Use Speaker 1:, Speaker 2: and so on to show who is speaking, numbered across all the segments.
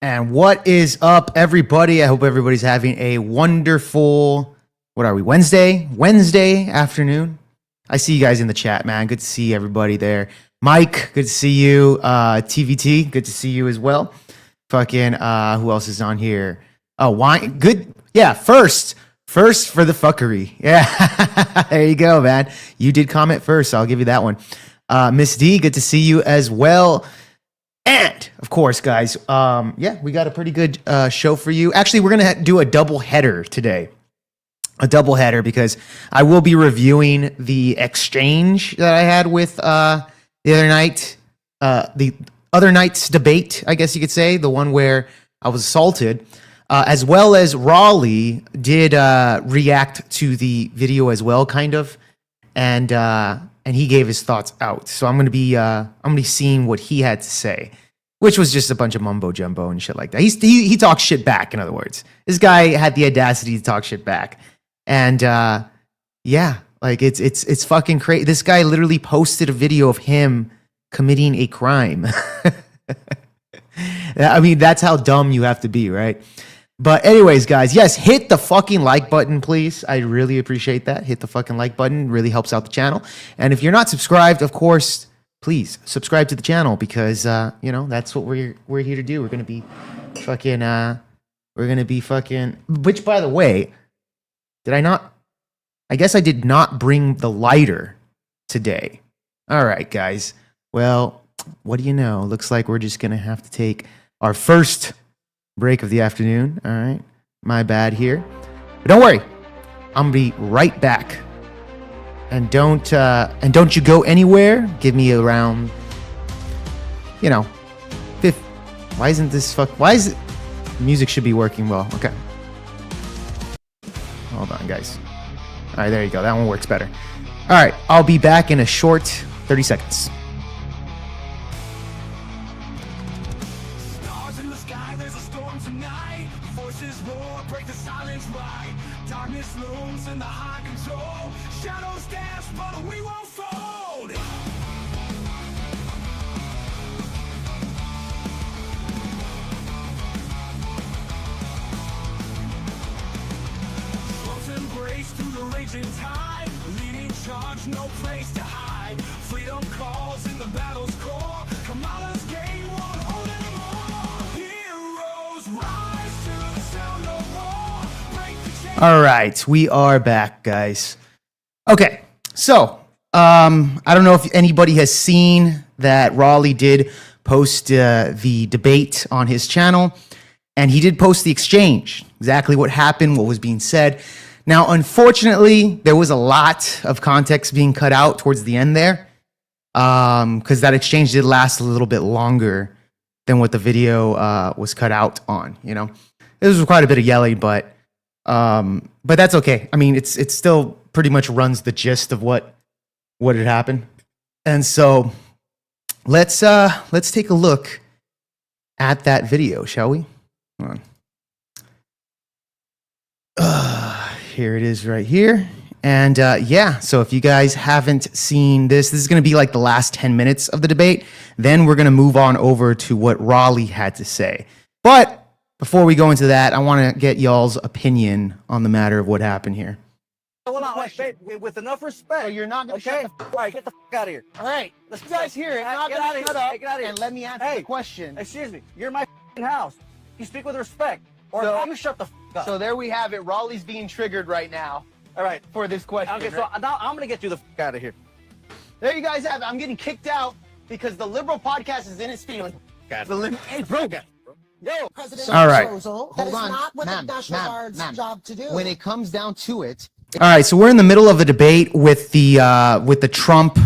Speaker 1: And what is up, everybody? I hope everybody's having a wonderful, what are we, Wednesday afternoon. I see you guys in the chat, man. Good to see everybody there. Mike, good to see you. TVT, good to see you as well. Fucking, who else is on here? Oh, wine, good. Yeah, first for the fuckery. Yeah, there you go, man. You did comment first, so I'll give you that one. Miss D, good to see you as well. And of course, guys, yeah, we got a pretty good show for you. Actually, we're gonna do a double header today. A double header because I will be reviewing the exchange that I had with the other night, the other night's debate, I guess you could say, the one where I was assaulted, as well as Raleigh did react to the video as well, kind of, and he gave his thoughts out. So I'm gonna be seeing what he had to say, which was just a bunch of mumbo jumbo and shit like that. He talks shit back. In other words, this guy had the audacity to talk shit back, and yeah, like it's fucking crazy. This guy literally posted a video of him committing a crime. I mean, that's how dumb you have to be, right? But anyways, guys, yes, hit the fucking like button, please. I really appreciate that. Hit the fucking like button. Really helps out the channel. And if you're not subscribed, of course, please subscribe to the channel because, you know, that's what we're here to do. We're going to be fucking, which, by the way, I guess I did not bring the lighter today. All right, guys. Well, what do you know? Looks like we're just going to have to take our first break of the afternoon. All right. My bad here. But don't worry. I'm going to be right back. And don't you go anywhere. Give me around, you know, why is it music should be working well. Okay. Hold on, guys. All right, there you go. That one works better. All right, I'll be back in a short 30 seconds.
Speaker 2: Stars in the sky, there's a storm tonight. Forces roar, break the silence right. Darkness looms in the high control. Shadows dance, but we won't fold. Slopes embrace through the raging tide. Leading charge, no place to hide. Freedom calls in the battle's core. Kamala's game won't hold anymore. Heroes rise to the sound of war. Break the chains.
Speaker 1: All right, we are back, guys. Okay, so I don't know if anybody has seen that Raleigh did post the debate on his channel, and he did post the exchange, exactly what happened, what was being said. Now, unfortunately, there was a lot of context being cut out towards the end there, because that exchange did last a little bit longer than what the video was cut out on. You know, it was quite a bit of yelling, but that's okay. I mean, it's still pretty much runs the gist of what had happened. And so let's take a look at that video, shall we? Hold on. Here it is right here. And yeah, so if you guys haven't seen this is going to be like the last 10 minutes of the debate. Then we're going to move on over to what Raleigh had to say. But before we go into that, I want to get y'all's opinion on the matter of what happened here.
Speaker 3: Hold on, wait, babe, with enough respect.
Speaker 4: So you're not going to
Speaker 3: Okay?
Speaker 4: shut the
Speaker 3: All right, get the out of here.
Speaker 4: All right,
Speaker 3: Let's
Speaker 4: you guys hear it. Not
Speaker 3: Get
Speaker 4: going
Speaker 3: out
Speaker 4: to
Speaker 3: of
Speaker 4: shut
Speaker 3: here.
Speaker 4: up
Speaker 3: Hey, get out of here.
Speaker 4: and let me answer
Speaker 3: Hey,
Speaker 4: the question.
Speaker 3: Excuse me, you're in my house. You speak with respect, or
Speaker 4: So-
Speaker 3: you shut the up.
Speaker 4: So there we have it. Raleigh's being triggered right now
Speaker 3: all right.
Speaker 4: for this question.
Speaker 3: Okay, so now I'm gonna get you the out of here.
Speaker 4: there you guys have it. I'm getting kicked out because the liberal podcast is in its feelings. The li-
Speaker 3: Hey, bro. Yo.
Speaker 5: Presidential
Speaker 1: All right.
Speaker 5: proposal.
Speaker 4: Hold
Speaker 5: That is
Speaker 4: on,
Speaker 5: not what
Speaker 4: ma'am,
Speaker 5: the National
Speaker 4: ma'am,
Speaker 5: Guard's
Speaker 4: ma'am.
Speaker 5: job to do.
Speaker 4: When it comes down to it,
Speaker 1: All right, so we're in the middle of a debate with the Trump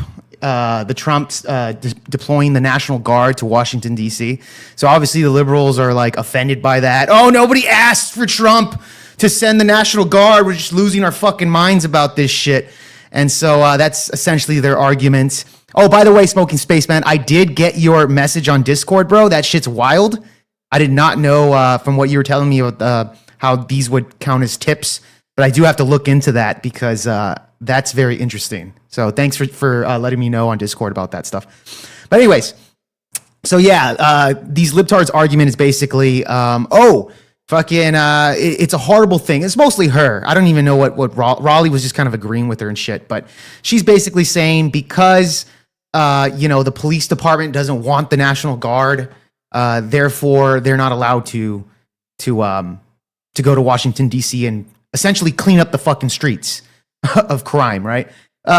Speaker 1: deploying the National Guard to Washington, D.C. So obviously the liberals are like offended by that. Oh, nobody asked for Trump to send the National Guard. We're just losing our fucking minds about this shit. And so that's essentially their argument. Oh, by the way, Smoking Spaceman, I did get your message on Discord, bro. That shit's wild. I did not know from what you were telling me about how these would count as tips, but I do have to look into that because that's very interesting. So thanks for letting me know on Discord about that stuff. But anyways, So yeah, these libtards' argument is basically, it's a horrible thing. It's mostly her. I don't even know what Raleigh was just kind of agreeing with her and shit. But she's basically saying because the police department doesn't want the National Guard, therefore they're not allowed to go to Washington D.C. and essentially clean up the fucking streets of crime, right?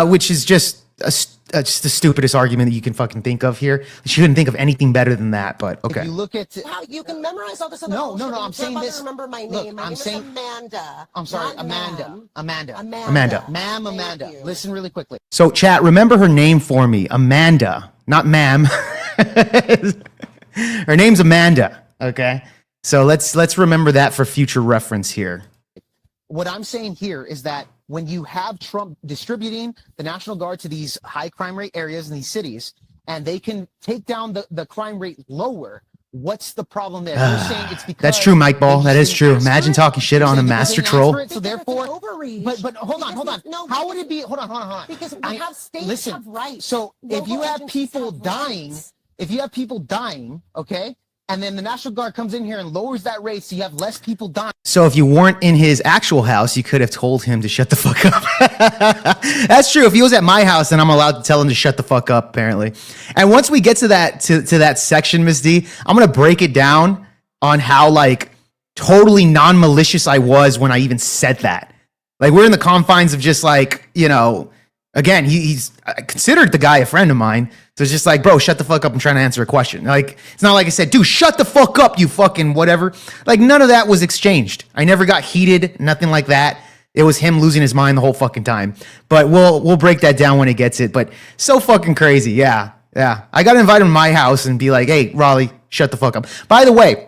Speaker 1: Which is just just the stupidest argument that you can fucking think of here. She couldn't think of anything better than that, but okay.
Speaker 5: If you look at
Speaker 6: Wow, you can memorize all this other
Speaker 5: No,
Speaker 6: bullshit.
Speaker 5: I'm
Speaker 6: You
Speaker 5: saying
Speaker 6: can't
Speaker 5: this.
Speaker 6: Remember my
Speaker 5: Look,
Speaker 6: name. My
Speaker 5: I'm
Speaker 6: name
Speaker 5: saying-
Speaker 6: is Amanda.
Speaker 5: I'm sorry,
Speaker 6: not
Speaker 5: Amanda.
Speaker 6: ma'am.
Speaker 5: Amanda.
Speaker 1: Amanda.
Speaker 5: Ma'am,
Speaker 6: Thank
Speaker 5: Amanda.
Speaker 6: you.
Speaker 5: Listen really quickly.
Speaker 1: So chat, remember her name for me, Amanda, not ma'am. Her name's Amanda, okay? So let's remember that for future reference here.
Speaker 5: What I'm saying here is that when you have Trump distributing the National Guard to these high crime rate areas in these cities, and they can take down the crime rate lower, what's the problem there? You're saying it's because
Speaker 1: That's true, Mike Ball.
Speaker 5: they
Speaker 1: That is
Speaker 5: didn't
Speaker 1: true.
Speaker 5: ask for
Speaker 1: Imagine
Speaker 5: it?
Speaker 1: talking shit
Speaker 5: You're
Speaker 1: on a
Speaker 5: saying because
Speaker 1: master
Speaker 5: they didn't ask
Speaker 1: troll.
Speaker 5: for it, so
Speaker 6: Because it's
Speaker 5: therefore,
Speaker 6: overreach.
Speaker 5: but hold on.
Speaker 6: No,
Speaker 5: How would
Speaker 6: because-
Speaker 5: it be? Hold on.
Speaker 6: Because we have states
Speaker 5: listen.
Speaker 6: have rights.
Speaker 5: So if
Speaker 6: Local
Speaker 5: you have
Speaker 6: agencies
Speaker 5: people
Speaker 6: have
Speaker 5: dying,
Speaker 6: rights.
Speaker 5: okay, and then the National Guard comes in here and lowers that rate, so you have less people dying.
Speaker 1: So if you weren't in his actual house, you could have told him to shut the fuck up. That's true. If he was at my house, then I'm allowed to tell him to shut the fuck up, apparently. And once we get to that section, Miss D, I'm gonna break it down on how like totally non-malicious I was when I even said that. Like we're in the confines of just like, again, he's considered the guy a friend of mine. So it's just like, bro, shut the fuck up. I'm trying to answer a question. Like, it's not like I said, dude, shut the fuck up, you fucking whatever. Like, none of that was exchanged. I never got heated, nothing like that. It was him losing his mind the whole fucking time. But we'll break that down when it gets it. But so fucking crazy. Yeah. I got to invite him to my house and be like, hey, Raleigh, shut the fuck up. By the way,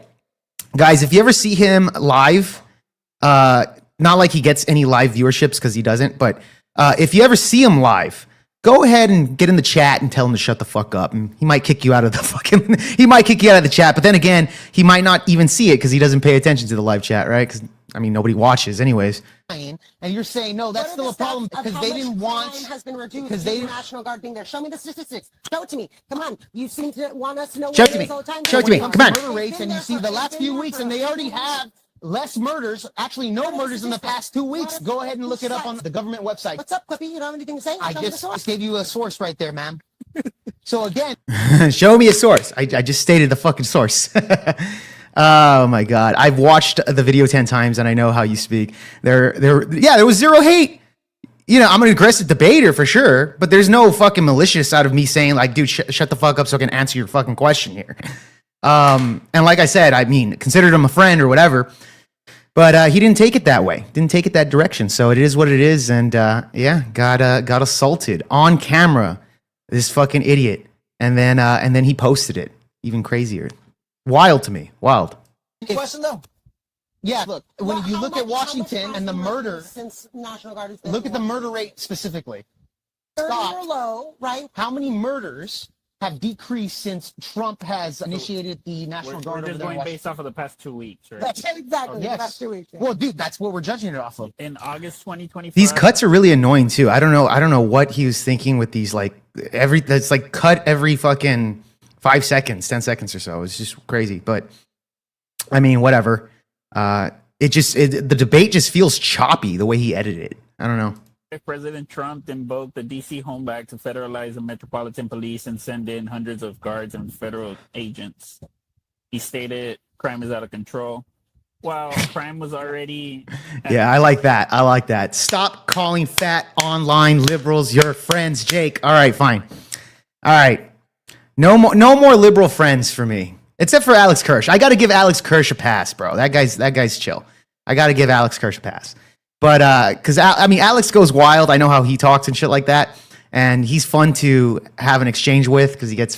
Speaker 1: guys, if you ever see him live, not like he gets any live viewerships because he doesn't, but if you ever see him live, go ahead and get in the chat and tell him to shut the fuck up. And he might kick you out of the chat. But then again, he might not even see it because he doesn't pay attention to the live chat, right? Because, nobody watches anyways.
Speaker 5: And you're saying, no, that's still a problem because they didn't want...
Speaker 6: Has been reduced
Speaker 5: because
Speaker 6: because
Speaker 5: they
Speaker 6: the National Guard being there. Show me the statistics. Show it to me. Come on. You seem to want us to know
Speaker 1: Show
Speaker 6: what
Speaker 1: it to
Speaker 6: it is
Speaker 1: me.
Speaker 6: all the time.
Speaker 1: Show it to me.
Speaker 5: When it
Speaker 1: Come on.
Speaker 5: comes to murder rates, and you see the last few weeks, and they already have less murders, actually no murders in the past 2 weeks. Go ahead and look it up on the government website.
Speaker 6: What's up, Quippy? You don't have anything to say?
Speaker 5: I
Speaker 6: Show me the
Speaker 5: just
Speaker 6: source.
Speaker 5: gave you a source right there, ma'am. So again,
Speaker 1: Show me a source. I just stated the fucking source. Oh my God. I've watched the video 10 times and I know how you speak. There was zero hate. I'm an aggressive debater for sure, but there's no fucking malicious out of me saying like, dude, shut the fuck up so I can answer your fucking question here. And like I said, considered him a friend or whatever, but he didn't take it that way. Didn't take it that direction. So it is what it is. And got assaulted on camera. This fucking idiot. And then he posted it. Even crazier. Wild to me. Wild.
Speaker 3: Question though.
Speaker 5: yeah, look, when
Speaker 6: Well,
Speaker 5: you
Speaker 6: how
Speaker 5: look at
Speaker 6: much- how much
Speaker 5: Washington
Speaker 6: has
Speaker 5: and the
Speaker 6: been
Speaker 5: murder,
Speaker 6: reduced since National Guard has been
Speaker 5: look at the
Speaker 6: there?
Speaker 5: murder rate specifically.
Speaker 6: 30
Speaker 5: Stop.
Speaker 6: or low, right?
Speaker 5: How many murders have decreased since Trump has initiated the National
Speaker 7: We're
Speaker 5: Guard over
Speaker 7: just
Speaker 5: there in
Speaker 7: going based
Speaker 5: Washington?
Speaker 7: off of the past 2 weeks, right?
Speaker 6: That's exactly.
Speaker 5: Yes.
Speaker 6: That's 2 weeks.
Speaker 5: Well, dude, that's what we're judging it off of.
Speaker 7: In August 2025,
Speaker 1: These cuts are really annoying too. I don't know what he was thinking with these that's like cut every fucking 5 seconds, 10 seconds or so. It's just crazy. But whatever. The debate just feels choppy the way he edited it. I don't know.
Speaker 7: President Trump invoked the DC Home Act to federalize the Metropolitan Police and send in hundreds of guards and federal agents. He stated crime is out of control. While crime was already...
Speaker 1: Yeah, I like that. Stop calling fat online liberals your friends, Jake. All right, fine. All right. No more liberal friends for me. Except for Alex Kirsch. I got to give Alex Kirsch a pass, bro. That guy's chill. I got to give Alex Kirsch a pass. But because Alex goes wild. I know how he talks and shit like that, and he's fun to have an exchange with because he gets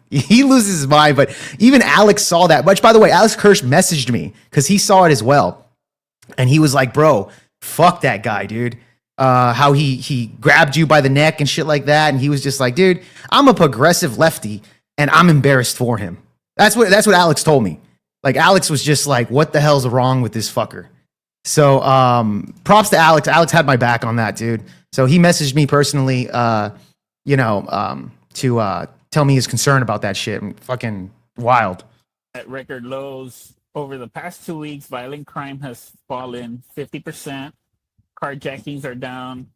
Speaker 1: he loses his mind. But even Alex saw that. Which, by the way, Alex Kirsch messaged me because he saw it as well, and he was like, "Bro, fuck that guy, dude." How he grabbed you by the neck and shit like that, and he was just like, "Dude, I'm a progressive lefty, and I'm embarrassed for him." That's what Alex told me. Like Alex was just like, "What the hell's wrong with this fucker?" So props to Alex. Alex had my back on that, dude. So he messaged me personally, to tell me his concern about that shit. Fucking wild.
Speaker 7: At record lows over the past 2 weeks, violent crime has fallen 50%. Carjackings are down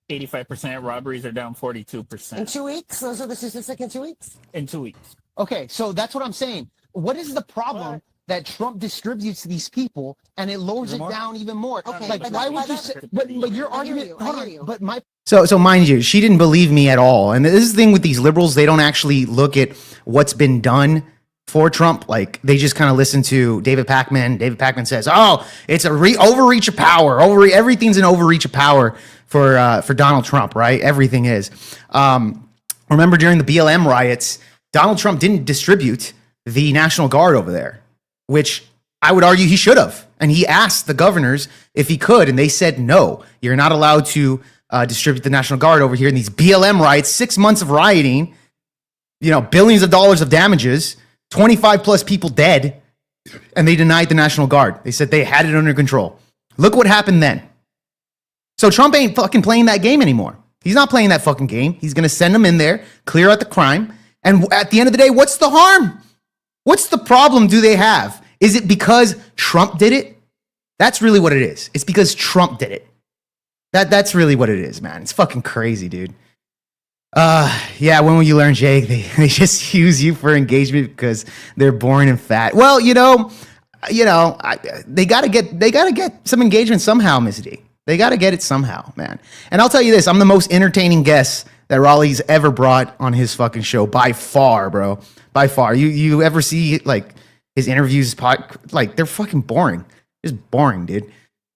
Speaker 7: 85%. Robberies are down 42%.
Speaker 6: In 2 weeks? Those are the statistics in 2 weeks?
Speaker 7: In 2 weeks.
Speaker 5: Okay, so that's what I'm saying. What is the problem that Trump distributes to these people and it lowers it down even more?
Speaker 6: Okay,
Speaker 5: Like,
Speaker 6: but
Speaker 5: why
Speaker 6: that-
Speaker 5: would you
Speaker 6: that-
Speaker 5: say? But your
Speaker 6: I hear
Speaker 5: argument.
Speaker 6: you, I
Speaker 5: Hold
Speaker 6: hear
Speaker 5: on.
Speaker 6: you.
Speaker 5: But my
Speaker 1: So mind you, she didn't believe me at all. And this is the thing with these liberals, they don't actually look at what's been done for Trump. Like they just kind of listen to David Pakman. David Pakman says, "Oh, it's a overreach of power. Everything's an overreach of power for Donald Trump, right? Everything is." Remember during the BLM riots, Donald Trump didn't distribute the National Guard over there, which I would argue he should have. And he asked the governors if he could, and they said, no, you're not allowed to distribute the National Guard over here in these BLM riots, 6 months of rioting, billions of dollars of damages, 25 plus people dead, and they denied the National Guard. They said they had it under control. Look what happened then. So Trump ain't fucking playing that game anymore. He's not playing that fucking game. He's going to send them in there, clear out the crime. And at the end of the day, what's the harm? What's the problem do they have? Is it because Trump did it? That's really what it is. It's because Trump did it. That's really what it is, man. It's fucking crazy, dude. Yeah, when will you learn, Jake? They just use you for engagement because they're boring and fat. Well, they gotta get some engagement somehow, Miss D. They gotta get it somehow, man. And I'll tell you this, I'm the most entertaining guest that Raleigh's ever brought on his fucking show by far, bro. By far. You ever see like his interviews? Like they're fucking boring. Just boring, dude.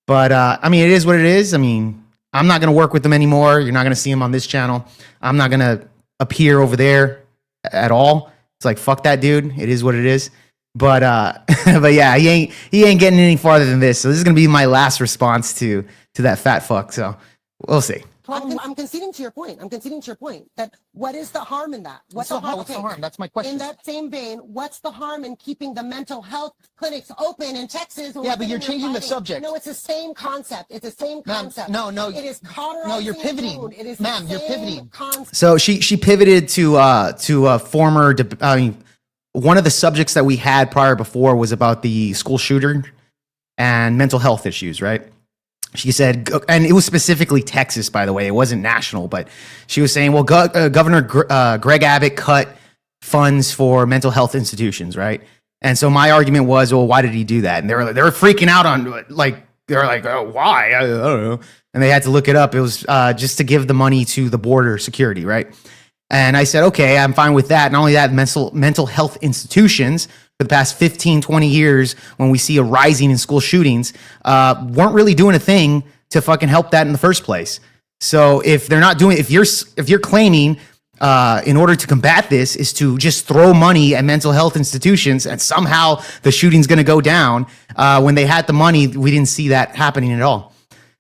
Speaker 1: But I mean, it is what it is. I mean, I'm not gonna work with them anymore. You're not gonna see him on this channel. I'm not gonna appear over there at all. It's like fuck that dude. It is what it is. But but yeah, he ain't getting any farther than this. So this is gonna be my last response to that fat fuck. So we'll see.
Speaker 6: I'm conceding to your point. That what is the harm in that?
Speaker 5: what's the harm? That's my question.
Speaker 6: In that same vein, what's the harm in keeping the mental health clinics open in Texas?
Speaker 5: Yeah, but you're changing the subject.
Speaker 6: No, it's the same concept. It's the same concept.
Speaker 5: No.
Speaker 6: It is cauterizing.
Speaker 5: No, you're pivoting.
Speaker 6: Food. It is
Speaker 5: Ma'am,
Speaker 6: the
Speaker 5: you're
Speaker 6: same
Speaker 5: pivoting.
Speaker 6: Concept.
Speaker 1: So she pivoted to a former. One of the subjects that we had before was about the school shooter and mental health issues, right? She said, and it was specifically Texas, by the way. It wasn't national, but she was saying, well, Governor Greg Abbott cut funds for mental health institutions, right? And so my argument was, well, why did he do that? And they were freaking out on oh, why? I don't know. And they had to look it up. It was just to give the money to the border security, right? And I said, okay, I'm fine with that. Not only that, mental health institutions for the past 15, 20 years, when we see a rising in school shootings, weren't really doing a thing to fucking help that in the first place. So if they're not doing, if you're claiming in order to combat this is to just throw money at mental health institutions and somehow the shooting's going to go down, when they had the money, we didn't see that happening at all.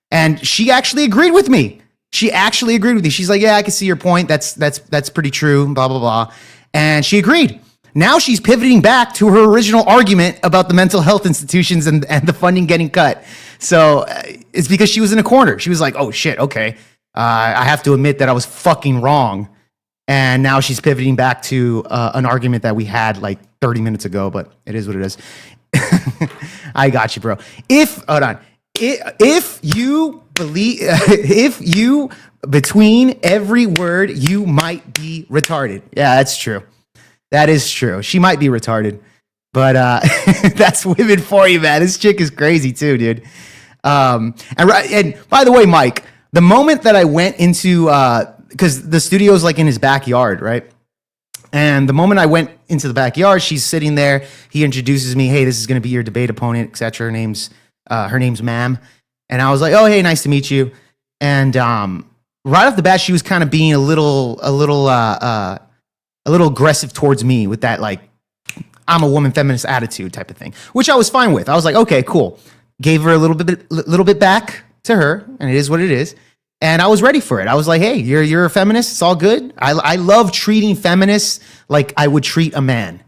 Speaker 1: And she actually agreed with me. She's like, yeah, I can see your point. That's pretty true, blah, blah, blah. And she agreed. Now she's pivoting back to her original argument about the mental health institutions and the funding getting cut. So it's because she was in a corner. She was like, oh shit, okay. I have to admit that I was fucking wrong. And now she's pivoting back to an argument that we had like 30 minutes ago, but it is what it is. I got you, bro. If you between every word, you might be retarded. Yeah, that's true. That is true. She might be retarded, but that's women for you, man. This chick is crazy too, dude. And by the way, Mike, the moment that I went into, because the studio's like in his backyard, right? And the moment I went into the backyard, she's sitting there. He introduces me. Hey, this is going to be your debate opponent, etc. Her name's Ma'am. And I was like, oh, hey, nice to meet you. And right off the bat, she was kind of being a little aggressive towards me with that, like, I'm a woman feminist attitude type of thing, which I was fine with. I was like, okay, cool. Gave her a little bit back to her, and it is what it is. And I was ready for it. I was like, hey, you're a feminist. It's all good. I love treating feminists like I would treat a man.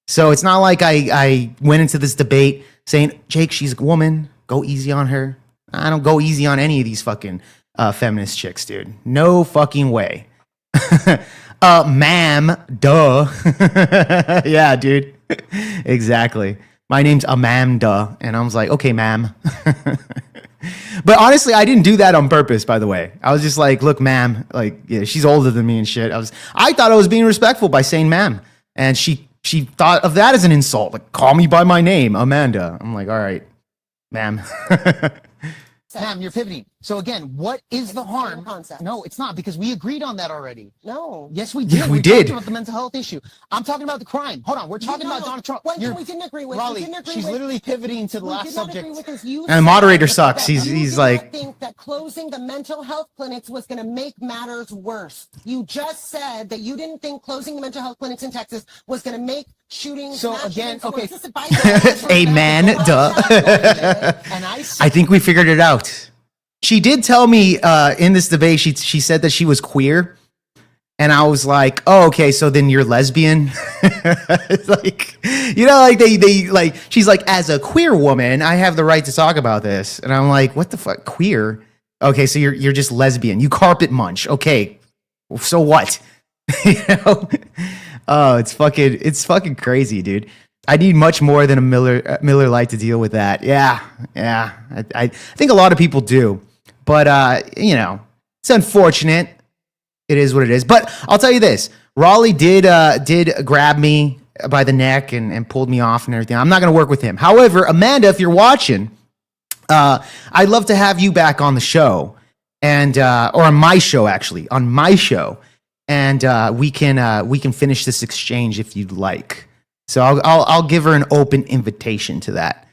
Speaker 1: So it's not like I went into this debate saying, Jake, she's a woman. Go easy on her. I don't go easy on any of these fucking feminist chicks, dude. No fucking way. Ma'am, duh. Yeah, dude. Exactly. My name's Amanda, and I was like, okay, ma'am. But honestly, I didn't do that on purpose, by the way. I was just like, look, ma'am, like, yeah, she's older than me and shit. I thought I was being respectful by saying ma'am. And she thought of that as an insult. Like, call me by my name, Amanda. I'm like, all right, ma'am.
Speaker 5: Ma'am, you're pivoting. So again, what is the harm?
Speaker 6: Concept.
Speaker 5: No, it's not, because we agreed on that already.
Speaker 6: No.
Speaker 5: Yes, we did.
Speaker 1: we
Speaker 5: We
Speaker 1: did.
Speaker 5: talked about the mental health issue. I'm talking about the crime. Hold on. We're talking about Donald Trump.
Speaker 6: One thing
Speaker 5: You're-
Speaker 6: we didn't agree with.
Speaker 5: Raleigh,
Speaker 6: we didn't agree
Speaker 5: she's
Speaker 6: with,
Speaker 5: literally pivoting to the
Speaker 6: we
Speaker 5: last
Speaker 6: did not
Speaker 5: subject.
Speaker 6: agree with is you
Speaker 1: And the moderator
Speaker 6: said
Speaker 1: sucks.
Speaker 6: that
Speaker 1: He's
Speaker 6: you did
Speaker 1: like-
Speaker 6: not think that closing the mental health clinics was going to make matters worse. You just said that you didn't think closing the mental health clinics in Texas was going to make shootings.
Speaker 5: So
Speaker 6: mass
Speaker 5: again,
Speaker 6: shootings
Speaker 5: okay.
Speaker 6: worse. This is Biden.
Speaker 1: Amen, duh.
Speaker 5: And I
Speaker 1: I think we figured it out. She did tell me in this debate, she said that she was queer. And I was like, oh, okay, so then you're lesbian. It's like, you know, like they like, she's like, as a queer woman, I have the right to talk about this. And I'm like, what the fuck, queer? Okay, so you're just lesbian. You carpet munch. Okay, so what? You know? Oh, it's fucking crazy, dude. I need much more than a Miller Lite to deal with that. Yeah. I think a lot of people do, but you know, it's unfortunate. It is what it is. But I'll tell you this: Raleigh did grab me by the neck and pulled me off and everything. I'm not going to work with him. However, Amanda, if you're watching, I'd love to have you back on the show, and or on my show, actually, on my show, and we can finish this exchange if you'd like. So I'll give her an open invitation to that.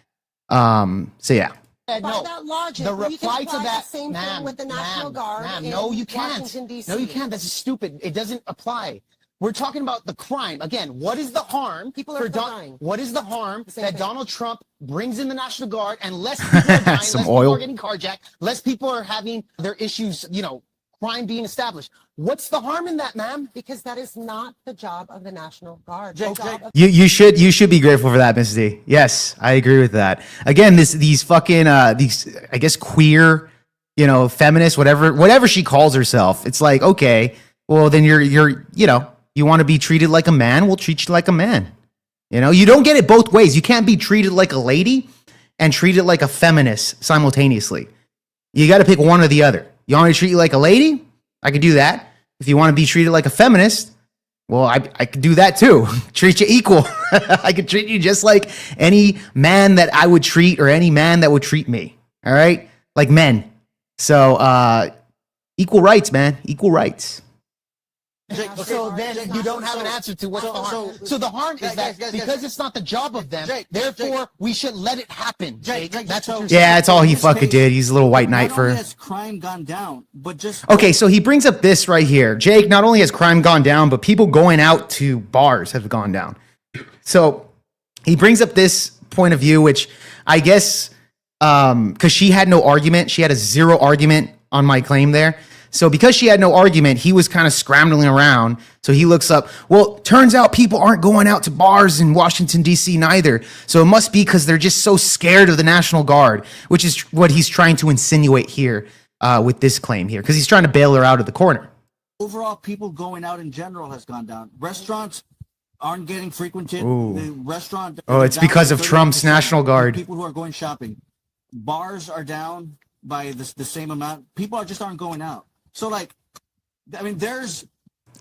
Speaker 1: So yeah.
Speaker 6: By
Speaker 5: no.
Speaker 6: that logic,
Speaker 5: The
Speaker 6: we can
Speaker 5: reply to
Speaker 6: apply
Speaker 5: that,
Speaker 6: the same
Speaker 5: ma'am,
Speaker 6: thing with the National Guard
Speaker 5: ma'am,
Speaker 6: in
Speaker 5: no, you can't.
Speaker 6: Washington, D.C.
Speaker 5: No, you can't. That's stupid. It doesn't apply. We're talking about the crime. Again, what is the harm?
Speaker 6: People are dying.
Speaker 5: What is the harm
Speaker 6: same
Speaker 5: that
Speaker 6: thing.
Speaker 5: Donald Trump brings in the National Guard, and less people are dying, less
Speaker 1: Some
Speaker 5: people
Speaker 1: oil.
Speaker 5: are getting carjacked, less people are having their issues, you know, crime being established. What's the harm in that, ma'am?
Speaker 6: Because that is not the job of the National Guard.
Speaker 3: Jake,
Speaker 6: The job of
Speaker 1: You should be grateful for that, Miss D. Yes, I agree with that. Again, these fucking these, I guess, queer, you know, feminists, whatever she calls herself. It's like, okay, well then you're you know, you want to be treated like a man, we'll treat you like a man. You know, you don't get it both ways. You can't be treated like a lady and treated like a feminist simultaneously. You got to pick one or the other. You want me to treat you like a lady? I could do that. If you want to be treated like a feminist, well, I could do that too. Treat you equal. I could treat you just like any man that I would treat, or any man that would treat me. All right? Like men. So, equal rights, man. Equal rights.
Speaker 5: So then you don't have an answer to what's the harm. So the harm is that because it's not the job of them, therefore we should let it happen. Jake, that's what you're saying.
Speaker 1: Yeah, that's all he fucking did. He's a little white knight
Speaker 8: Not only
Speaker 1: for...
Speaker 8: has crime gone down, but just
Speaker 1: Okay, so he brings up this right here. Jake, not only has crime gone down, but people going out to bars have gone down. So he brings up this point of view, which I guess, because she had no argument, she had a zero argument on my claim there. So because she had no argument, he was kind of scrambling around. So he looks up, well, turns out people aren't going out to bars in Washington, D.C. neither. So it must be because they're just so scared of the National Guard, which is what he's trying to insinuate here with this claim here, because he's trying to bail her out of the corner.
Speaker 8: overall people going out in general has gone down. Restaurants aren't getting frequented.
Speaker 1: Ooh.
Speaker 8: The restaurant.
Speaker 1: Oh, it's
Speaker 8: down
Speaker 1: because
Speaker 8: by
Speaker 1: of Trump's
Speaker 8: 30%.
Speaker 1: National Guard.
Speaker 8: People who are going shopping. Bars are down by the same amount. People just aren't going out. So like, I mean, there's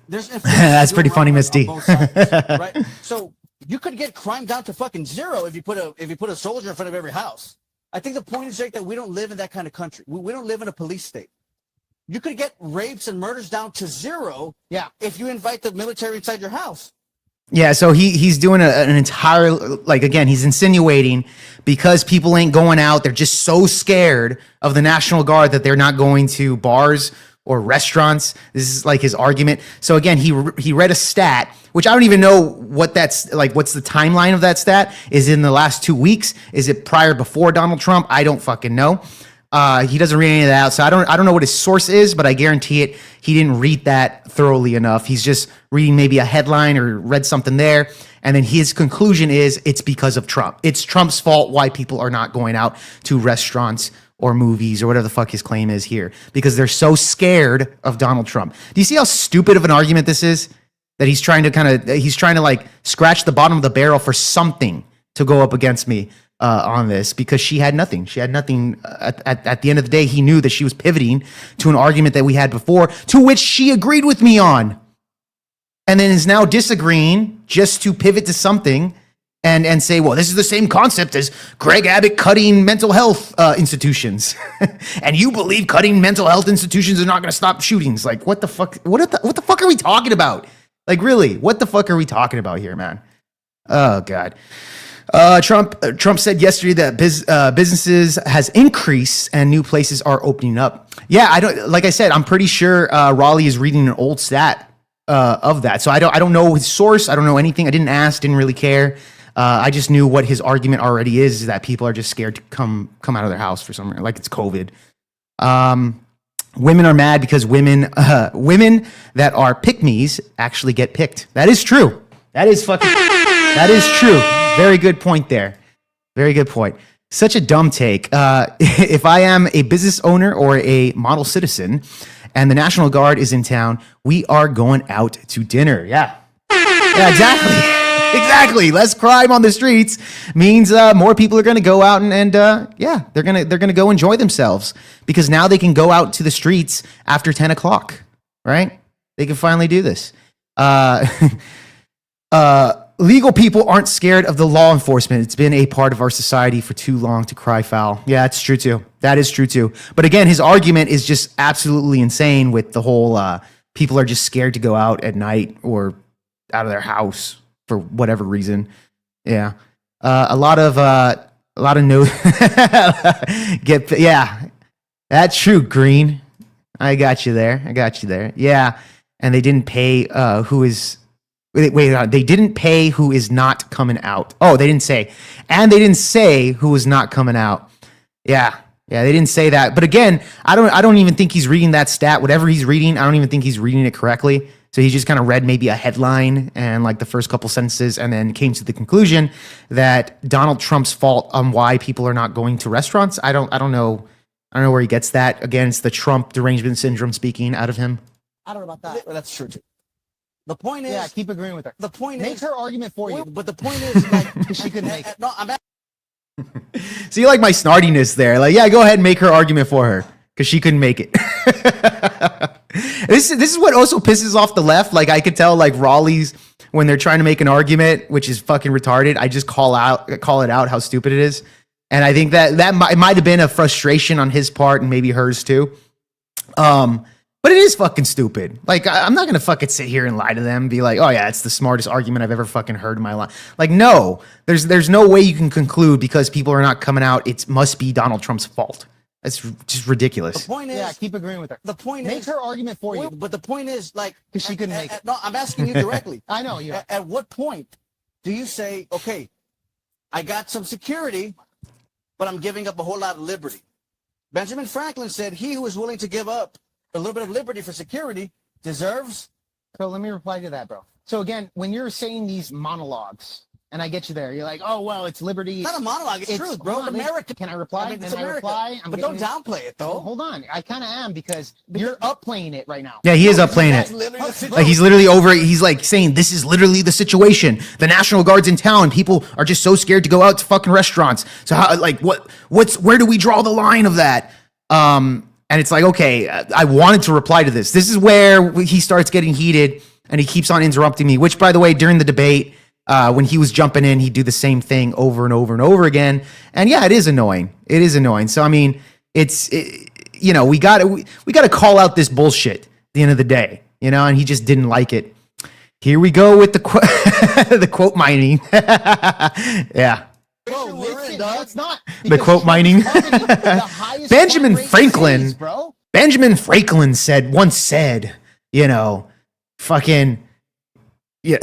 Speaker 1: That's pretty funny, Miss D.
Speaker 8: on both sides, right? So you could get crime down to fucking zero if you put a soldier in front of every house. I think the point is, Jake, that we don't live in that kind of country. We don't live in a police state. You could get rapes and murders down to zero,
Speaker 5: Yeah.
Speaker 8: if you invite the military inside your house.
Speaker 1: Yeah, so he's doing an entire, like, again, he's insinuating because people ain't going out, they're just so scared of the National Guard that they're not going to bars or restaurants. This is like his argument. So again, he read a stat, which I don't even know what that's like. What's the timeline of that stat? Is it in the last 2 weeks? Is it prior, before Donald Trump? I don't fucking know. He doesn't read any of that out, so I don't know what his source is, but I guarantee it, he didn't read that thoroughly enough. He's just reading maybe a headline or read something there, and then his conclusion is it's because of Trump. It's Trump's fault why people are not going out to restaurants or movies or whatever the fuck his claim is here because they're so scared of Donald Trump. Do you see how stupid of an argument this is? That he's trying to like scratch the bottom of the barrel for something to go up against me on this because she had nothing. She had nothing. At the end of the day, he knew that she was pivoting to an argument that we had before, to which she agreed with me on, and then is now disagreeing just to pivot to something and say, well, this is the same concept as Greg Abbott cutting mental health institutions, and you believe cutting mental health institutions are not going to stop shootings. Like, what the fuck? What the fuck are we talking about? Like, really, what the fuck are we talking about here, man? Oh, God. Trump said yesterday that businesses has increased and new places are opening up. Yeah, like I said, I'm pretty sure Raleigh is reading an old stat of that. So I don't know his source. I don't know anything. I didn't ask, didn't really care. I just knew what his argument already is that people are just scared to come out of their house for some reason, like it's COVID. Women are mad because women that are pick-me's actually get picked. That is true. That is true. Very good point there. Very good point. Such a dumb take. If I am a business owner or a model citizen and the National Guard is in town, we are going out to dinner. Yeah, exactly. Exactly. Less crime on the streets means more people are going to go out and they're gonna go enjoy themselves because now they can go out to the streets after 10 o'clock, right? They can finally do this. Legal people aren't scared of the law enforcement. It's been a part of our society for too long to cry foul. Yeah, that's true too. That is true too. But again, his argument is just absolutely insane with the whole people are just scared to go out at night or out of their house for whatever reason. Yeah. A lot of no yeah. That's true, Green. I got you there. Yeah. And they didn't pay they didn't pay who is not coming out. Oh, they didn't say. And they didn't say who was not coming out. Yeah. Yeah, they didn't say that. But again, I don't even think he's reading that stat. Whatever he's reading, I don't even think he's reading it correctly. So he just kind of read maybe a headline and like the first couple sentences and then came to the conclusion that Donald Trump's fault on why people are not going to restaurants. I don't know. I don't know where he gets that. Again, it's the Trump derangement syndrome speaking out of him.
Speaker 6: I don't know about that.
Speaker 8: Well, that's true too. The point is,
Speaker 5: Yeah, keep agreeing with her.
Speaker 8: the point
Speaker 5: Make
Speaker 8: is,
Speaker 5: her argument for you.
Speaker 8: but the point is, like,
Speaker 5: She couldn't make it.
Speaker 8: No, I'm
Speaker 1: So you like my snartiness there. Like, yeah, go ahead and make her argument for her because she couldn't make it. This is what also pisses off the left. Like I could tell like Raleigh's when they're trying to make an argument, which is fucking retarded. I just call it out how stupid it is. And I think that might have been a frustration on his part and maybe hers too. But it is fucking stupid. Like I'm not gonna fucking sit here and lie to them and be like, oh yeah, it's the smartest argument I've ever fucking heard in my life. Like no, there's no way you can conclude because people are not coming out. It must be Donald Trump's fault. That's just ridiculous.
Speaker 8: The point is,
Speaker 5: Yeah, keep agreeing with her.
Speaker 8: the point
Speaker 5: Make
Speaker 8: is,
Speaker 5: her argument for you.
Speaker 8: but the point is, like,
Speaker 5: 'Cause she couldn't make it.
Speaker 8: No, I'm asking you directly.
Speaker 5: I know you.
Speaker 8: At what point do you say, okay, I got some security, but I'm giving up a whole lot of liberty? Benjamin Franklin said, he who is willing to give up a little bit of liberty for security deserves.
Speaker 5: So let me reply to that, bro. So again, when you're saying these monologues, and I get you there, you're like, oh, well, it's liberty.
Speaker 8: It's not a monologue, it's truth, bro.
Speaker 5: Hold on,
Speaker 8: America.
Speaker 5: Can I reply?
Speaker 8: I mean, it's
Speaker 5: And I
Speaker 8: America.
Speaker 5: reply.
Speaker 8: But don't downplay it, though.
Speaker 5: Well, hold on. I kind of am because you're upplaying it right now.
Speaker 1: Yeah, he is upplaying
Speaker 8: That's
Speaker 1: it.
Speaker 8: literally the situation.
Speaker 1: Like he's literally over it. He's like saying this is literally the situation. The National Guard's in town. People are just so scared to go out to fucking restaurants. So how like where do we draw the line of that? And it's like, okay, I wanted to reply to this. This is where he starts getting heated and he keeps on interrupting me, which by the way, during the debate, when he was jumping in, he'd do the same thing over and over and over again. And yeah, it is annoying. It is annoying. So, I mean, you know, we got to call out this bullshit at the end of the day, you know, and he just didn't like it. Here we go with the the quote mining. Yeah.
Speaker 5: Bro, listen, it's not.
Speaker 1: The quote mining. Benjamin
Speaker 5: Benjamin
Speaker 1: Franklin.
Speaker 5: bro.
Speaker 1: Benjamin Franklin once said, you know, fucking, yeah,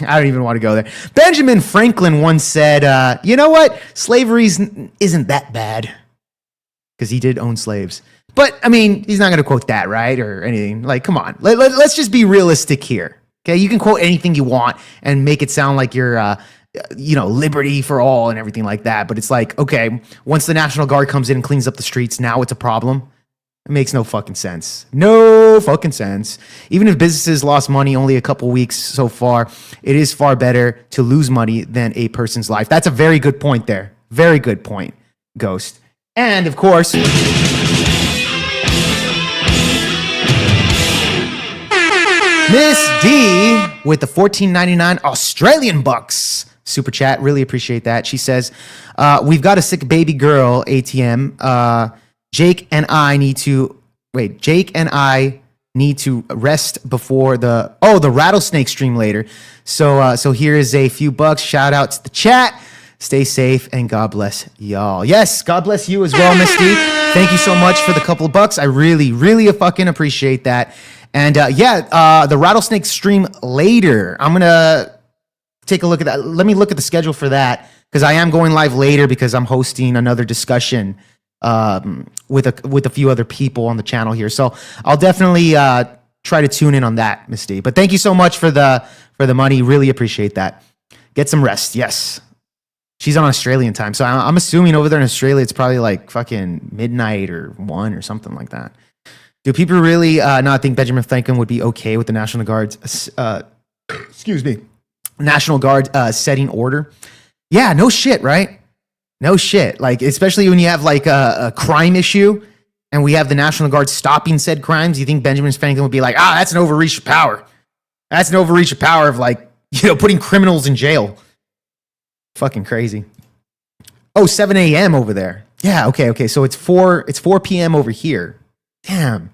Speaker 1: I don't even want to go there. Benjamin Franklin once said, you know what? Slavery isn't that bad. Because he did own slaves. But, I mean, he's not going to quote that, right? Or anything. Like, come on. Let's just be realistic here. Okay? You can quote anything you want and make it sound like you're liberty for all and everything like that. But it's like, okay, once the National Guard comes in and cleans up the streets, now it's a problem. It makes no fucking sense. No fucking sense. Even if businesses lost money only a couple weeks so far, it is far better to lose money than a person's life. That's a very good point there. Very good point, Ghost. And of course, Miss D with the $14.99 Australian bucks super chat. Really appreciate that. She says, we've got a sick baby girl, ATM. Jake and I need to rest before the rattlesnake stream later. So here is a few bucks. Shout out to the chat. Stay safe and God bless y'all. Yes, God bless you as well, Misty. Thank you so much for the couple of bucks. I really, really fucking appreciate that. And the rattlesnake stream later. I'm gonna take a look at that. Let me look at the schedule for that because I am going live later because I'm hosting another discussion with a few other people on the channel here. So I'll definitely try to tune in on that, Misty. But thank you so much for the money. Really appreciate that. Get some rest. Yes. She's on Australian time. So I'm assuming over there in Australia, it's probably like fucking midnight or 1 or something like that. Do people really not think Benjamin Franklin would be okay with the National Guard's, National Guard setting order? Yeah, no shit, right? No shit. Like, especially when you have like a crime issue and we have the National Guard stopping said crimes, you think Benjamin Franklin would be like, that's an overreach of power. That's an overreach of power of like, putting criminals in jail. Fucking crazy. 7 a.m. over there. Yeah, okay. So it's 4 p.m. over here. Damn,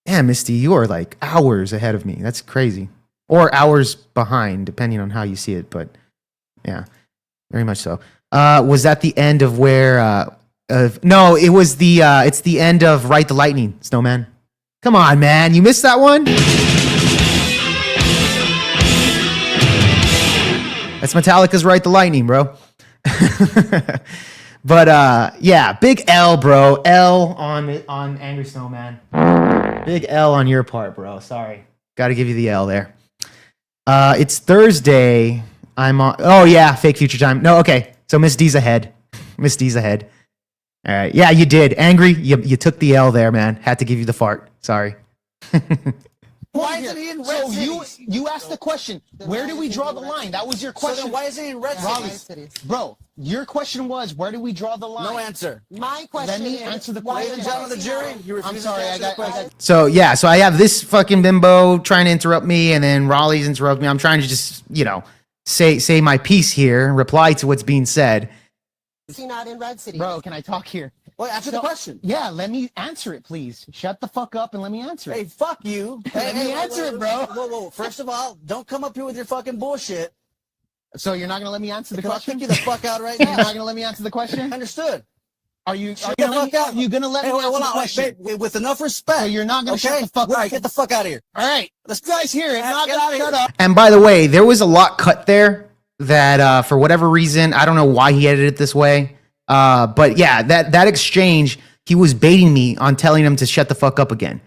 Speaker 1: Misty, you are like hours ahead of me. That's crazy. Or hours behind, depending on how you see it. But yeah, very much so. Was that the end of where? No, it was the. It's the end of Ride the Lightning, Snowman. Come on, man, you missed that one. That's Metallica's Ride the Lightning, bro. But yeah, big L, bro. L on Angry Snowman. Big L on your part, bro. Sorry. Got to give you the L there. It's Thursday. I'm on. Oh, yeah. Fake future time. No, okay. So Miss D's ahead. Miss D's ahead. All right. Yeah, you did. Angry, you took the L there, man. Had to give you the fart. Sorry.
Speaker 5: Why isn't he in red cities? You asked the question, where do we draw the line? That was your question.
Speaker 8: So then why isn't he in red cities?
Speaker 5: Bro, your question was, where do we draw the line?
Speaker 8: No answer.
Speaker 6: My question
Speaker 5: Let me
Speaker 6: is,
Speaker 5: answer the
Speaker 6: why
Speaker 5: question.
Speaker 8: Ladies and gentlemen of the jury, you refuse
Speaker 5: I'm sorry,
Speaker 8: to answer the question?
Speaker 1: So yeah, so I have this fucking bimbo trying to interrupt me, and then Raleigh's interrupting me. I'm trying to just, say my piece here, reply to what's being said.
Speaker 6: is he not in red cities?
Speaker 5: Bro, can I talk here?
Speaker 8: Well, answer the question.
Speaker 5: Yeah, let me answer it, please. Shut the fuck up and let me answer
Speaker 8: Hey,
Speaker 5: it.
Speaker 8: fuck you.
Speaker 5: Let me answer it, bro.
Speaker 8: Whoa. First of all, don't come up here with your fucking bullshit.
Speaker 5: So you're not going to let me answer the
Speaker 8: Because I'll
Speaker 5: question?
Speaker 8: kick you the fuck out right
Speaker 5: You're not
Speaker 8: now.
Speaker 5: going to let me answer the question?
Speaker 8: Understood.
Speaker 5: Are you
Speaker 8: Shut the fuck up.
Speaker 5: going to let me
Speaker 8: Hey,
Speaker 5: answer
Speaker 8: hold
Speaker 5: the
Speaker 8: on.
Speaker 5: question?
Speaker 8: Wait, with enough respect.
Speaker 5: So you're not going to
Speaker 8: okay?
Speaker 5: shut the fuck
Speaker 8: Right,
Speaker 5: up?
Speaker 8: get the fuck out of here.
Speaker 5: All right.
Speaker 8: Let's
Speaker 5: You guys hear it.
Speaker 8: Get
Speaker 5: Not
Speaker 8: out
Speaker 5: going
Speaker 8: of
Speaker 5: to
Speaker 8: here.
Speaker 5: shut up.
Speaker 1: And by the way, there was a lot cut there that for whatever reason, I don't know why he edited it this way. But yeah, that exchange, he was baiting me on telling him to shut the fuck up again.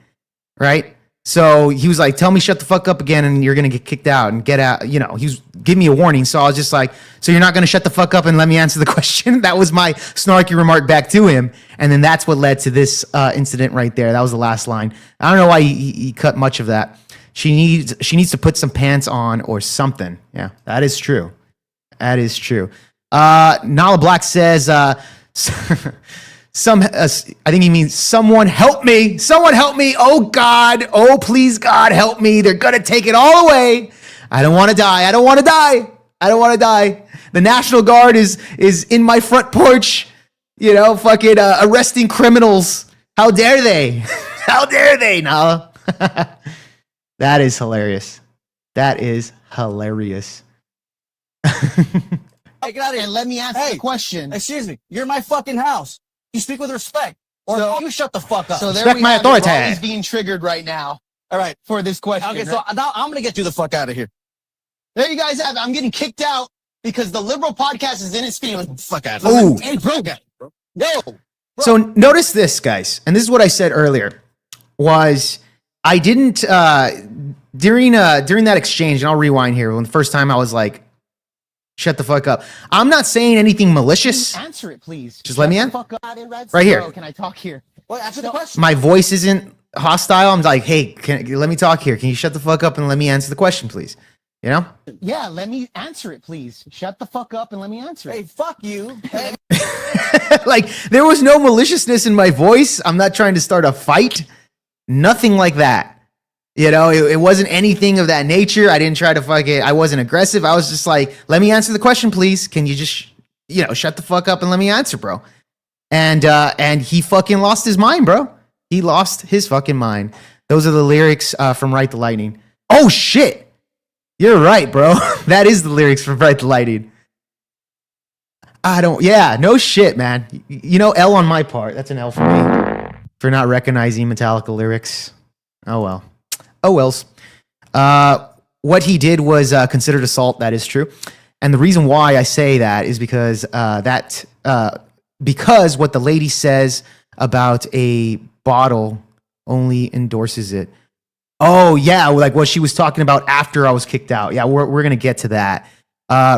Speaker 1: Right? So he was like, tell me shut the fuck up again and you're going to get kicked out and get out. He was giving me a warning. So I was just like, so you're not going to shut the fuck up and let me answer the question? That was my snarky remark back to him. And then that's what led to this incident right there. That was the last line. I don't know why he cut much of that. She needs to put some pants on or something. Yeah, that is true. That is true. Nala Black says, I think he means someone help me. Someone help me. Oh God. Oh, please God, help me. They're going to take it all away. I don't want to die. I don't want to die. I don't want to die. The National Guard is in my front porch, fucking arresting criminals. How dare they? How dare they, Nala? That is hilarious. That is hilarious.
Speaker 8: Hey, get out of here.
Speaker 5: And let me answer the question.
Speaker 8: Excuse me. You're in my fucking house. You speak with respect. Or you shut the fuck up.
Speaker 5: So there
Speaker 1: Respect
Speaker 5: we
Speaker 1: my
Speaker 5: have
Speaker 1: authority.
Speaker 5: it. Raleigh's being triggered right now
Speaker 8: All right.
Speaker 5: for this question.
Speaker 8: Okay, so now I'm going to get you the fuck out of here.
Speaker 4: There you guys have it. I'm getting kicked out because the liberal podcast is in its feelings.
Speaker 8: Fuck out.
Speaker 1: Ooh.
Speaker 8: Hey, bro. Yo.
Speaker 1: So notice this, guys, and this is what I said earlier, was I didn't, during that exchange, and I'll rewind here, when the first time I was like, Shut the fuck up. I'm not saying anything malicious.
Speaker 5: Answer it, please.
Speaker 1: Just let me
Speaker 5: Shut
Speaker 1: in.
Speaker 5: the fuck up.
Speaker 1: Right here.
Speaker 5: Bro, can I talk here?
Speaker 8: Well, answer the question.
Speaker 1: My voice isn't hostile. I'm like, hey, let me talk here. Can you shut the fuck up and let me answer the question, please? You know?
Speaker 5: Yeah, let me answer it, please. Shut the fuck up and let me answer
Speaker 8: Hey,
Speaker 5: it.
Speaker 8: fuck you. Hey,
Speaker 1: Like, there was no maliciousness in my voice. I'm not trying to start a fight. Nothing like that. You know, it wasn't anything of that nature. I didn't try to fuck it. I wasn't aggressive. I was just like, let me answer the question, please. Can you just, shut the fuck up and let me answer, bro? And he fucking lost his mind, bro. He lost his fucking mind. Those are the lyrics from Right the Lightning. Oh, shit. You're right, bro. That is the lyrics from Right the Lightning. No shit, man. L on my part. That's an L for me for not recognizing Metallica lyrics. Oh, well. Oh, wells. What he did was considered assault. That is true. And the reason why I say that is because because what the lady says about a bottle only endorses it. Oh, yeah, like what she was talking about after I was kicked out. Yeah, we're going to get to that.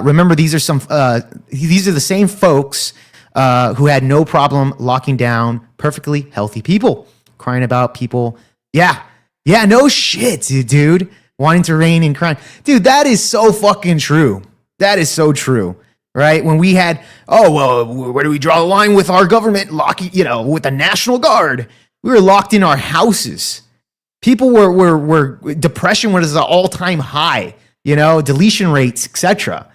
Speaker 1: Remember, these are the same folks who had no problem locking down perfectly healthy people, crying about people. Yeah, no shit, dude. Wanting to reign in crime. Dude, that is so fucking true. That is so true, right? When we had, where do we draw the line with our government locking, with the National Guard? We were locked in our houses. People were depression was at an all-time high, deletion rates, etc.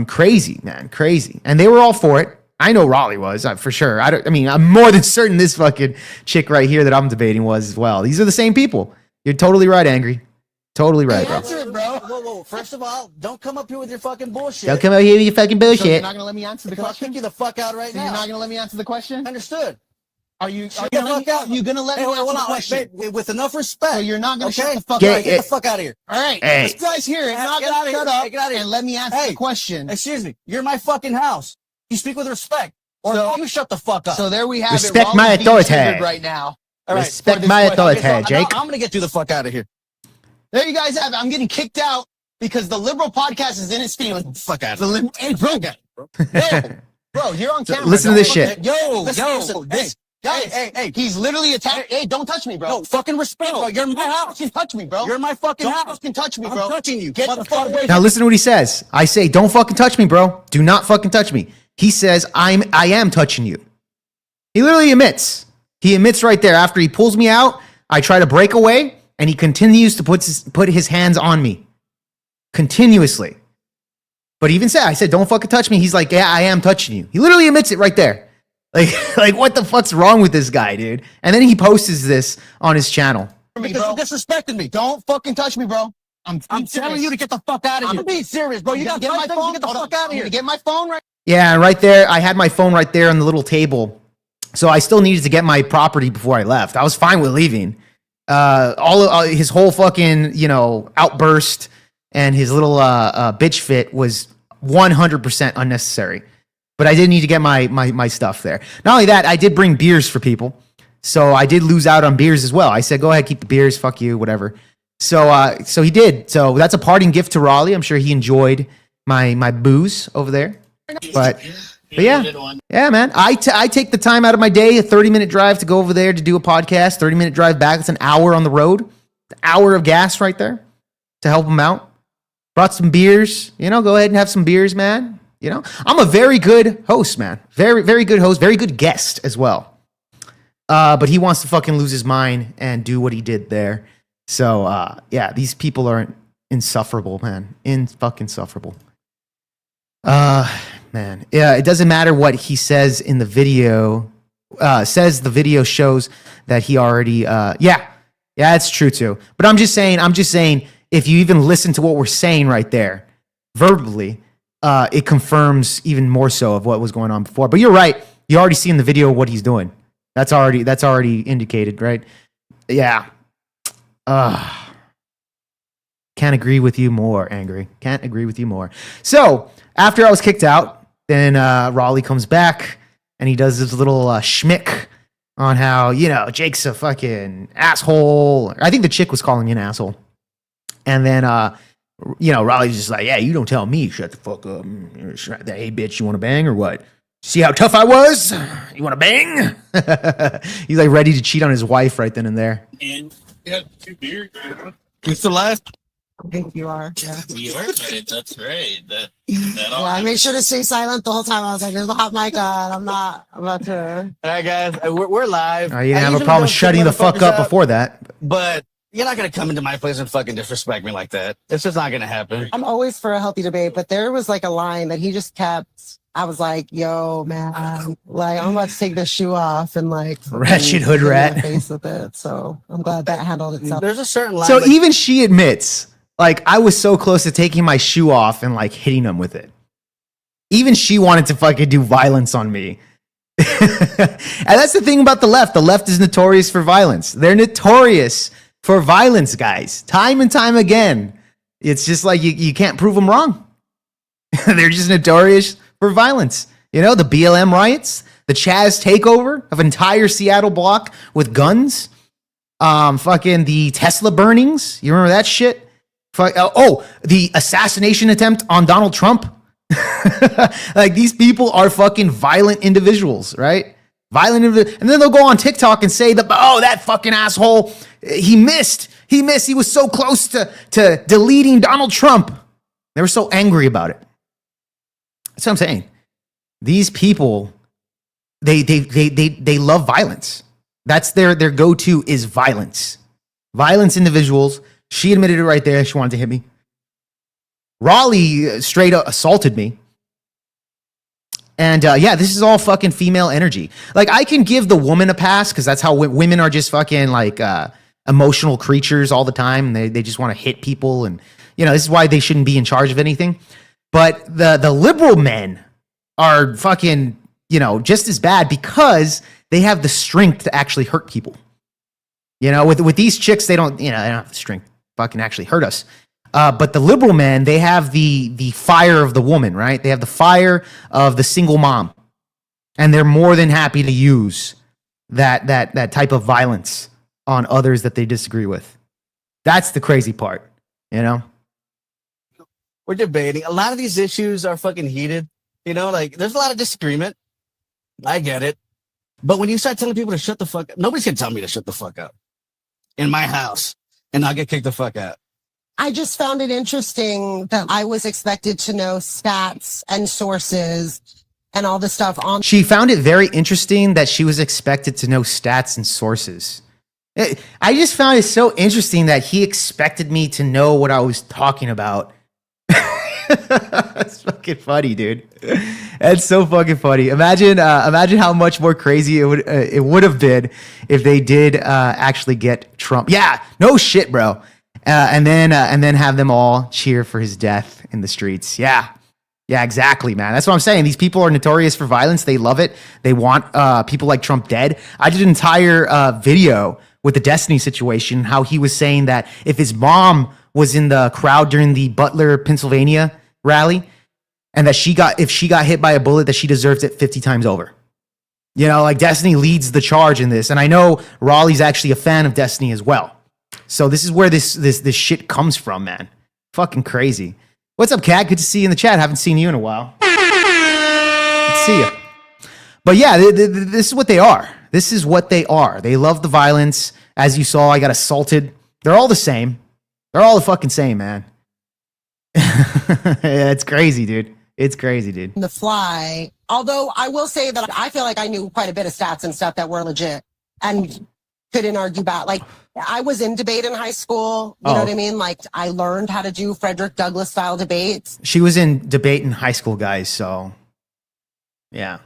Speaker 1: Crazy, man, crazy. And they were all for it. I know Raleigh was, for sure. I'm more than certain this fucking chick right here that I'm debating was as well. These are the same people. You're totally right, Angry. Totally right, bro.
Speaker 8: answer it, bro. Whoa. First of all, don't come up here with your fucking bullshit.
Speaker 1: Don't come out here with your fucking
Speaker 5: So you're
Speaker 1: bullshit.
Speaker 5: not gonna let me answer the
Speaker 8: Because I'll
Speaker 5: question?
Speaker 8: kick you the fuck out right
Speaker 5: So
Speaker 8: now.
Speaker 5: you're not gonna let me answer the question?
Speaker 8: Understood.
Speaker 5: Are you
Speaker 8: Shut the fuck out.
Speaker 5: you gonna let
Speaker 8: Hey,
Speaker 5: me
Speaker 8: hold
Speaker 5: answer the
Speaker 8: on,
Speaker 5: question?
Speaker 8: babe, with enough respect.
Speaker 5: So you're not gonna
Speaker 8: Okay?
Speaker 5: shut the fuck
Speaker 1: Get-
Speaker 5: up?
Speaker 8: Get the fuck out of here.
Speaker 5: All right,
Speaker 1: Hey.
Speaker 5: this guy's here. You're not
Speaker 8: Get
Speaker 5: gonna
Speaker 8: outta here.
Speaker 5: shut up
Speaker 8: Hey, get outta here.
Speaker 5: and let me answer
Speaker 8: Hey.
Speaker 5: the question.
Speaker 8: Excuse me. You're my fucking house. You speak with respect. Or
Speaker 5: So-
Speaker 8: you shut the fuck up.
Speaker 5: So there we have
Speaker 1: Respect
Speaker 5: it.
Speaker 1: my
Speaker 5: Raleigh's being
Speaker 1: authority.
Speaker 5: triggered right now.
Speaker 8: All right.
Speaker 1: Respect
Speaker 5: for this
Speaker 1: my
Speaker 5: question.
Speaker 1: authority,
Speaker 8: Okay, so
Speaker 1: Jake.
Speaker 8: I'm gonna get you the fuck out of here.
Speaker 4: There you guys have it. I'm getting kicked out because the liberal podcast is in its feelings.
Speaker 8: Fuck out
Speaker 4: The
Speaker 8: of here.
Speaker 4: lib- hey, bro, bro, you're on camera.
Speaker 1: Listen to this
Speaker 4: Don't-
Speaker 1: shit.
Speaker 4: Yo,
Speaker 8: Listen,
Speaker 4: this guys,
Speaker 8: hey.
Speaker 4: he's literally attacking. Hey, don't touch me, bro.
Speaker 8: No, fucking respect, bro. You're my house.
Speaker 4: Fucking touch me, bro.
Speaker 8: You're my fucking
Speaker 4: Don't
Speaker 8: house.
Speaker 4: fucking touch me,
Speaker 8: I'm
Speaker 4: bro.
Speaker 8: touching you.
Speaker 4: Get the fuck away
Speaker 1: Now listen to what he says. I say, don't fucking touch me, bro. Do not fucking touch me. He says, I am touching you. He literally admits. He admits right there after he pulls me out. I try to break away, and he continues to put his hands on me continuously. But he even said, I said, don't fucking touch me. He's like, yeah, I am touching you. He literally admits it right there. Like what the fuck's wrong with this guy, dude? And then he posts this on his channel.
Speaker 4: me,
Speaker 8: Because
Speaker 4: bro.
Speaker 8: you disrespected me.
Speaker 4: Don't fucking touch me, bro.
Speaker 8: I'm telling you to get the fuck out of here. I'm being serious, bro. You got
Speaker 4: get my
Speaker 8: things
Speaker 4: phone.
Speaker 8: to get the
Speaker 4: Hold
Speaker 8: fuck
Speaker 4: on.
Speaker 8: out of
Speaker 4: I'm
Speaker 8: here.
Speaker 4: gonna get my phone right.
Speaker 1: Yeah, and right there, I had my phone right there on the little table. So I still needed to get my property before I left. I was fine with leaving. His whole fucking, outburst and his little bitch fit was 100% unnecessary. But I did need to get my stuff there. Not only that, I did bring beers for people. So I did lose out on beers as well. I said, go ahead, keep the beers, fuck you, whatever. So he did. So that's a parting gift to Raleigh. I'm sure he enjoyed my booze over there. But yeah, man. I take the time out of my day, a 30-minute drive to go over there to do a podcast, 30-minute drive back. It's an hour on the road, an hour of gas right there to help him out. Brought some beers, go ahead and have some beers, man. I'm a very good host, man. Very, very good host, very good guest as well. But he wants to fucking lose his mind and do what he did there. So, yeah, these people are insufferable, man. Fucking insufferable. Man. Yeah, it doesn't matter what he says in the video. Says the video shows that he already, yeah, it's true too. But I'm just saying, if you even listen to what we're saying right there, verbally, it confirms even more so of what was going on before. But you're right. You already see in the video what he's doing. That's already indicated, right? Yeah. Can't agree with you more, Angry. Can't agree with you more. So after I was kicked out, then Raleigh comes back and he does this little schmick on how, Jake's a fucking asshole. I think the chick was calling me an asshole. And then You know, Raleigh's just like, yeah, you don't tell me, shut the fuck up. Hey, bitch, you want to bang or what? See how tough I was? You want to bang? He's like ready to cheat on his wife right then and there.
Speaker 7: And yeah, 2 beers.
Speaker 8: You still alive?
Speaker 6: I think you are. Yeah.
Speaker 7: We are right. That's right. That
Speaker 6: Yeah, I made sure to stay silent the whole time. I was like, "There's the hot mic on. I'm about to."
Speaker 8: All right, guys, we're live.
Speaker 1: You didn't
Speaker 8: I
Speaker 1: have a
Speaker 8: usually
Speaker 1: problem
Speaker 8: don't kick
Speaker 1: shutting the fuck
Speaker 8: motherfuckers
Speaker 1: up
Speaker 8: out,
Speaker 1: before that.
Speaker 8: but you're not gonna come into my place and fucking disrespect me like that. It's just not gonna happen.
Speaker 6: I'm always for a healthy debate, but there was like a line that he just kept. I was like, "Yo, man, like I'm about to take this shoe off and like
Speaker 1: Ratchet hood
Speaker 6: hit him in
Speaker 1: rat."
Speaker 6: the face with it." So I'm glad that handled itself.
Speaker 8: There's a certain line.
Speaker 1: So
Speaker 8: like-
Speaker 1: even she admits, like, I was so close to taking my shoe off and like hitting him with it. Even she wanted to fucking do violence on me. And that's the thing about the left. The left is notorious for violence. They're notorious for violence, guys. Time and time again. It's just like you can't prove them wrong. They're just notorious for violence. You know, the BLM riots, the Chaz takeover of entire Seattle block with guns, fucking the Tesla burnings. You remember that shit? The assassination attempt on Donald Trump. Like, these people are fucking violent individuals, right? And then they'll go on TikTok and say that fucking asshole, he missed. He was so close to deleting Donald Trump. They were so angry about it. That's what I'm saying. These people, they love violence. That's their go-to is violence. Violence individuals. She admitted it right there. She wanted to hit me. Raleigh straight up assaulted me. And yeah, this is all fucking female energy. Like, I can give the woman a pass because that's how women are, just fucking like emotional creatures all the time. They just want to hit people. And, you know, this is why they shouldn't be in charge of anything. But the liberal men are fucking, you know, just as bad because they have the strength to actually hurt people. You know, with these chicks, they don't have the strength to fucking actually hurt us. But the liberal men, they have the fire of the woman, right? They have the fire of the single mom. And they're more than happy to use that type of violence on others that they disagree with. That's the crazy part, you know?
Speaker 8: We're debating. A lot of these issues are fucking heated. You know, like, there's a lot of disagreement. I get it. But when you start telling people to shut the fuck up, nobody's gonna tell me to shut the fuck up in my house and not get kicked the fuck out.
Speaker 6: I just found it interesting that I was expected to know stats and sources and all this stuff on.
Speaker 1: She found it very interesting that she was expected to know stats and sources. I just found it so interesting that he expected me to know what I was talking about. That's fucking funny, dude. That's so fucking funny. Imagine how much more crazy it would have been if they did actually get Trump. Yeah, no shit, bro. And then have them all cheer for his death in the streets. Yeah, exactly, man. That's what I'm saying. These people are notorious for violence. They love it. They want people like Trump dead. I did an entire video with the Destiny situation, how he was saying that if his mom was in the crowd during the Butler, Pennsylvania rally, and that if she got hit by a bullet, that she deserves it 50 times over. You know, like, Destiny leads the charge in this. And I know Raleigh's actually a fan of Destiny as well. So this is where this shit comes from, man. Fucking crazy. What's up, Kat? Good to see you in the chat. Haven't seen you in a while. Good to see you. But yeah, this is what they are. This is what they are. They love the violence. As you saw, I got assaulted. They're all the same. They're all the fucking same, man. Yeah, it's crazy, dude. It's crazy, dude.
Speaker 6: The fly. Although I will say that I feel like I knew quite a bit of stats and stuff that were legit and couldn't argue about. Like, I was in debate in high school. You know what I mean? Like, I learned how to do Frederick Douglass style debates.
Speaker 1: She was in debate in high school, guys. So, yeah.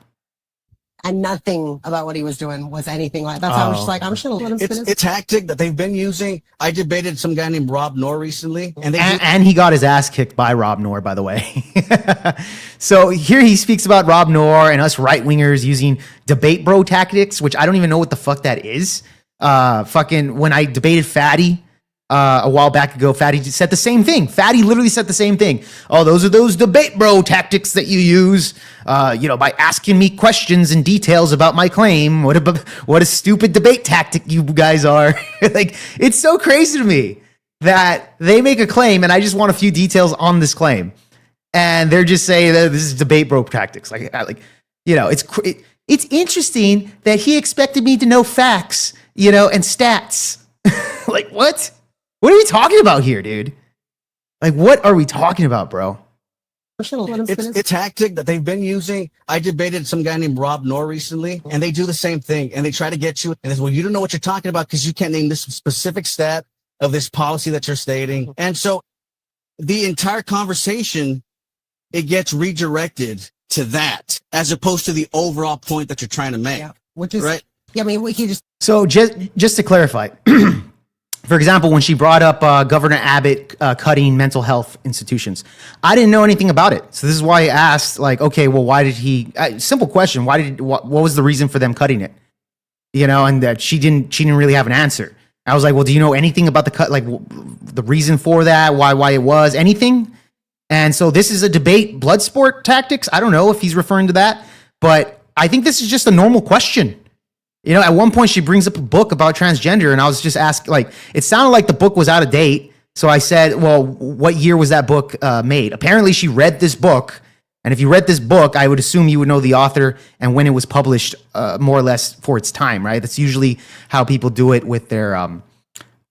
Speaker 6: And nothing about what he was doing was anything like that. So I was just like, I'm just going to let him spin his.
Speaker 8: It's a tactic that they've been using. I debated some guy named Rob Knorr recently.
Speaker 1: And he got his ass kicked by Rob Knorr, by the way. So here he speaks about Rob Knorr and us right-wingers using debate bro tactics, which I don't even know what the fuck that is. Fucking when I debated Fatty a while back ago, Fatty said the same thing. Fatty literally said the same thing. Oh, those are those debate bro tactics that you use, by asking me questions and details about my claim. What a stupid debate tactic you guys are. Like, it's so crazy to me. that they make a claim, and I just want a few details on this claim. And they're just saying that this is debate bro tactics. It's interesting that he expected me to know facts, and stats. Like, what? What are we talking about here, dude? Like, what are we talking about, bro?
Speaker 8: It's a tactic that they've been using. I debated some guy named Rob Knorr recently, and they do the same thing. And they try to get you, and they say, well, you don't know what you're talking about because you can't name this specific stat of this policy that you're stating. And so the entire conversation, it gets redirected to that as opposed to the overall point that you're trying to make.
Speaker 6: Yeah, which is
Speaker 8: right.
Speaker 6: Yeah, I mean, we can just.
Speaker 1: So just to clarify, for example, when she brought up Governor Abbott cutting mental health institutions, I didn't know anything about it. So this is why I asked, like, okay, well, why did he? Simple question: what was the reason for them cutting it? And that she didn't really have an answer. I was like, well, do you know anything about the cut? Like the reason for that? Why it was anything? And so this is a debate blood sport tactics. I don't know if he's referring to that, but I think this is just a normal question. At one point she brings up a book about transgender, and I was just asking, like, it sounded like the book was out of date. So I said, well, what year was that book made? Apparently she read this book. And if you read this book, I would assume you would know the author and when it was published, more or less for its time, right? That's usually how people do it with their,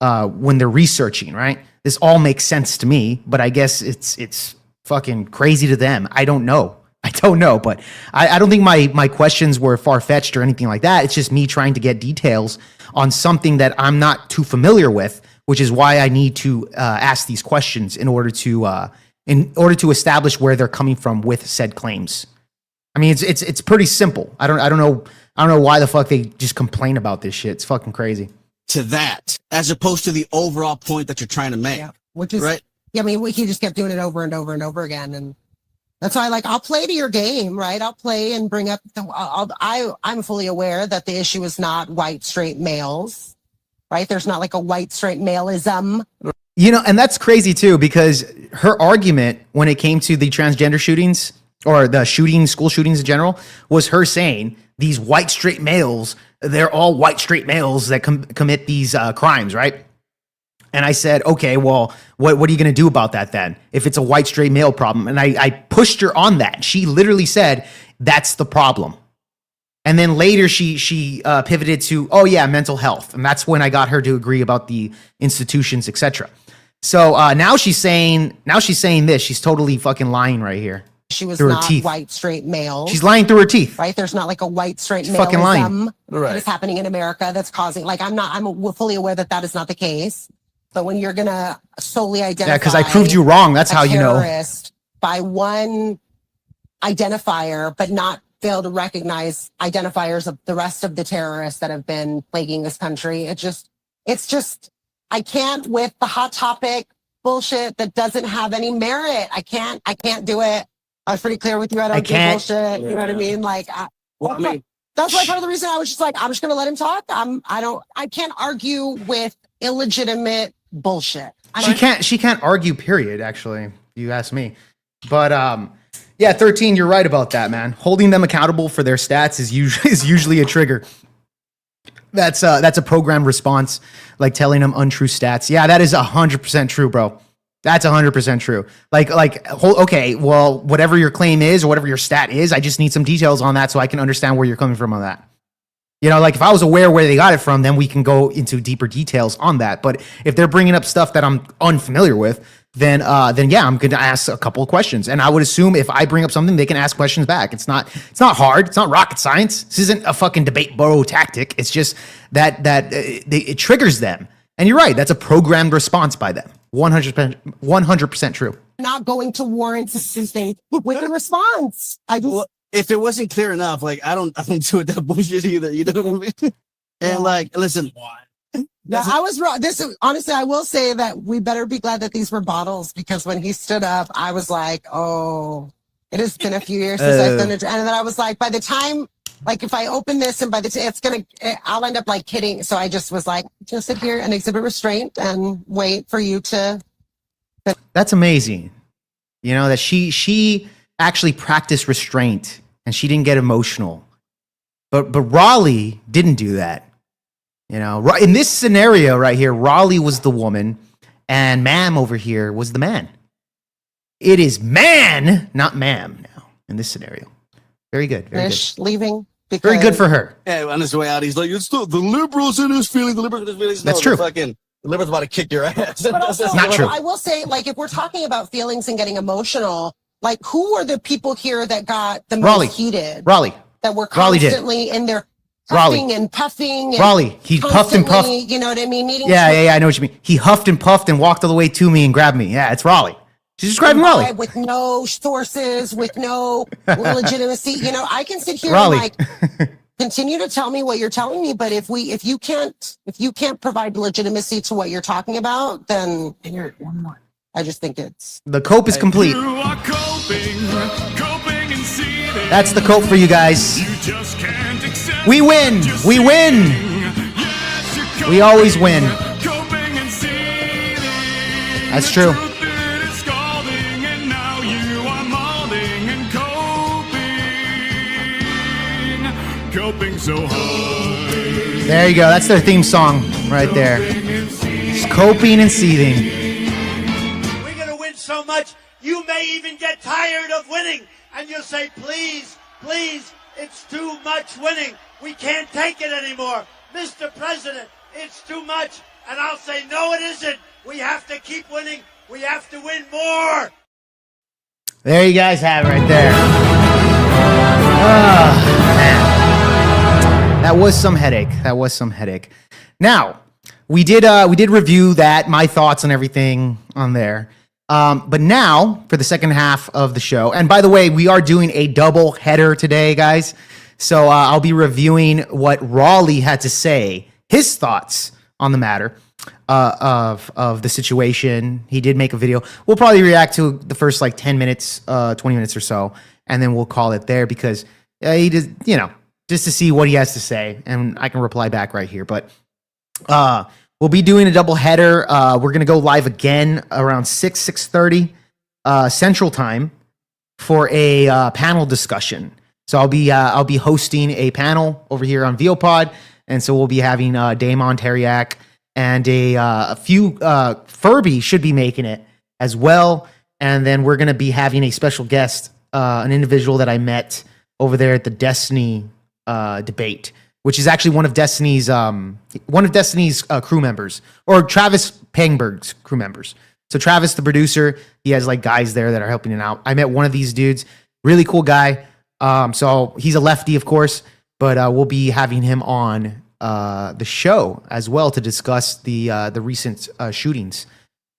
Speaker 1: when they're researching, right? This all makes sense to me, but I guess it's fucking crazy to them. I don't know, but I don't think my questions were far-fetched or anything like that. It's just me trying to get details on something that I'm not too familiar with, which is why I need to ask these questions in order to establish where they're coming from with said claims. I mean, it's pretty simple. I don't know why the fuck they just complain about this shit. It's fucking crazy.
Speaker 8: To that, as opposed to the overall point that you're trying to make.
Speaker 6: Yeah, which is
Speaker 8: right.
Speaker 6: Yeah, I mean, he just kept doing it over and over and over again, and that's why, I'll play to your game, right? I'll play and bring up. I'm fully aware that the issue is not white straight males, right? There's not like a white straight maleism.
Speaker 1: And that's crazy too, because her argument when it came to the transgender shootings or the school shootings in general, was her saying these white straight males, they're all white straight males that commit these crimes, right? And I said, okay, well, what are you going to do about that then? If it's a white straight male problem? And I pushed her on that. She literally said, that's the problem. And then later she pivoted to, oh yeah, mental health. And that's when I got her to agree about the institutions, etc. So now she's saying this. She's totally fucking lying right here.
Speaker 6: She was not white straight male.
Speaker 1: She's lying through her teeth.
Speaker 6: Right? There's not like a white straight
Speaker 1: She's fucking lying.
Speaker 6: maleism that is happening in America that's causing, I'm fully aware that is not the case. But when you're going to solely identify.
Speaker 1: Yeah, because I proved you wrong. That's how you know.
Speaker 6: By one identifier, but not fail to recognize identifiers of the rest of the terrorists that have been plaguing this country. It's just, I can't with the hot topic bullshit that doesn't have any merit. I can't do it. I was pretty clear with you. I don't do bullshit. You know what I mean? That's why part of the reason I was just like, I'm just going to let him talk. I can't argue with illegitimate bullshit.
Speaker 1: She can't argue, period, actually, if you ask me. But yeah, 13, you're right about that, man. Holding them accountable for their stats is usually a trigger. That's a programmed response, like telling them untrue stats. Yeah, that is 100% true, bro. That's 100% true. Okay, well, whatever your claim is or whatever your stat is, I just need some details on that so I can understand where you're coming from on that. If I was aware where they got it from, then we can go into deeper details on that. But if they're bringing up stuff that I'm unfamiliar with, then yeah, I'm going to ask a couple of questions. And I would assume if I bring up something, they can ask questions back. It's not hard. It's not rocket science. This isn't a fucking debate bro tactic. It's just that it triggers them. And you're right. That's a programmed response by them. 100% true.
Speaker 6: Not going to warrant assisting with the response.
Speaker 8: If it wasn't clear enough, I don't do that bullshit either. You know what I mean? And listen.
Speaker 6: Yeah, I was wrong. Honestly, I will say that we better be glad that these were bottles, because when he stood up, I was like, oh, it has been a few years since I've done it. And then I was like, by the time, if I open this and I'll end up kidding. So I just was like, just sit here and exhibit restraint and wait for you to.
Speaker 1: That's amazing. That she actually practiced restraint and she didn't get emotional. But Raleigh didn't do that. In this scenario right here, Raleigh was the woman and ma'am over here was the man. It is man, not ma'am now in this scenario. Very good. Very
Speaker 6: Finish leaving.
Speaker 1: Very good for her.
Speaker 8: Yeah, on his way out, he's like, "It's the liberals in his feelings. The liberals in his feelings."
Speaker 1: That's
Speaker 8: No,
Speaker 1: true.
Speaker 8: The liberals about to kick your ass.
Speaker 6: But also,
Speaker 1: not true.
Speaker 6: I will say, like, if we're talking about feelings and getting emotional, like, who are the people here that got the most
Speaker 1: Raleigh.
Speaker 6: heated?
Speaker 1: Raleigh.
Speaker 6: That were
Speaker 1: Raleigh did.
Speaker 6: constantly in there
Speaker 1: Raleigh.
Speaker 6: puffing and puffing. And
Speaker 1: Raleigh. He puffed and puffed.
Speaker 6: constantly, You know what I mean? Needing
Speaker 1: Yeah, I know what you mean. He huffed and puffed and walked all the way to me and grabbed me. Yeah, it's Raleigh. She's describing Raleigh.
Speaker 6: with no sources, with no legitimacy. You know, I can sit here
Speaker 1: Raleigh.
Speaker 6: and like continue to tell me what you're telling me, but if you can't provide legitimacy to what you're talking about, then here, one more. I just think it's
Speaker 1: The cope is complete.
Speaker 2: You are coping and seething.
Speaker 1: That's the cope for you guys.
Speaker 2: You just can't accept
Speaker 1: We win.
Speaker 2: what you're
Speaker 1: We win.
Speaker 2: seeing. Yes, you're coping,
Speaker 1: We always win.
Speaker 2: Coping and seething.
Speaker 1: That's
Speaker 2: The
Speaker 1: true.
Speaker 2: truth it is scalding, and now you are molding and coping so hard.
Speaker 1: There you go. That's their theme song right there. Just coping and seething.
Speaker 9: We're going to win so much, you may even get tired of winning. And you'll say, please, please, it's too much winning. We can't take it anymore. Mr. President, it's too much. And I'll say, no, it isn't. We have to keep winning. We have to win more.
Speaker 1: There you guys have it right there. Man. That was some headache. Now, we did review that, my thoughts on everything on there. But now for the second half of the show, and by the way, we are doing a double header today, guys. So I'll be reviewing what Raleigh had to say, his thoughts on the matter of the situation. He did make a video. We'll probably react to the first like 10 minutes, 20 minutes or so, and then we'll call it there because he just, just to see what he has to say, and I can reply back right here. But we'll be doing a double header. We're gonna go live again around 6:30 Central Time for a panel discussion. So I'll be hosting a panel over here on VOPod, and so we'll be having Damon Teriak and a few Furby should be making it as well, and then we're gonna be having a special guest, an individual that I met over there at the Destiny debate, which is actually one of Destiny's crew members, or Travis Pangberg's crew members. So Travis, the producer, he has like guys there that are helping him out. I met one of these dudes, really cool guy. So he's a lefty, of course, but we'll be having him on the show as well to discuss the recent shootings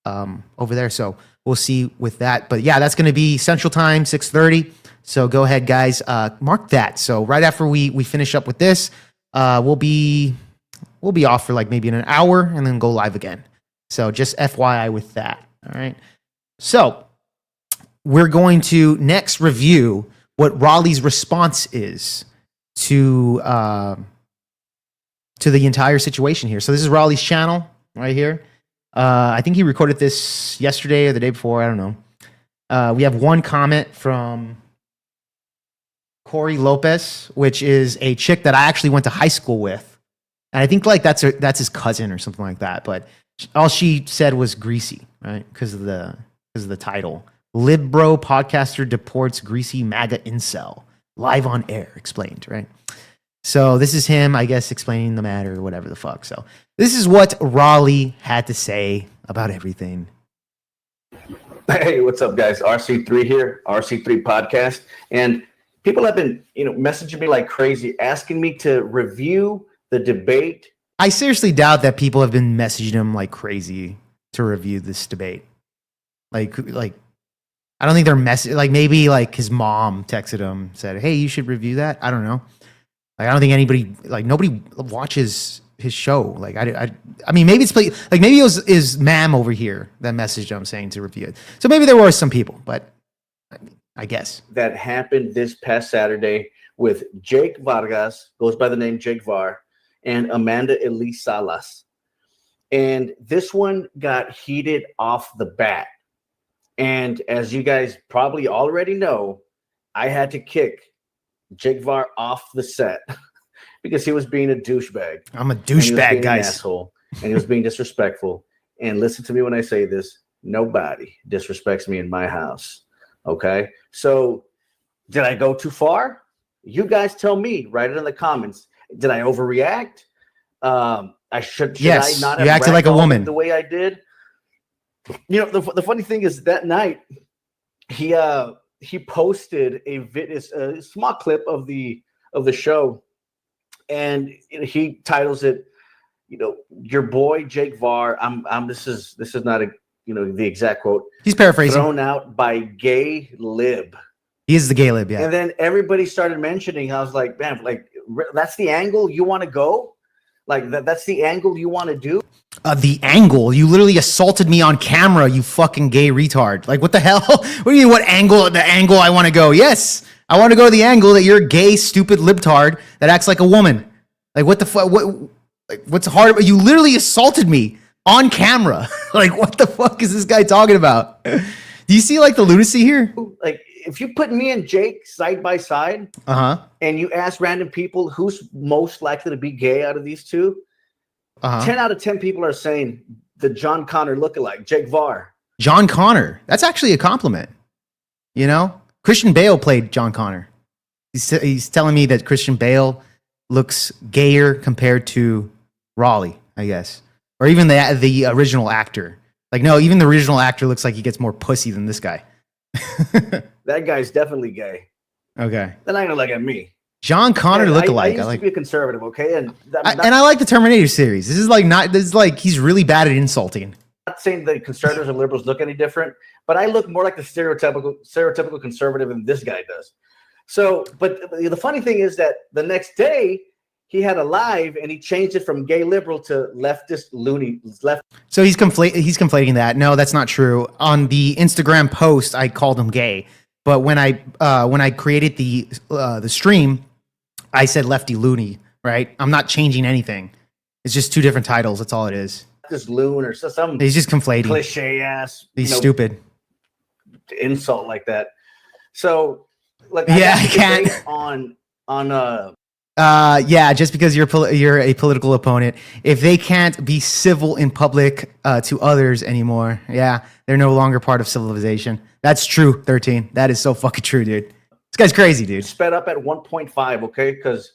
Speaker 1: over there. So we'll see with that. But yeah, that's going to be Central Time, 6:30. So go ahead, guys, mark that. So right after we finish up with this, we'll be off for like maybe an hour and then go live again. So just FYI with that. All right. So we're going to next review what Raleigh's response is to the entire situation here. So this is Raleigh's channel right here. I think he recorded this yesterday or the day before. I don't know. We have one comment from Corey Lopez, which is a chick that I actually went to high school with. And I think like that's his cousin or something like that. But all she said was greasy, right? Because of the title. Libro podcaster deports greasy MAGA incel. Live on air, explained, right? So this is him, I guess, explaining the matter or whatever the fuck. So this is what Raleigh had to say about everything.
Speaker 10: Hey, what's up, guys? RC3 here, RC3 podcast. And people have been, messaging me like crazy, asking me to review the debate.
Speaker 1: I seriously doubt that people have been messaging him like crazy to review this debate. Like I don't think they're like maybe like his mom texted him, said, "Hey, you should review that." I don't know. Like I don't think anybody, like nobody watches his show. Like I mean, maybe it's like maybe it was is Mam over here that messaged him saying to review it. So maybe there were some people, but I guess
Speaker 10: that happened this past Saturday with Jake Vargas, goes by the name Jake Varr, and Amanda Elise Salas. And this one got heated off the bat. And as you guys probably already know, I had to kick Jake Varr off the set because he was being a douchebag.
Speaker 1: I'm a douchebag, guys.
Speaker 10: An asshole, and he was being disrespectful. and listen to me when I say this, nobody disrespects me in my house. Okay? So did I go too far? You guys tell me. Write it in the comments. Did I overreact? Should
Speaker 1: Yes,
Speaker 10: I not
Speaker 1: you
Speaker 10: have
Speaker 1: acted like a
Speaker 10: ragdolled
Speaker 1: woman.
Speaker 10: the way I did? You know, the funny thing is that night he posted a small clip of the show, and he titles it, you know, your boy Jake Varr. This is not a, you know, the exact quote.
Speaker 1: He's paraphrasing.
Speaker 10: Thrown out by gay lib.
Speaker 1: He is the gay lib, yeah.
Speaker 10: And then everybody started mentioning. I was like, man, like that's the angle you want to go? Like that's the angle you want to do?
Speaker 1: The angle? You literally assaulted me on camera, you fucking gay retard. Like, what the hell? What do you mean, what angle? The angle I want to go? Yes, I want to go to the angle that you're a gay, stupid libtard that acts like a woman. Like, what the fuck? What's hard? You literally assaulted me on camera. Like, what the fuck is this guy talking about? Do you see, like, the lunacy here?
Speaker 10: Like, if you put me and Jake side by side, and you ask random people who's most likely to be gay out of these two, 10 out of 10 people are saying the John Connor lookalike, Jake Varr.
Speaker 1: John Connor. That's actually a compliment. You know, Christian Bale played John Connor. He's telling me that Christian Bale looks gayer compared to Raleigh, I guess, or even the original actor. Like, no, even the original actor looks like he gets more pussy than this guy.
Speaker 10: That guy's definitely gay.
Speaker 1: Okay.
Speaker 10: They're not gonna look at me.
Speaker 1: John Connor lookalike.
Speaker 10: I used to be a conservative, okay, and
Speaker 1: I like the Terminator series. This is like he's really bad at insulting.
Speaker 10: Not saying that conservatives and liberals look any different, but I look more like the stereotypical conservative than this guy does. So, but the funny thing is that the next day he had a live and he changed it from gay liberal to leftist loony left.
Speaker 1: So he's conflating that. No, that's not true. On the Instagram post, I called him gay, but when I created the stream, I said lefty loony. Right? I'm not changing anything. It's just two different titles. That's all it is.
Speaker 10: This loon or some.
Speaker 1: He's just conflating.
Speaker 10: Cliche ass.
Speaker 1: He's stupid.
Speaker 10: Insult like that. So, like,
Speaker 1: I can't just because you're a political opponent, if they can't be civil in public to others anymore, they're no longer part of civilization. That's true, 13. That is so fucking true, dude. This guy's crazy, dude.
Speaker 10: Sped up at 1.5, okay? Because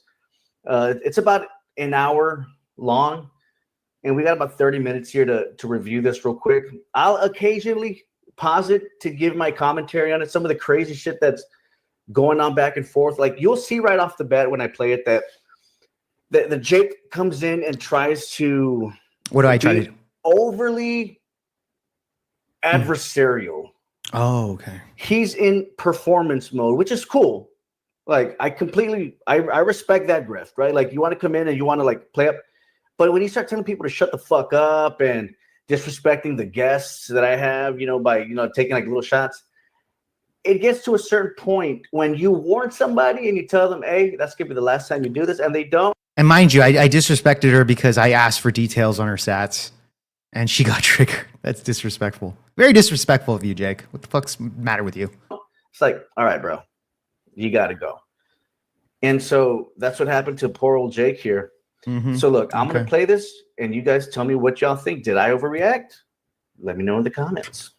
Speaker 10: it's about an hour long, and we got about 30 minutes here to review this real quick. I'll occasionally pause it to give my commentary on it, some of the crazy shit that's going on back and forth. Like, you'll see right off the bat when I play it that the Jake comes in and tries to overly adversarial.
Speaker 1: Oh, okay.
Speaker 10: He's in performance mode, which is cool. Like, I respect that grift, right? Like, you want to come in and you want to like play up, but when you start telling people to shut the fuck up and disrespecting the guests that I have, by taking like little shots, it gets to a certain point when you warn somebody and you tell them, hey, that's gonna be the last time you do this, and they don't.
Speaker 1: And mind you, I disrespected her because I asked for details on her stats, and she got triggered. That's disrespectful. Very disrespectful of you, Jake. What the fuck's the matter with you?
Speaker 10: It's like, all right, bro, you got to go. And so that's what happened to poor old Jake here.
Speaker 1: Mm-hmm.
Speaker 10: So look, I'm gonna play this, and you guys tell me what y'all think. Did I overreact? Let me know in the comments.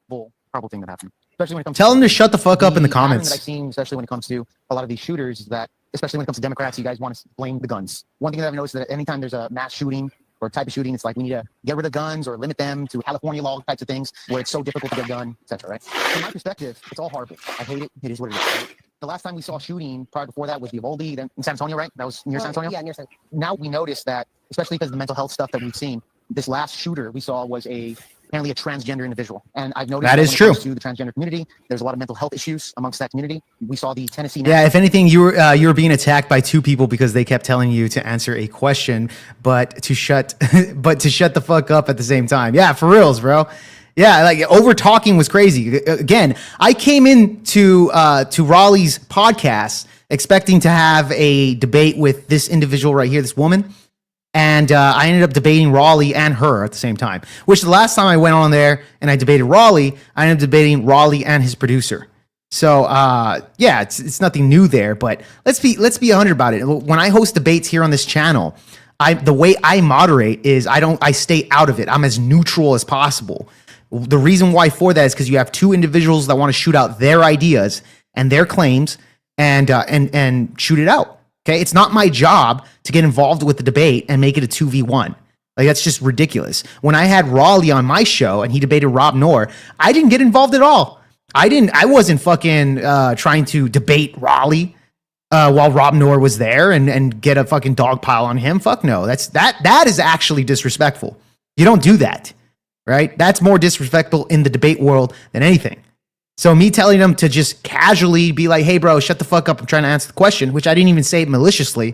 Speaker 5: Horrible thing that happened. Especially when it comes
Speaker 1: Tell him to shut the fuck up in the
Speaker 5: pattern
Speaker 1: comments.
Speaker 5: that I've seen, especially when it comes to a lot of these shooters, is that, especially when it comes to Democrats, you guys want to blame the guns. One thing that I've noticed is that anytime there's a mass shooting or type of shooting, it's like we need to get rid of guns or limit them to California law types of things where it's so difficult to get a gun, etc. Right? From my perspective, it's all horrible. I hate it. It is what it is. Right? The last time we saw a shooting prior before that was the Uvalde in San Antonio, right? That was near San Antonio?
Speaker 6: Yeah, near San Antonio.
Speaker 5: Now we notice that, especially because of the mental health stuff that we've seen, this last shooter we saw was apparently a transgender individual. And I've noticed
Speaker 1: that is
Speaker 5: when it
Speaker 1: true.
Speaker 5: comes to the transgender community, there's a lot of mental health issues amongst that community. We saw the Tennessee.
Speaker 1: Yeah, if anything, you were being attacked by two people because they kept telling you to answer a question, but to shut the fuck up at the same time. Yeah, for reals, bro. Yeah, like over talking was crazy. Again, I came in to Raleigh's podcast expecting to have a debate with this individual right here, this woman. And I ended up debating Raleigh and her at the same time, which the last time I went on there and I debated Raleigh, I ended up debating Raleigh and his producer. So it's nothing new there, but let's be 100 about it. When I host debates here on this channel, the way I moderate is I stay out of it. I'm as neutral as possible. The reason why for that is because you have two individuals that want to shoot out their ideas and their claims and shoot it out. Okay, it's not my job to get involved with the debate and make it a 2v1. Like, that's just ridiculous. When I had Raleigh on my show and he debated Rob Noor, I didn't get involved at all. I wasn't fucking trying to debate Raleigh while Rob Noor was there and get a fucking dog pile on him. Fuck no. That is actually disrespectful. You don't do that, right? That's more disrespectful in the debate world than anything. So me telling them to just casually be like, hey, bro, shut the fuck up. I'm trying to answer the question, which I didn't even say maliciously.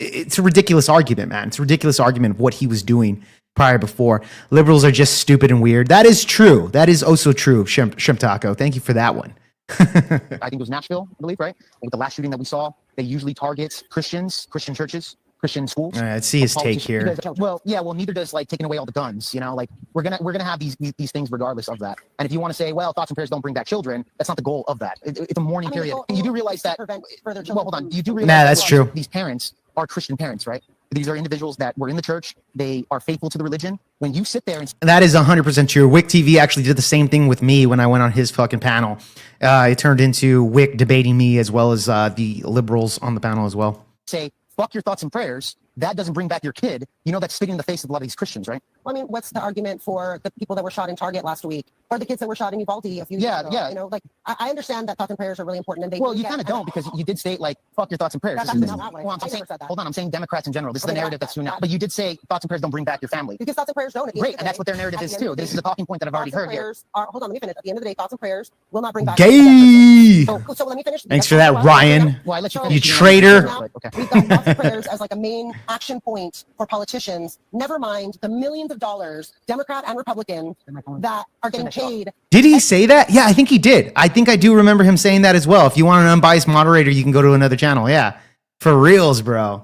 Speaker 1: It's a ridiculous argument, man. It's a ridiculous argument of what he was doing prior before. Liberals are just stupid and weird. That is true. That is also true, Shrimp Taco. Thank you for that one.
Speaker 5: I think it was Nashville, I believe, right? With the last shooting that we saw, they usually target Christians, Christian churches, Christian schools.
Speaker 1: All right, let's see his take here.
Speaker 5: Well, neither does like taking away all the guns. You know, like we're gonna have these things regardless of that. And if you want to say, well, thoughts and prayers don't bring back children, that's not the goal of that. It's a mourning period. And you do realize that. Well, hold on. You do realize
Speaker 1: that's true.
Speaker 5: These parents are Christian parents, right? These are individuals that were in the church. They are faithful to the religion. When you sit there and
Speaker 1: that is 100% true. Wick TV actually did the same thing with me when I went on his fucking panel. It turned into Wick debating me as well as the liberals on the panel as well.
Speaker 5: Say, fuck your thoughts and prayers. That doesn't bring back your kid. You know, that's spitting in the face of a lot of these Christians, right?
Speaker 6: Well, I mean, what's the argument for the people that were shot in Target last week, or the kids that were shot in Uvalde a few years ago?
Speaker 5: Yeah.
Speaker 6: You know, like I understand that thoughts and prayers are really important, and they.
Speaker 5: Well, you kind of don't because you did state like fuck your thoughts and prayers.
Speaker 6: That's actually not what
Speaker 5: I'm saying,
Speaker 6: said that.
Speaker 5: hold on, I'm saying Democrats in general. This is the narrative that's true now. But you did say thoughts and prayers don't bring back your family.
Speaker 6: Because thoughts and prayers don't.
Speaker 5: Great, and that's what their narrative is too. This is a talking point that I've already heard here.
Speaker 6: Hold on, let me finish. At the end of the day, thoughts and prayers will not bring back.
Speaker 1: Gay.
Speaker 6: So let me finish.
Speaker 1: Thanks for that, Ryan.
Speaker 5: Well, I let you
Speaker 6: So-
Speaker 1: You
Speaker 5: finish.
Speaker 1: traitor.
Speaker 5: Okay.
Speaker 6: We've got thoughts and prayers as like a main action point for politicians. Never mind the millions of dollars, Democrat and Republican, that are getting paid.
Speaker 1: Did he say that? Yeah, I think he did. I think I do remember him saying that as well. If you want an unbiased moderator, you can go to another channel. Yeah, for reals, bro.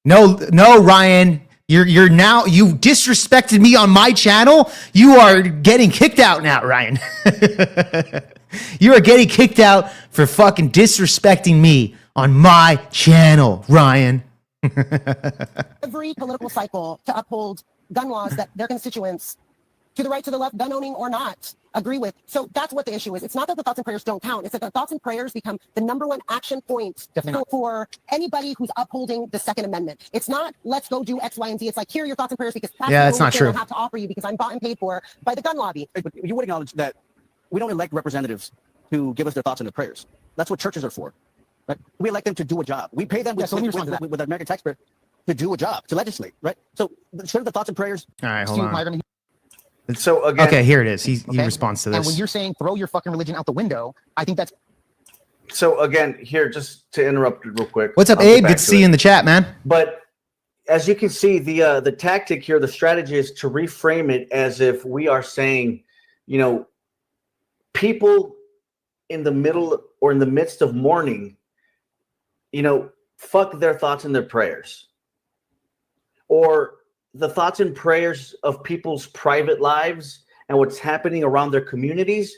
Speaker 1: No, Ryan. You're now, you disrespected me on my channel. You are getting kicked out now, Ryan. You are getting kicked out for fucking disrespecting me on my channel, Ryan.
Speaker 6: Every political cycle to uphold gun laws that their constituents, to the right, to the left, gun owning or not, agree with. So that's what the issue is. It's not that the thoughts and prayers don't count. It's that the thoughts and prayers become the number one action point for anybody who's upholding the Second Amendment. It's not let's go do X, Y, and Z. It's like here are your thoughts and prayers because that's the
Speaker 1: that's
Speaker 6: only
Speaker 1: not
Speaker 6: thing
Speaker 1: true.
Speaker 6: I have to offer you because I'm bought and paid for by the gun lobby.
Speaker 8: But you would acknowledge that we don't elect representatives to give us their thoughts and their prayers. That's what churches are for. Right? We elect them to do a job. We pay them with the American taxpayer to do a job, to legislate, right? So shouldn't the thoughts and prayers...
Speaker 1: All right, hold on.
Speaker 10: So again,
Speaker 1: Okay, here it is. He responds to
Speaker 5: And when
Speaker 1: this.
Speaker 5: you're saying throw your fucking religion out the window, I think that's
Speaker 10: so again, here, just to interrupt real quick.
Speaker 1: What's up,
Speaker 10: I'll get
Speaker 1: Abe?
Speaker 10: back
Speaker 1: Good to see you
Speaker 10: it.
Speaker 1: in the chat, man.
Speaker 10: But as you can see, the tactic here, the strategy is to reframe it as if we are saying, you know, people in the middle or in the midst of mourning, you know, fuck their thoughts and their prayers. Or the thoughts and prayers of people's private lives and what's happening around their communities,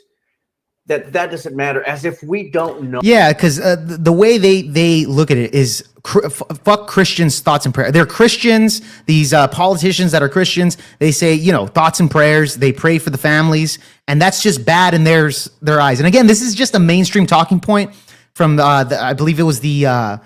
Speaker 10: that doesn't matter, as if we don't know.
Speaker 1: Yeah, because the way they look at it is fuck Christians' thoughts and prayers. They're Christians. These politicians that are Christians, they say, you know, thoughts and prayers. They pray for the families, and that's just bad in their eyes. And again, this is just a mainstream talking point from I believe it was the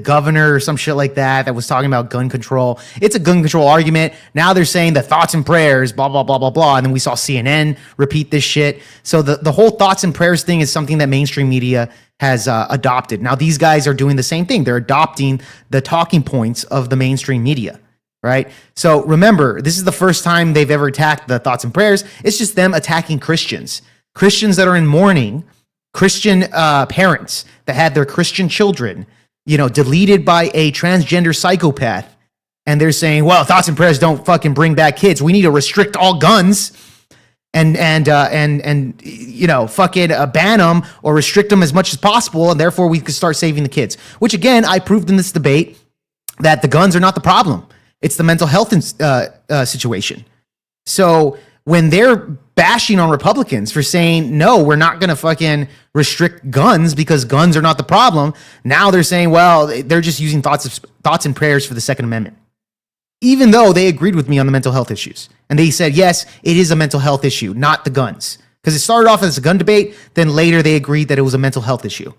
Speaker 1: governor or some shit like that was talking about gun control. It's a gun control argument. Now they're saying the thoughts and prayers, blah, blah, blah, blah, blah. And then we saw CNN repeat this shit. So the whole thoughts and prayers thing is something that mainstream media has adopted. Now these guys are doing the same thing. They're adopting the talking points of the mainstream media, right? So remember, this is the first time they've ever attacked the thoughts and prayers. It's just them attacking Christians that are in mourning, Christian parents that had their Christian children, you know, deleted by a transgender psychopath. And they're saying, well, thoughts and prayers don't fucking bring back kids. We need to restrict all guns and you know, fucking ban them or restrict them as much as possible. And therefore we could start saving the kids, which again, I proved in this debate that the guns are not the problem. It's the mental health situation. So when they're bashing on Republicans for saying, no, we're not going to fucking restrict guns because guns are not the problem. Now they're saying, well, they're just using thoughts and prayers for the Second Amendment. Even though they agreed with me on the mental health issues. And they said, yes, it is a mental health issue, not the guns. Because it started off as a gun debate, then later they agreed that it was a mental health issue.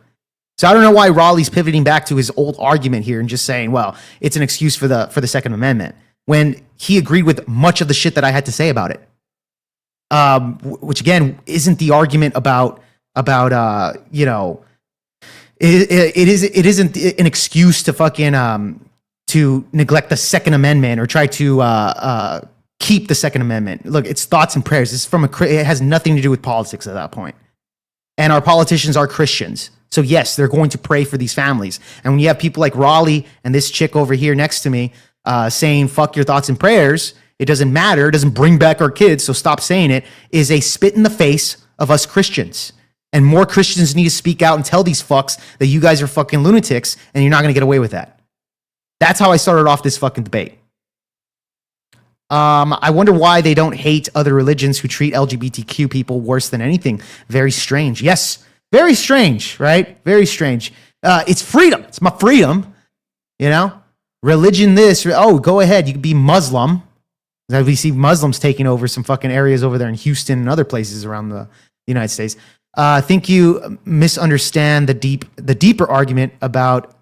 Speaker 1: So I don't know why Raleigh's pivoting back to his old argument here and just saying, well, it's an excuse for the Second Amendment, when he agreed with much of the shit that I had to say about it. Which again isn't the argument about you know, it isn't an excuse to fucking to neglect the Second Amendment or try to keep the Second Amendment. Look, it's thoughts and prayers. It's it has nothing to do with politics at that point. And our politicians are Christians. So yes, they're going to pray for these families. And when you have people like Raleigh and this chick over here next to me saying, fuck your thoughts and prayers, it doesn't matter, it doesn't bring back our kids, so stop saying it, is a spit in the face of us Christians. And more Christians need to speak out and tell these fucks that you guys are fucking lunatics and you're not going to get away with that. That's how I started off this fucking debate. I wonder why they don't hate other religions who treat LGBTQ people worse than anything. Very strange. Yes, very strange, right? Very strange. It's freedom. It's my freedom, you know? Religion this. Oh, go ahead. You can be Muslim. We see Muslims taking over some fucking areas over there in Houston and other places around the United States. I think you misunderstand the deeper argument about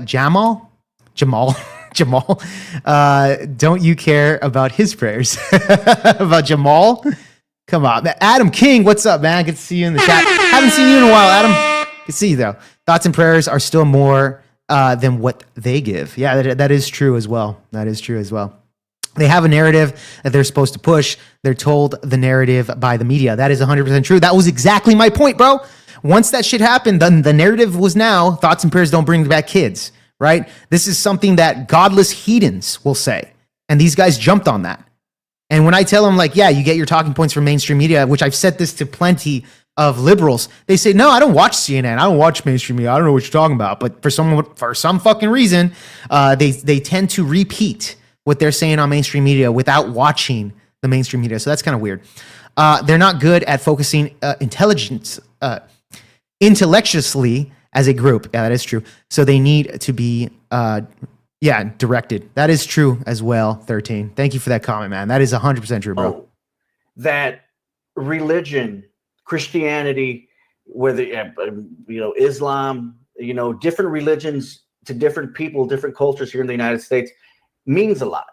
Speaker 1: Jamal. Don't you care about his prayers? About Jamal? Come on. Adam King, what's up, man? Good to see you in the chat. Haven't seen you in a while, Adam. Good to see you, though. Thoughts and prayers are still more than what they give. Yeah, that is true as well. That is true as well. They have a narrative that they're supposed to push. They're told the narrative by the media. That is 100% true. That was exactly my point, bro. Once that shit happened, then the narrative was now thoughts and prayers don't bring back kids, right? This is something that godless heathens will say. And these guys jumped on that. And when I tell them, like, yeah, you get your talking points from mainstream media, which I've said this to plenty of liberals, they say, no, I don't watch CNN. I don't watch mainstream media. I don't know what you're talking about. But for some fucking reason, they tend to repeat what they're saying on mainstream media without watching the mainstream media. So that's kind of weird. They're not good at focusing intellectually as a group. Yeah, that is true. So they need to be, directed. That is true as well, 13. Thank you for that comment, man. That is 100% true, bro.
Speaker 10: That religion, Christianity, whether, Islam, different religions to different people, different cultures here in the United States, means a lot,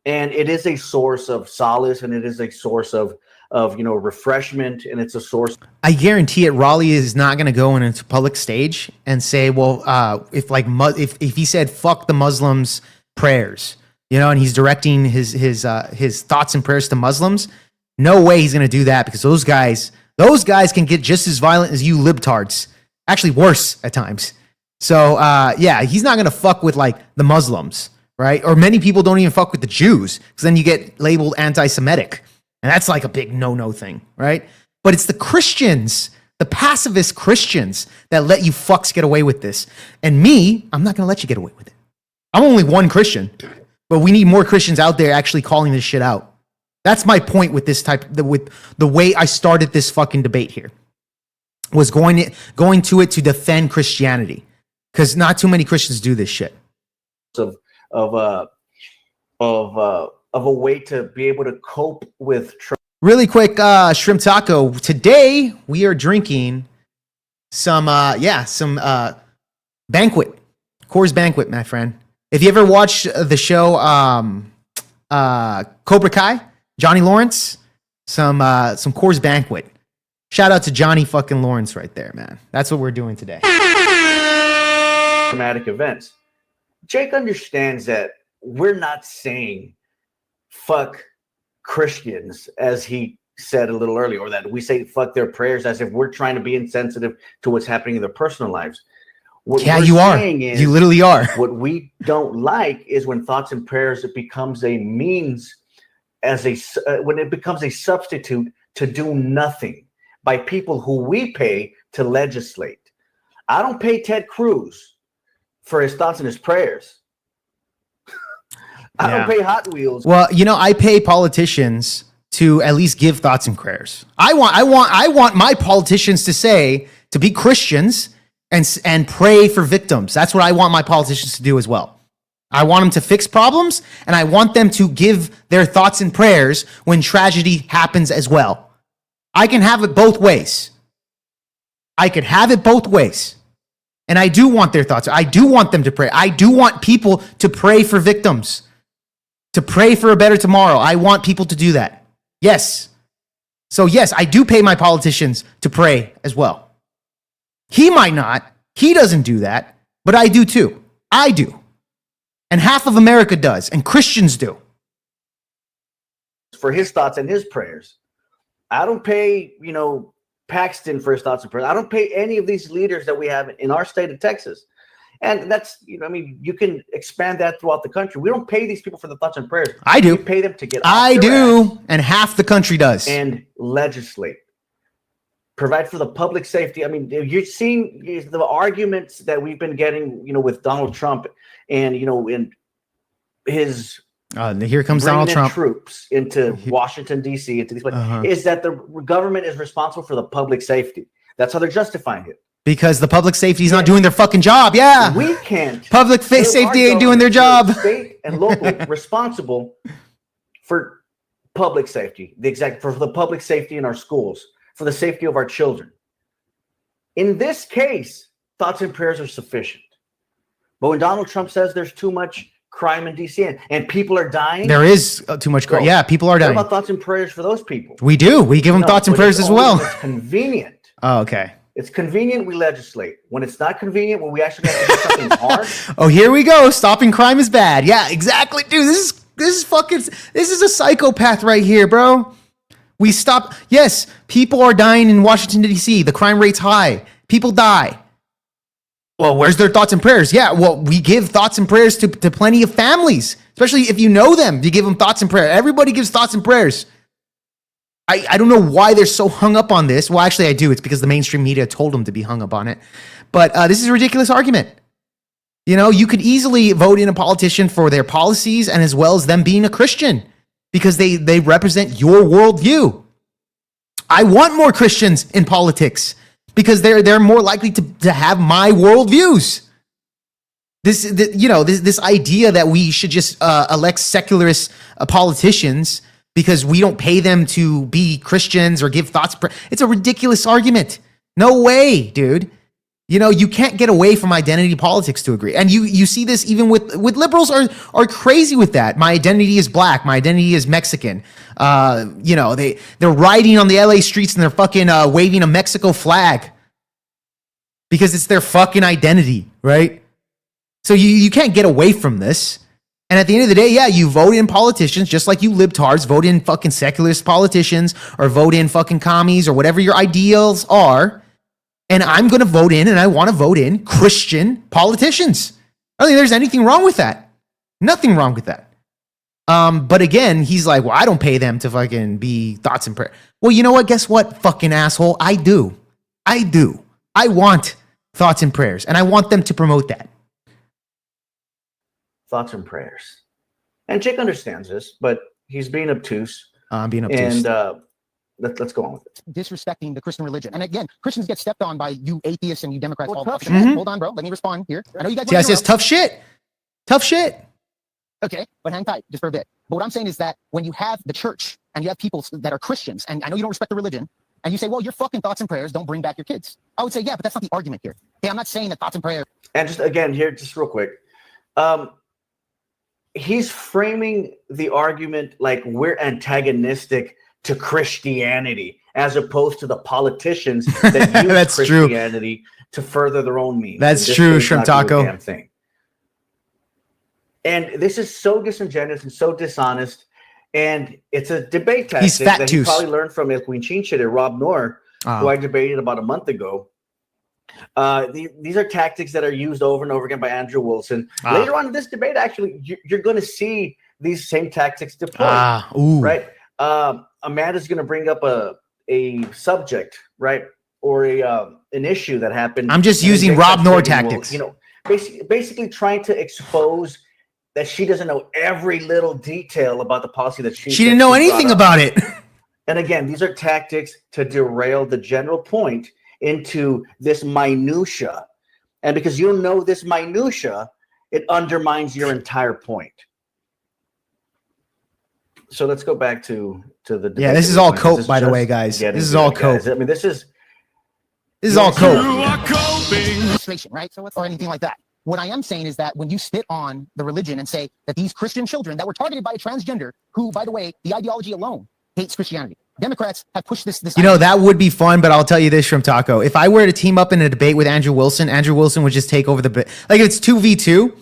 Speaker 10: and it is a source of solace, and it is a source of refreshment, and it's a source.
Speaker 1: I guarantee it. Raleigh is not going to go into public stage and say, well, if he said fuck the Muslims' prayers, and he's directing his thoughts and prayers to Muslims. No way he's going to do that, because those guys can get just as violent as you libtards, actually worse at times. So he's not going to fuck with like the Muslims. Right? Or many people don't even fuck with the Jews, because then you get labeled anti-Semitic. And that's like a big no-no thing, right? But it's the Christians, the pacifist Christians, that let you fucks get away with this. And me, I'm not going to let you get away with it. I'm only one Christian, but we need more Christians out there actually calling this shit out. That's my point with this with the way I started this fucking debate here, was going to it to defend Christianity, because not too many Christians do this shit.
Speaker 10: Of a way to be able to cope with.
Speaker 1: Really quick, Shrimp Taco. Today we are drinking some Banquet, Coors Banquet, my friend. If you ever watched the show Cobra Kai, Johnny Lawrence, some Coors Banquet. Shout out to Johnny fucking Lawrence right there, man. That's what we're doing today.
Speaker 10: Traumatic events. Jake understands that we're not saying fuck Christians, as he said a little earlier, or that we say fuck their prayers as if we're trying to be insensitive to what's happening in their personal lives. What
Speaker 1: you are. You literally are.
Speaker 10: What we don't like is when thoughts and prayers, it becomes a means, when it becomes a substitute to do nothing by people who we pay to legislate. I don't pay Ted Cruz for his thoughts and his prayers. I don't
Speaker 1: Yeah.
Speaker 10: pay Hot Wheels.
Speaker 1: Well, you know, I pay politicians to at least give thoughts and prayers. I want my politicians to be Christians and pray for victims. That's what I want my politicians to do as well. I want them to fix problems, and I want them to give their thoughts and prayers when tragedy happens as well. I can have it both ways. I could have it both ways. And I do want their thoughts. I do want them to pray. I do want people to pray for victims, to pray for a better tomorrow. I want people to do that. Yes. So, yes, I do pay my politicians to pray as well. He might not. He doesn't do that, but I do too. I do. And half of America does, and Christians do.
Speaker 10: For his thoughts and his prayers. I don't pay, Paxton for his thoughts and prayers. I don't pay any of these leaders that we have in our state of Texas. And that's, you can expand that throughout the country. We don't pay these people for the thoughts and prayers.
Speaker 1: I do.
Speaker 10: We pay them to get
Speaker 1: I do, and half the country does.
Speaker 10: And legislate. Provide for the public safety. You're seeing the arguments that we've been getting, with Donald Trump and, in his
Speaker 1: here comes Donald Trump.
Speaker 10: Troops into Washington, D.C., into these places, is that the government is responsible for the public safety. That's how they're justifying it.
Speaker 1: Because the public safety is not doing their fucking job. Yeah.
Speaker 10: We can't.
Speaker 1: Public safety ain't doing their job.
Speaker 10: State and local responsible for public safety, for the public safety in our schools, for the safety of our children. In this case, thoughts and prayers are sufficient. But when Donald Trump says there's too much crime in DC and people are dying,
Speaker 1: there is too much crime. Yeah, people are dying.
Speaker 10: What about thoughts and prayers for those people?
Speaker 1: We do. We give them thoughts and prayers as well.
Speaker 10: It's convenient.
Speaker 1: Oh, okay.
Speaker 10: It's convenient, we legislate. When it's not convenient, when we actually have to do something hard.
Speaker 1: Oh, here we go. Stopping crime is bad. Yeah, exactly, dude. This is a psychopath right here, bro. We stop. Yes, people are dying in Washington, D.C. The crime rate's high. People die. Well, where's their thoughts and prayers? Yeah, well, we give thoughts and prayers to plenty of families, especially if you know them. You give them thoughts and prayers. Everybody gives thoughts and prayers. I don't know why they're so hung up on this. Well, actually, I do. It's because the mainstream media told them to be hung up on it. But this is a ridiculous argument. You could easily vote in a politician for their policies and as well as them being a Christian because they represent your worldview. I want more Christians in politics because they're more likely to have my worldviews. This idea that we should just elect secularist politicians because we don't pay them to be Christians or give thoughts. It's a ridiculous argument. No way, dude. You can't get away from identity politics to agree. And you see this even with liberals are crazy with that. My identity is black. My identity is Mexican. They're riding on the LA streets and they're fucking waving a Mexico flag because it's their fucking identity, right? So you can't get away from this. And at the end of the day, yeah, you vote in politicians just like you libtards vote in fucking secularist politicians or vote in fucking commies or whatever your ideals are. And I'm going to vote in and I want to vote in Christian politicians. I don't think there's anything wrong with that. Nothing wrong with that. But again, he's like, well, I don't pay them to fucking be thoughts and prayers. Well, you know what? Guess what, fucking asshole? I do. I want thoughts and prayers and I want them to promote that.
Speaker 10: Thoughts and prayers. And Jake understands this, but he's being obtuse.
Speaker 1: I'm being obtuse.
Speaker 10: And let's go on with it.
Speaker 5: Disrespecting the Christian religion. And again, Christians get stepped on by you atheists and you Democrats.
Speaker 10: Well,
Speaker 5: all
Speaker 10: tough
Speaker 5: Hold on, bro. Let me respond here. I know you guys.
Speaker 1: See, I says tough shit. Tough shit.
Speaker 5: Okay, but hang tight just for a bit. But what I'm saying is that when you have the church and you have people that are Christians, and I know you don't respect the religion, and you say, well, your fucking thoughts and prayers don't bring back your kids. I would say, yeah, but that's not the argument here. Okay, I'm not saying that thoughts and prayers.
Speaker 10: And just again, here, just real quick. He's framing the argument like we're antagonistic to Christianity as opposed to the politicians that use
Speaker 1: That's
Speaker 10: Christianity to further their own means.
Speaker 1: That's true, Shrimp Taco.
Speaker 10: Damn thing. And this is so disingenuous and so dishonest. And it's a debate tactic
Speaker 1: He's fat
Speaker 10: that
Speaker 1: tooth.
Speaker 10: he probably learned from El Quinchinchit or Rob Noor, who I debated about a month ago. These are tactics that are used over and over again by Andrew Wilson. Later on in this debate, actually, you're going to see these same tactics deployed. Right? Amanda's going to bring up a subject, right, or an issue that happened.
Speaker 1: I'm just using Rob Noor tactics.
Speaker 10: Basically trying to expose that she doesn't know every little detail about the policy that
Speaker 1: she didn't know anything about it.
Speaker 10: And again, these are tactics to derail the general point into this minutia. And because you know this minutia, it undermines your entire point. So let's go back to the debate.
Speaker 1: Yeah, this is all cope, by the way, guys. This is all cope.
Speaker 10: I mean, this is
Speaker 1: all cope.
Speaker 2: You are coping.
Speaker 5: Legislation, right? So or anything like that. What I am saying is that when you spit on the religion and say that these Christian children that were targeted by a transgender, who, by the way, the ideology alone hates Christianity. Democrats have pushed this.
Speaker 1: You know, that would be fun, but I'll tell you this, Shrimp Taco. If I were to team up in a debate with Andrew Wilson would just take over the like if it's 2v2,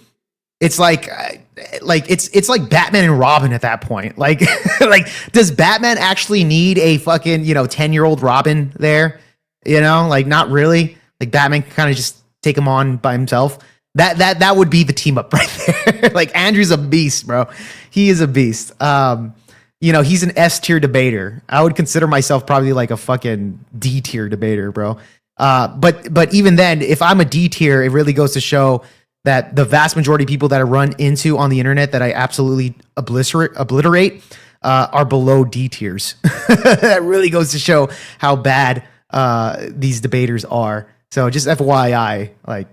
Speaker 1: it's like it's like Batman and Robin at that point. Like like does Batman actually need a fucking, 10-year-old Robin there? Like not really. Like Batman can kind of just take him on by himself. That would be the team up right there. Like Andrew's a beast, bro. He is a beast. He's an S tier debater. I would consider myself probably like a fucking D tier debater, bro. But even then, if I'm a D tier, it really goes to show that the vast majority of people that I run into on the internet that I absolutely obliterate are below D tiers. That really goes to show how bad these debaters are. So just FYI, it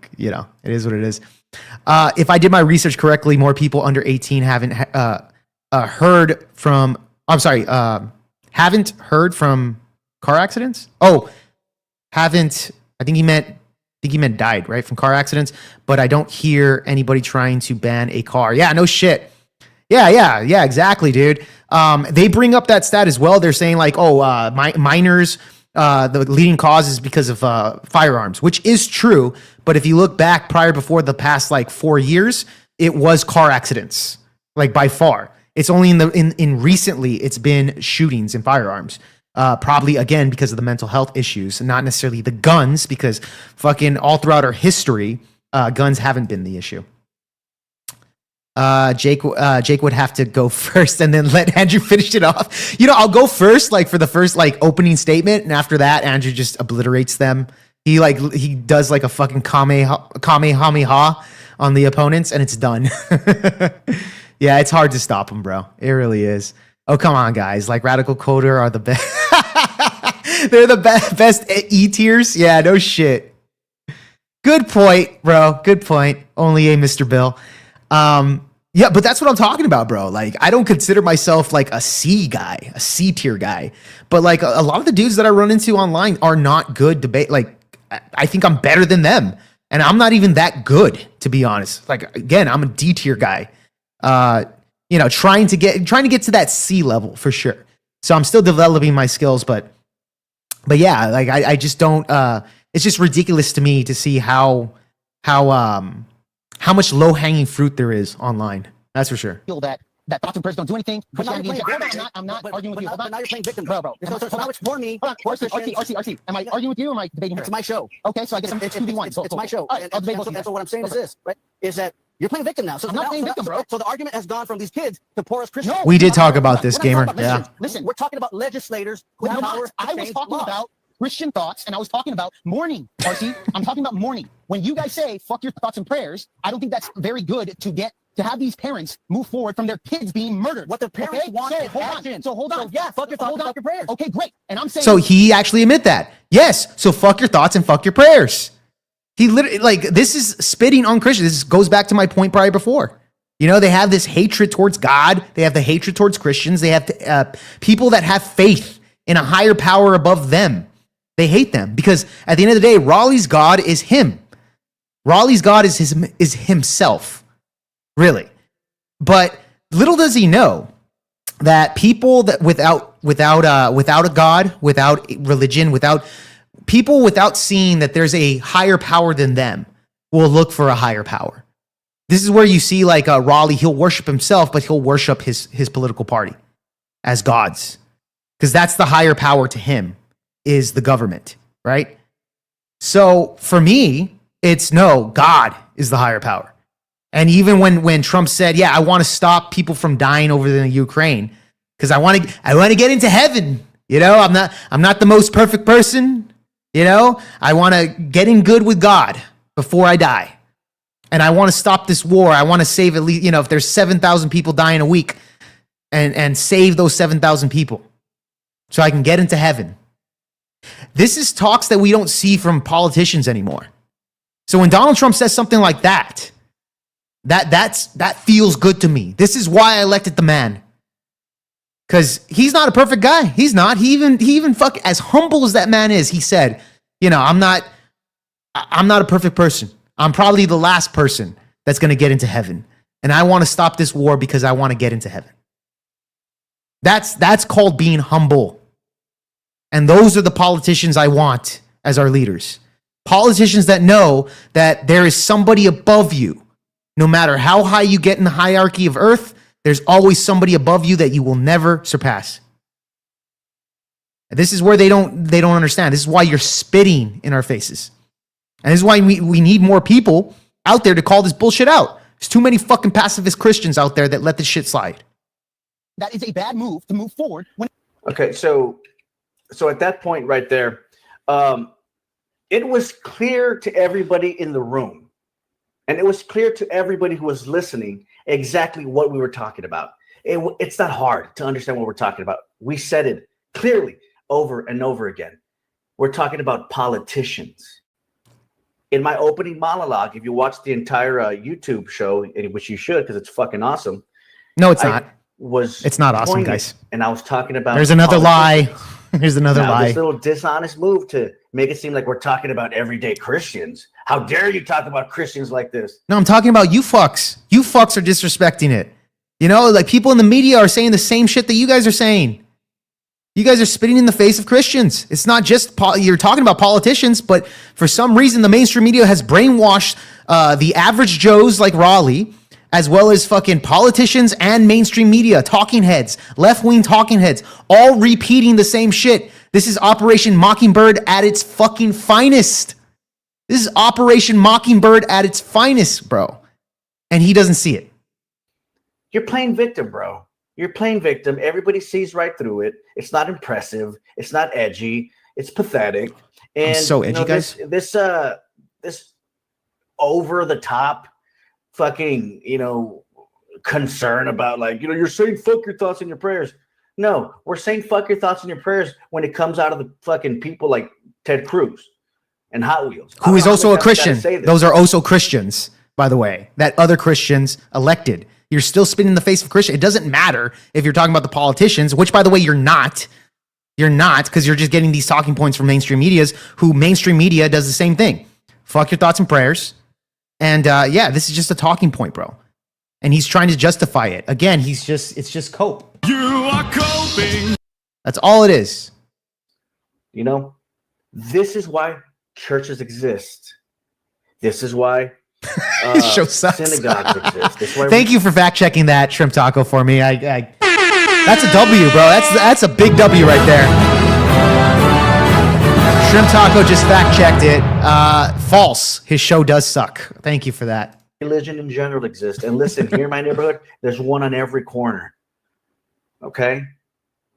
Speaker 1: is what it is. If I did my research correctly, more people under 18 haven't heard from car accidents. Oh, haven't. I think he meant died, right, from car accidents. But I don't hear anybody trying to ban a car. Yeah, no shit. Yeah, exactly, dude. They bring up that stat as well. They're saying minors. The leading cause is because of firearms, which is true. But if you look back before the past 4 years, it was car accidents, by far. It's only in recently it's been shootings and firearms. Probably again because of the mental health issues, not necessarily the guns, because fucking all throughout our history, guns haven't been the issue. Jake would have to go first and then let Andrew finish it off. I'll go first, for the first opening statement, and after that, Andrew just obliterates them. He does a fucking kamehameha on the opponents, and it's done. Yeah, it's hard to stop him, bro. It really is. Oh, come on, guys. Radical Coder are the best. They're the best E tiers. Yeah, no shit. Good point, bro. Good point. Only a Mr. Bill. Yeah, but that's what I'm talking about, bro. I don't consider myself a C guy, a C tier guy. But a lot of the dudes that I run into online are not good debate. I think I'm better than them. And I'm not even that good, to be honest. Again, I'm a D tier guy. Trying to get to that C level for sure. So I'm still developing my skills, but yeah, I just don't. It's just ridiculous to me to see how much low hanging fruit there is online. That's for sure.
Speaker 5: Feel that thoughts and prayers don't do anything. I'm not arguing with you.
Speaker 8: But now you're playing victim,
Speaker 5: bro.
Speaker 8: So now it's for me.
Speaker 5: RC. Am I arguing with you or am I debating here?
Speaker 8: It's my show.
Speaker 5: Okay, so I guess I'm 2v1.
Speaker 8: It's my show.
Speaker 5: I'll debate both of you.
Speaker 8: So what I'm saying is this, right? Is that you're playing victim now. So
Speaker 5: I'm not playing victim, bro.
Speaker 8: So the argument has gone from these kids to poor as Christians.
Speaker 5: No,
Speaker 1: We did talk about this, gamer. Yeah.
Speaker 8: Listen, we're talking about legislators with power to
Speaker 5: I was
Speaker 8: change
Speaker 5: talking
Speaker 8: laws.
Speaker 5: about Christian thoughts, and I was talking about mourning, RC. I'm talking about mourning. When you guys say fuck your thoughts and prayers, I don't think that's very good to have these parents move forward from their kids being murdered.
Speaker 8: What the parents want is action.
Speaker 5: So hold on.
Speaker 8: So yeah, fuck your thoughts and fuck your prayers.
Speaker 5: Okay, great. And I'm saying
Speaker 1: So he actually admit that. Yes. So fuck your thoughts and fuck your prayers. He literally this is spitting on Christians. This goes back to my point probably before. They have this hatred towards God. They have the hatred towards Christians. They have people that have faith in a higher power above them. They hate them because at the end of the day, Raleigh's God is him. Raleigh's God is himself, really. But little does he know that people that without a God, without religion, without seeing that there's a higher power than them, will look for a higher power. This is where you see Raleigh, he'll worship himself, but he'll worship his political party as gods, because that's the higher power to him is the government, right? So for me, it's no, God is the higher power. And even when Trump said, yeah, I want to stop people from dying over in the Ukraine because I want to get into heaven. I'm not the most perfect person. I want to get in good with God before I die. And I want to stop this war. I want to save at least, if there's 7,000 people dying a week and save those 7,000 people so I can get into heaven. This is talks that we don't see from politicians anymore. So when Donald Trump says something like that feels good to me. This is why I elected the man. Because he's not a perfect guy. He's not. He even as humble as that man is, he said, I'm not a perfect person. I'm probably the last person that's going to get into heaven. And I want to stop this war because I want to get into heaven. That's called being humble. And those are the politicians I want as our leaders. Politicians that know that there is somebody above you. No matter how high you get in the hierarchy of earth, there's always somebody above you that you will never surpass. This is where they don't understand. This is why you're spitting in our faces. And this is why we need more people out there to call this bullshit out. There's too many fucking pacifist Christians out there that let this shit slide.
Speaker 5: That is a bad move to move forward.
Speaker 10: Okay, so at that point right there, it was clear to everybody in the room, and it was clear to everybody who was listening exactly what we were talking about. It's not hard to understand what we're talking about. We said it clearly over and over again. We're talking about politicians. In my opening monologue, if you watch the entire YouTube show, which you should because it's fucking awesome.
Speaker 1: No, it's not. It's not awesome,
Speaker 10: pointing,
Speaker 1: guys.
Speaker 10: And I was talking about.
Speaker 1: There's another lie. There's another lie.
Speaker 10: This little dishonest move to make it seem like we're talking about everyday Christians. How dare you talk about Christians like this?
Speaker 1: No, I'm talking about you fucks. You fucks are disrespecting it. Like people in the media are saying the same shit that you guys are saying. You guys are spitting in the face of Christians. It's not just you're talking about politicians, but for some reason, the mainstream media has brainwashed the average Joes like Raleigh, as well as fucking politicians and mainstream media, talking heads, left-wing talking heads, all repeating the same shit. This is Operation Mockingbird at its fucking finest. This is Operation Mockingbird at its finest, bro. And he doesn't see it.
Speaker 10: You're playing victim, bro. You're playing victim. Everybody sees right through it. It's not impressive. It's not edgy. It's pathetic. And
Speaker 1: I'm so edgy, guys.
Speaker 10: This over the top fucking, concern about you're saying fuck your thoughts and your prayers. No, we're saying fuck your thoughts and your prayers when it comes out of the fucking people like Ted Cruz and Hot Wheels.
Speaker 1: Who is also a Christian. Those are also Christians, by the way, that other Christians elected. You're still spitting in the face of Christian. It doesn't matter if you're talking about the politicians, which, by the way, you're not. You're not, because you're just getting these talking points from mainstream medias, who mainstream media does the same thing. Fuck your thoughts and prayers. And this is just a talking point, bro. And he's trying to justify it. Again, it's just cope.
Speaker 2: You are coping.
Speaker 1: That's all it is.
Speaker 10: This is why churches exist. This is why
Speaker 1: Show sucks.
Speaker 10: synagogues exist. This is why
Speaker 1: Thank you for fact checking that Shrimp Taco for me. That's a W, bro. That's a big W right there. Shrimp Taco just fact checked it. False. His show does suck. Thank you for that.
Speaker 10: religion in general exists. And listen, here in my neighborhood, there's one on every corner. Okay?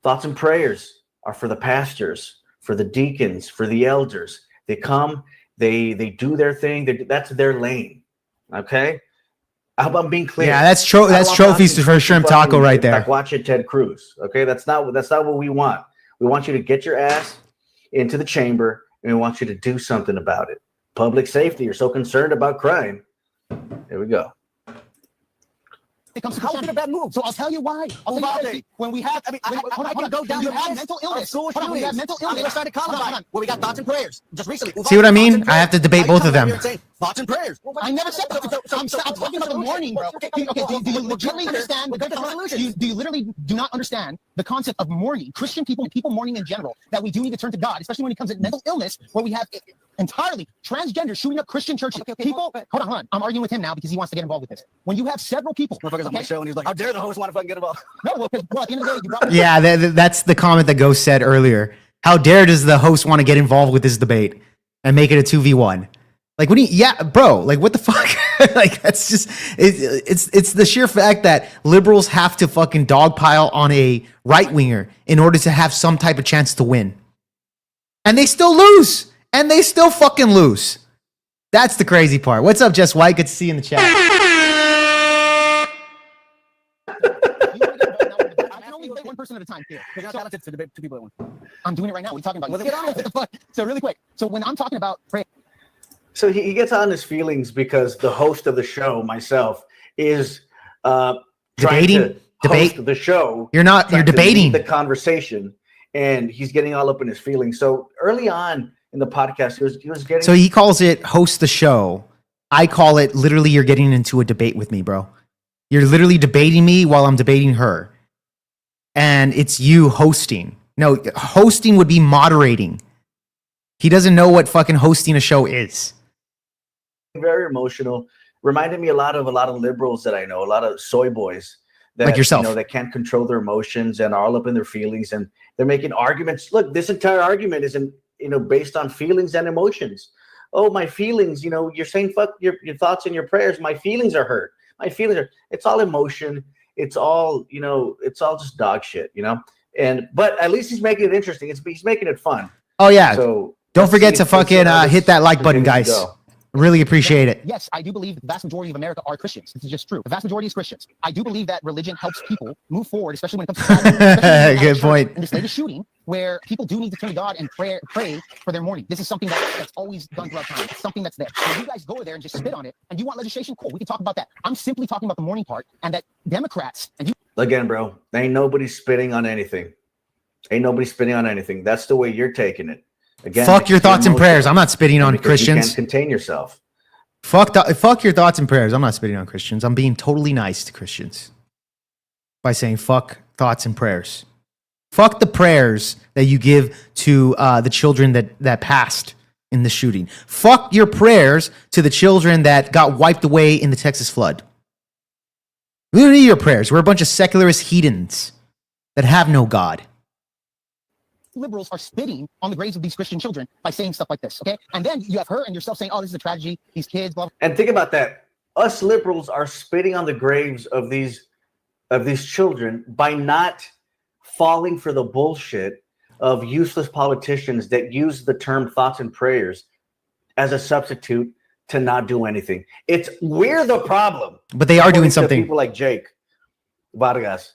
Speaker 10: Thoughts and prayers are for the pastors, for the deacons, for the elders. They come, they do their thing. That's their lane. Okay? I hope I'm being clear.
Speaker 1: Yeah, that's trophies for Shrimp Taco right there.
Speaker 10: Like watching Ted Cruz. Okay, that's not what we want. We want you to get your ass into the chamber, and we want you to do something about it. Public safety. You're so concerned about crime. There we go.
Speaker 5: It comes to how is it a bad move? So I'll tell you why. When we have, I can go down. You have mental illness. We have mental illness. Where we got thoughts and prayers. Just recently.
Speaker 1: See what I mean? I have to debate both of them.
Speaker 5: Thoughts and prayers. I never said that. I'm talking about the mourning, bro. Okay, do you legitimately understand? Do you literally do not understand the concept of mourning? Christian people mourning in general, that we do need to turn to God, especially when it comes to mental illness, where we have entirely transgender shooting up Christian churches. People, hold on. I'm arguing with him now because he wants to get involved with this. When you have several people, motherfuckers on my show, and he's like, "How dare the host want to fucking get involved?" No, well, at the end of the day, you brought
Speaker 1: yeah, that's the comment that Ghost said earlier. How dare does the host want to get involved with this debate and make it a 2v1? Like, what do you, yeah, bro, like, what the fuck? Like, that's just, it's the sheer fact that liberals have to fucking dogpile on a right winger in order to have some type of chance to win. And they still lose. And they still fucking lose. That's the crazy part. What's up, Jess White? Good to see you in the chat.
Speaker 5: I can only play one person at a time here.
Speaker 8: You're not talented to debate two people at once.
Speaker 5: I'm doing it right now. What are you talking about? Let's get on with it. So really quick. So when I'm talking about prayer,
Speaker 10: So he gets on his feelings because the host of the show, myself, is trying to host the show.
Speaker 1: You're debating
Speaker 10: the conversation, and he's getting all up in his feelings. So early on in the podcast, he was getting.
Speaker 1: So he calls it host the show. I call it literally you're getting into a debate with me, bro. You're literally debating me while I'm debating her. And it's you hosting. No, hosting would be moderating. He doesn't know what fucking hosting a show is.
Speaker 10: Very emotional. Reminded me a lot of liberals that I know, a lot of soy boys that
Speaker 1: Like yourself.
Speaker 10: that can't control their emotions and are all up in their feelings, and they're making arguments. Look, this entire argument isn't based on feelings and emotions. Oh, my feelings, you're saying fuck your thoughts and your prayers. My feelings are hurt. My feelings are. It's all emotion. It's all it's all just dog shit, but at least he's making it interesting. He's making it fun.
Speaker 1: Oh yeah.
Speaker 10: So
Speaker 1: don't forget to fucking hit that like button, guys. Really appreciate it.
Speaker 5: Yes, I do believe the vast majority of America are Christians. This is just true. The vast majority is Christians. I do believe that religion helps people move forward, especially when it comes to
Speaker 1: good point.
Speaker 5: In this latest shooting, where people do need to turn to God and pray for their mourning. This is something that's always done throughout time. It's something that's there. When you guys go there and just spit on it, and you want legislation, cool. We can talk about that. I'm simply talking about the mourning part, and that Democrats and you.
Speaker 10: Again, bro, ain't nobody spitting on anything. Ain't nobody spitting on anything. That's the way you're taking it. Again,
Speaker 1: fuck your thoughts and prayers. I'm not spitting on Christians.
Speaker 10: You can't contain yourself.
Speaker 1: Fuck your thoughts and prayers. I'm not spitting on Christians. I'm being totally nice to Christians by saying fuck thoughts and prayers. Fuck the prayers that you give to the children that passed in the shooting. Fuck your prayers to the children that got wiped away in the Texas flood. We don't need your prayers. We're a bunch of secularist heathens that have no God.
Speaker 5: Liberals are spitting on the graves of these Christian children by saying stuff like this, okay? And then you have her and yourself saying, oh, this is a tragedy, these kids, blah, blah.
Speaker 10: And think about that. Us liberals are spitting on the graves of these children by not falling for the bullshit of useless politicians that use the term thoughts and prayers as a substitute to not do anything. We're the problem.
Speaker 1: But they are doing something.
Speaker 10: People like Jake Vargas.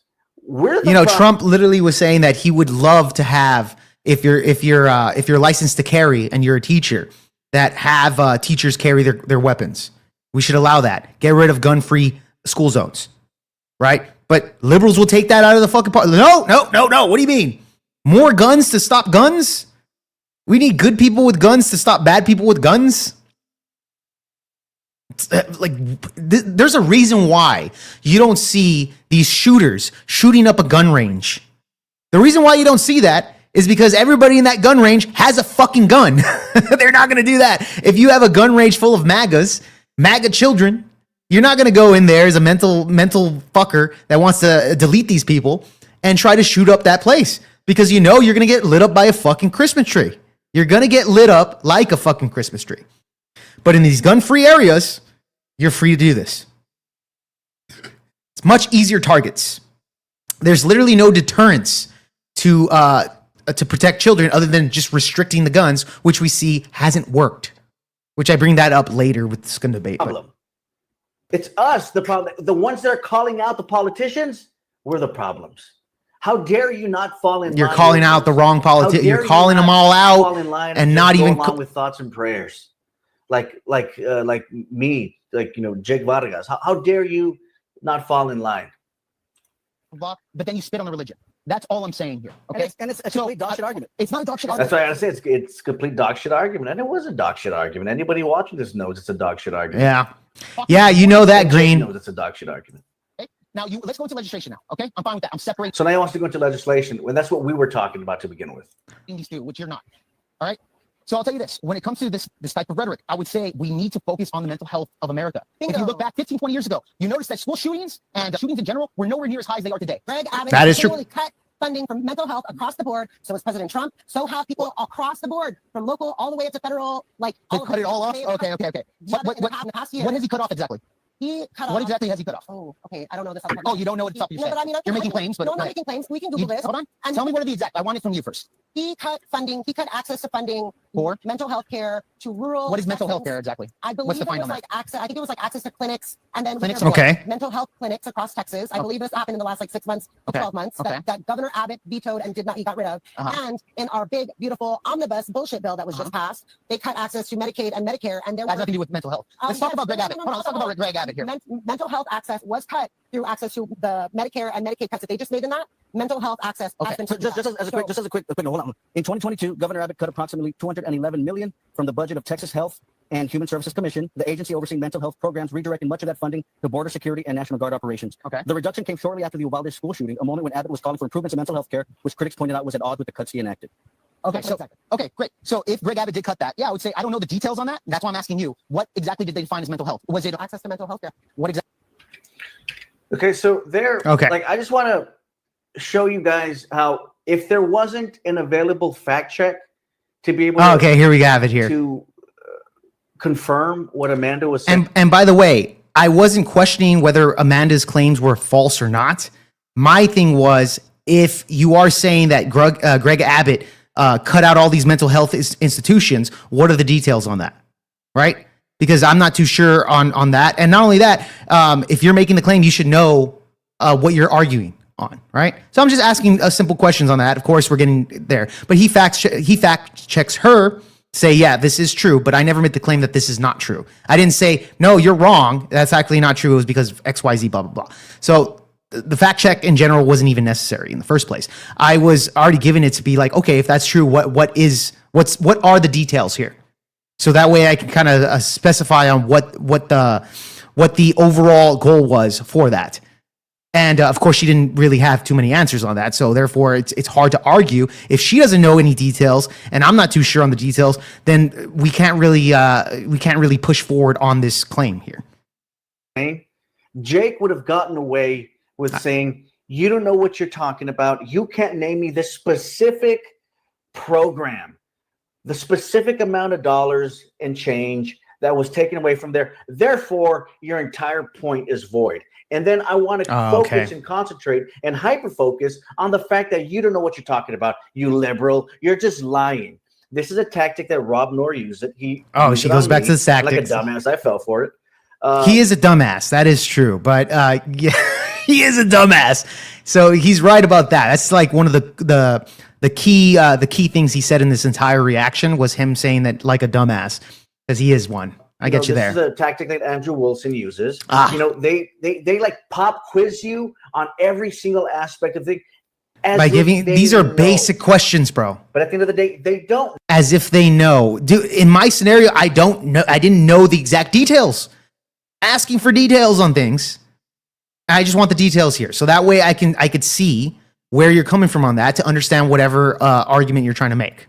Speaker 1: Trump literally was saying that he would love to have, if you're licensed to carry and you're a teacher, that have teachers carry their weapons. We should allow that. Get rid of gun-free school zones, right? But liberals will take that out of the fucking part. No. What do you mean? More guns to stop guns? We need good people with guns to stop bad people with guns? There's a reason why you don't see these shooters shooting up a gun range. The reason why you don't see that is because everybody in that gun range has a fucking gun. They're not going to do that. If you have a gun range full of MAGA children, you're not going to go in there as a mental fucker that wants to delete these people and try to shoot up that place because you're going to get lit up by a fucking Christmas tree. You're going to get lit up like a fucking Christmas tree. But in these gun-free areas, you're free to do this. It's much easier targets. There's literally no deterrence to protect children other than just restricting the guns, which we see hasn't worked. Which I bring that up later with this gun debate.
Speaker 10: Problem. It's us, the problem. The ones that are calling out the politicians, we're the problems. How dare you not fall in line?
Speaker 1: You're calling out the wrong politicians. You're calling them all out and not even
Speaker 10: go along with thoughts and prayers. Like me, Jake Vargas. How dare you not fall in line?
Speaker 5: But then you spit on the religion. That's all I'm saying here. Okay,
Speaker 8: and it's a complete dog shit argument.
Speaker 5: It's not a dog shit
Speaker 10: That's
Speaker 5: argument.
Speaker 10: why I say it's a complete dog shit argument, and it was a dog shit argument. Anybody watching this knows it's a dog shit argument.
Speaker 1: Yeah, you know that, Green.
Speaker 10: Knows it's a dog shit argument.
Speaker 5: Okay? Now let's go into legislation now. Okay, I'm fine with that. I'm separating.
Speaker 10: So now he wants to go into legislation when that's what we were talking about to begin with.
Speaker 5: These two, which you're not. All right. So I'll tell you this, when it comes to this type of rhetoric, I would say we need to focus on the mental health of America. Bingo. If you look back 15, 20 years ago, you notice that school shootings and shootings in general were nowhere near as high as they are today.
Speaker 6: Greg Abbott
Speaker 1: That is true.
Speaker 6: cut funding for mental health across the board. So is President Trump. So have people across the board, from local all the way up to federal.
Speaker 5: They cut it all off? Okay. What has he cut off exactly? What exactly has he cut off?
Speaker 6: Oh, okay. I don't know this.
Speaker 5: Oh, you don't know what it's up.
Speaker 6: No, but I mean,
Speaker 5: you're making claims, but
Speaker 6: no, I'm not making claims. We can Google this.
Speaker 5: Hold on.
Speaker 6: And
Speaker 5: tell me what are the exact. I want it from you first.
Speaker 6: he cut funding. He cut access to funding
Speaker 5: For
Speaker 6: mental health care to rural.
Speaker 5: what is mental health
Speaker 6: Texans.
Speaker 5: care exactly?
Speaker 6: I believe
Speaker 5: What's
Speaker 6: it
Speaker 5: defined
Speaker 6: was
Speaker 5: on that?
Speaker 6: like access. I think it was like access to clinics, and then
Speaker 5: Clinics?
Speaker 1: Okay.
Speaker 6: mental health clinics across Texas. I believe this happened in the last like 6 months, to
Speaker 5: Okay.
Speaker 6: 12 months.
Speaker 5: Okay.
Speaker 6: That Governor Abbott vetoed and he got rid of. And in our big beautiful omnibus bullshit bill that was just passed, they cut access to Medicaid and Medicare, and there
Speaker 5: That has
Speaker 6: were
Speaker 5: nothing to do with mental health. Let's talk about Greg Abbott. Hold on, let's talk about Greg Abbott here.
Speaker 6: mental health access was cut through access to the Medicare and Medicaid cuts that they just made in that. Mental health access has been
Speaker 8: So
Speaker 6: taken
Speaker 8: just
Speaker 6: out.
Speaker 8: as a quick note, hold on. In 2022, Governor Abbott cut approximately $211 million from the budget of Texas Health and Human Services Commission, the agency overseeing mental health programs, redirecting much of that funding to border security and National Guard operations.
Speaker 5: Okay.
Speaker 8: The reduction came shortly after the Uvalde school shooting, a moment when Abbott was calling for improvements in mental health care, which critics pointed out was at odds with the cuts he enacted.
Speaker 5: Okay, so okay, great. So if Greg Abbott did cut that, yeah, I would say I don't know the details on that. That's why I'm asking you. What exactly did they define as mental health? Was it
Speaker 6: access to mental health care?
Speaker 5: what exactly?
Speaker 10: Okay, so there.
Speaker 1: Okay.
Speaker 10: Like, I just want to show you guys how if there wasn't an available fact check to be able.
Speaker 1: Okay, here we have it here.
Speaker 10: To confirm what Amanda was saying.
Speaker 1: And by the way, I wasn't questioning whether Amanda's claims were false or not. My thing was, if you are saying that Greg Abbott cut out all these mental health institutions, what are the details on that? Right? Because I'm not too sure on that. And not only that, if you're making the claim, you should know what you're arguing on, right? So I'm just asking simple questions on that. Of course, we're getting there. But he fact checks her, say, yeah, this is true, but I never made the claim that this is not true. I didn't say, no, you're wrong. That's actually not true. It was because of X, Y, Z, blah, blah, blah. So the fact check in general wasn't even necessary in the first place. I was already given it to be like, okay, if that's true, what are the details here? So that way I can kind of specify on what the overall goal was for that. And of course, she didn't really have too many answers on that. So therefore, it's hard to argue. If she doesn't know any details, and I'm not too sure on the details, then we can't really push forward on this claim here.
Speaker 10: Jake would have gotten away with saying, you don't know what you're talking about. You can't name me the specific program, the specific amount of dollars and change that was taken away from there. Therefore, your entire point is void. And then I want to focus and concentrate and hyper-focus on the fact that you don't know what you're talking about, you liberal. You're just lying. This is a tactic that Rob Noor used. She
Speaker 1: goes back to the tactics.
Speaker 10: Like a dumbass. I fell for it.
Speaker 1: He is a dumbass. That is true. But yeah, he is a dumbass. So he's right about that. That's like one of the key things he said in this entire reaction was him saying that like a dumbass, because he is one. I get you there.
Speaker 10: This is a tactic that Andrew Wilson uses. You know, they like pop quiz you on every single aspect of the.
Speaker 1: By giving these are basic questions, bro.
Speaker 10: But at the end of the day, they don't.
Speaker 1: As if they know. In my scenario, I don't know. I didn't know the exact details. Asking for details on things. I just want the details here, so that way I could see where you're coming from on that to understand whatever argument you're trying to make.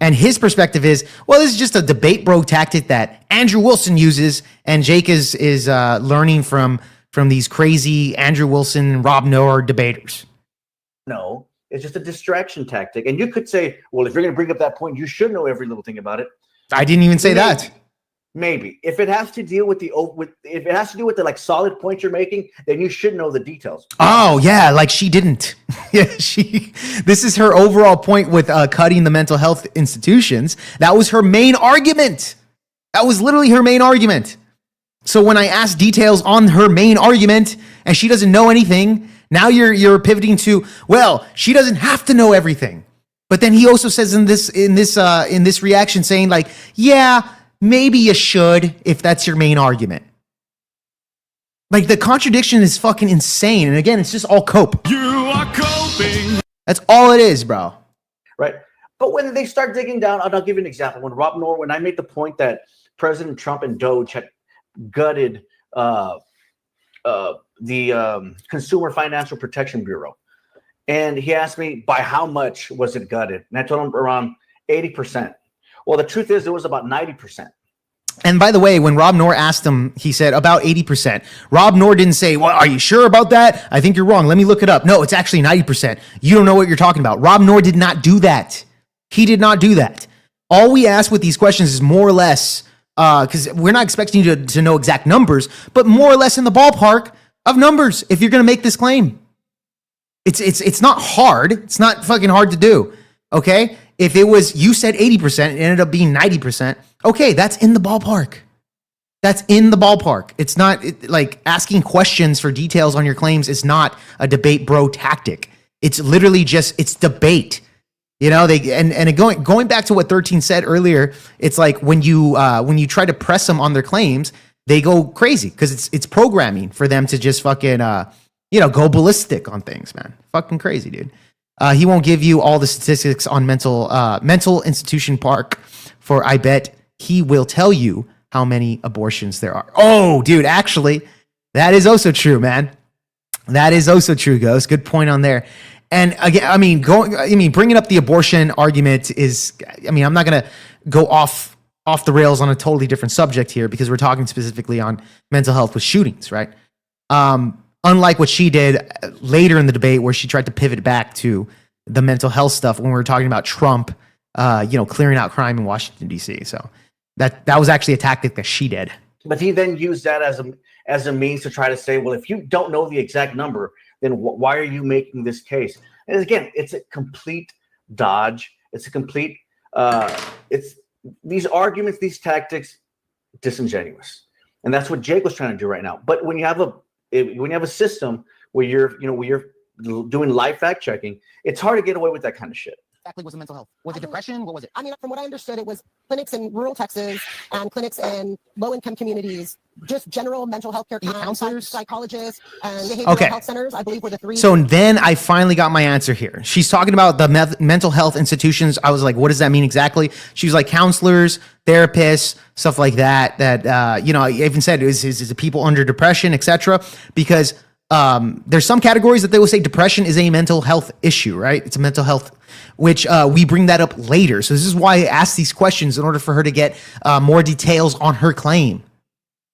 Speaker 1: And his perspective is, well, this is just a debate bro tactic that Andrew Wilson uses, and Jake is learning from these crazy Andrew Wilson, Rob Noor debaters.
Speaker 10: No, it's just a distraction tactic. And you could say, well, if you're going to bring up that point, you should know every little thing about it.
Speaker 1: I didn't even say that.
Speaker 10: Maybe if it has to deal with if it has to do with the like solid points you're making, then you should know the details.
Speaker 1: Oh yeah, like she didn't. Yeah, this is her overall point with cutting the mental health institutions. That was her main argument. That was literally her main argument. So when I ask details on her main argument and she doesn't know anything, now you're pivoting to, well, she doesn't have to know everything. But then he also says in this reaction saying like, yeah, maybe you should if that's your main argument. Like the contradiction is fucking insane. And again, it's just all cope.
Speaker 2: You are coping.
Speaker 1: That's all it is, bro.
Speaker 10: Right. But when they start digging down, I'll give you an example. When I made the point that President Trump and Doge had gutted the Consumer Financial Protection Bureau. And he asked me, by how much was it gutted? And I told him around 80%. Well, the truth is it was about 90%.
Speaker 1: And by the way, when Rob Noor asked him, he said about 80%. Rob Noor didn't say, well, are you sure about that? I think you're wrong. Let me look it up. No, it's actually 90%. You don't know what you're talking about. Rob Noor did not do that. He did not do that. All we ask with these questions is more or less, because we're not expecting you to know exact numbers, but more or less in the ballpark of numbers if you're going to make this claim. It's not hard. It's not fucking hard to do. Okay. If it was, you said 80%, it ended up being 90%. Okay. That's in the ballpark. That's in the ballpark. It's not like asking questions for details on your claims is not a debate bro tactic. It's literally just, it's debate. You know, and going back to what 13 said earlier, it's like when you try to press them on their claims, they go crazy because it's programming for them to just fucking go ballistic on things, man. Fucking crazy, dude. He won't give you all the statistics on mental institution park for I bet he will tell you how many abortions there are. Oh, dude, actually, that is also true, man. That is also true, Ghost. Good point on there. And again, bringing up the abortion argument is, I'm not going to go off the rails on a totally different subject here because we're talking specifically on mental health with shootings, right? Unlike what she did later in the debate where she tried to pivot back to the mental health stuff when we were talking about Trump, clearing out crime in Washington, D.C. So that was actually a tactic that she did.
Speaker 10: But he then used that as a means to try to say, well, if you don't know the exact number, then why are you making this case? And again, it's a complete dodge. It's a complete, it's these arguments, these tactics, disingenuous. And that's what Jake was trying to do right now. But when you have a system where you're doing live fact checking, it's hard to get away with that kind of shit.
Speaker 5: Exactly was the mental health? Was it depression? What was it?
Speaker 6: I mean, from what I understood, it was clinics in rural Texas and clinics in low-income communities, just general mental health care counselors, psychologists, and behavioral health centers, I believe were the three.
Speaker 1: So then I finally got my answer here. She's talking about the mental health institutions. I was like, what does that mean exactly? She was like counselors, therapists, stuff like that. I even said, is it people under depression, etc. Because there's some categories that they will say depression is a mental health issue, right? It's a mental health, which we bring that up later. So this is why I asked these questions in order for her to get more details on her claim.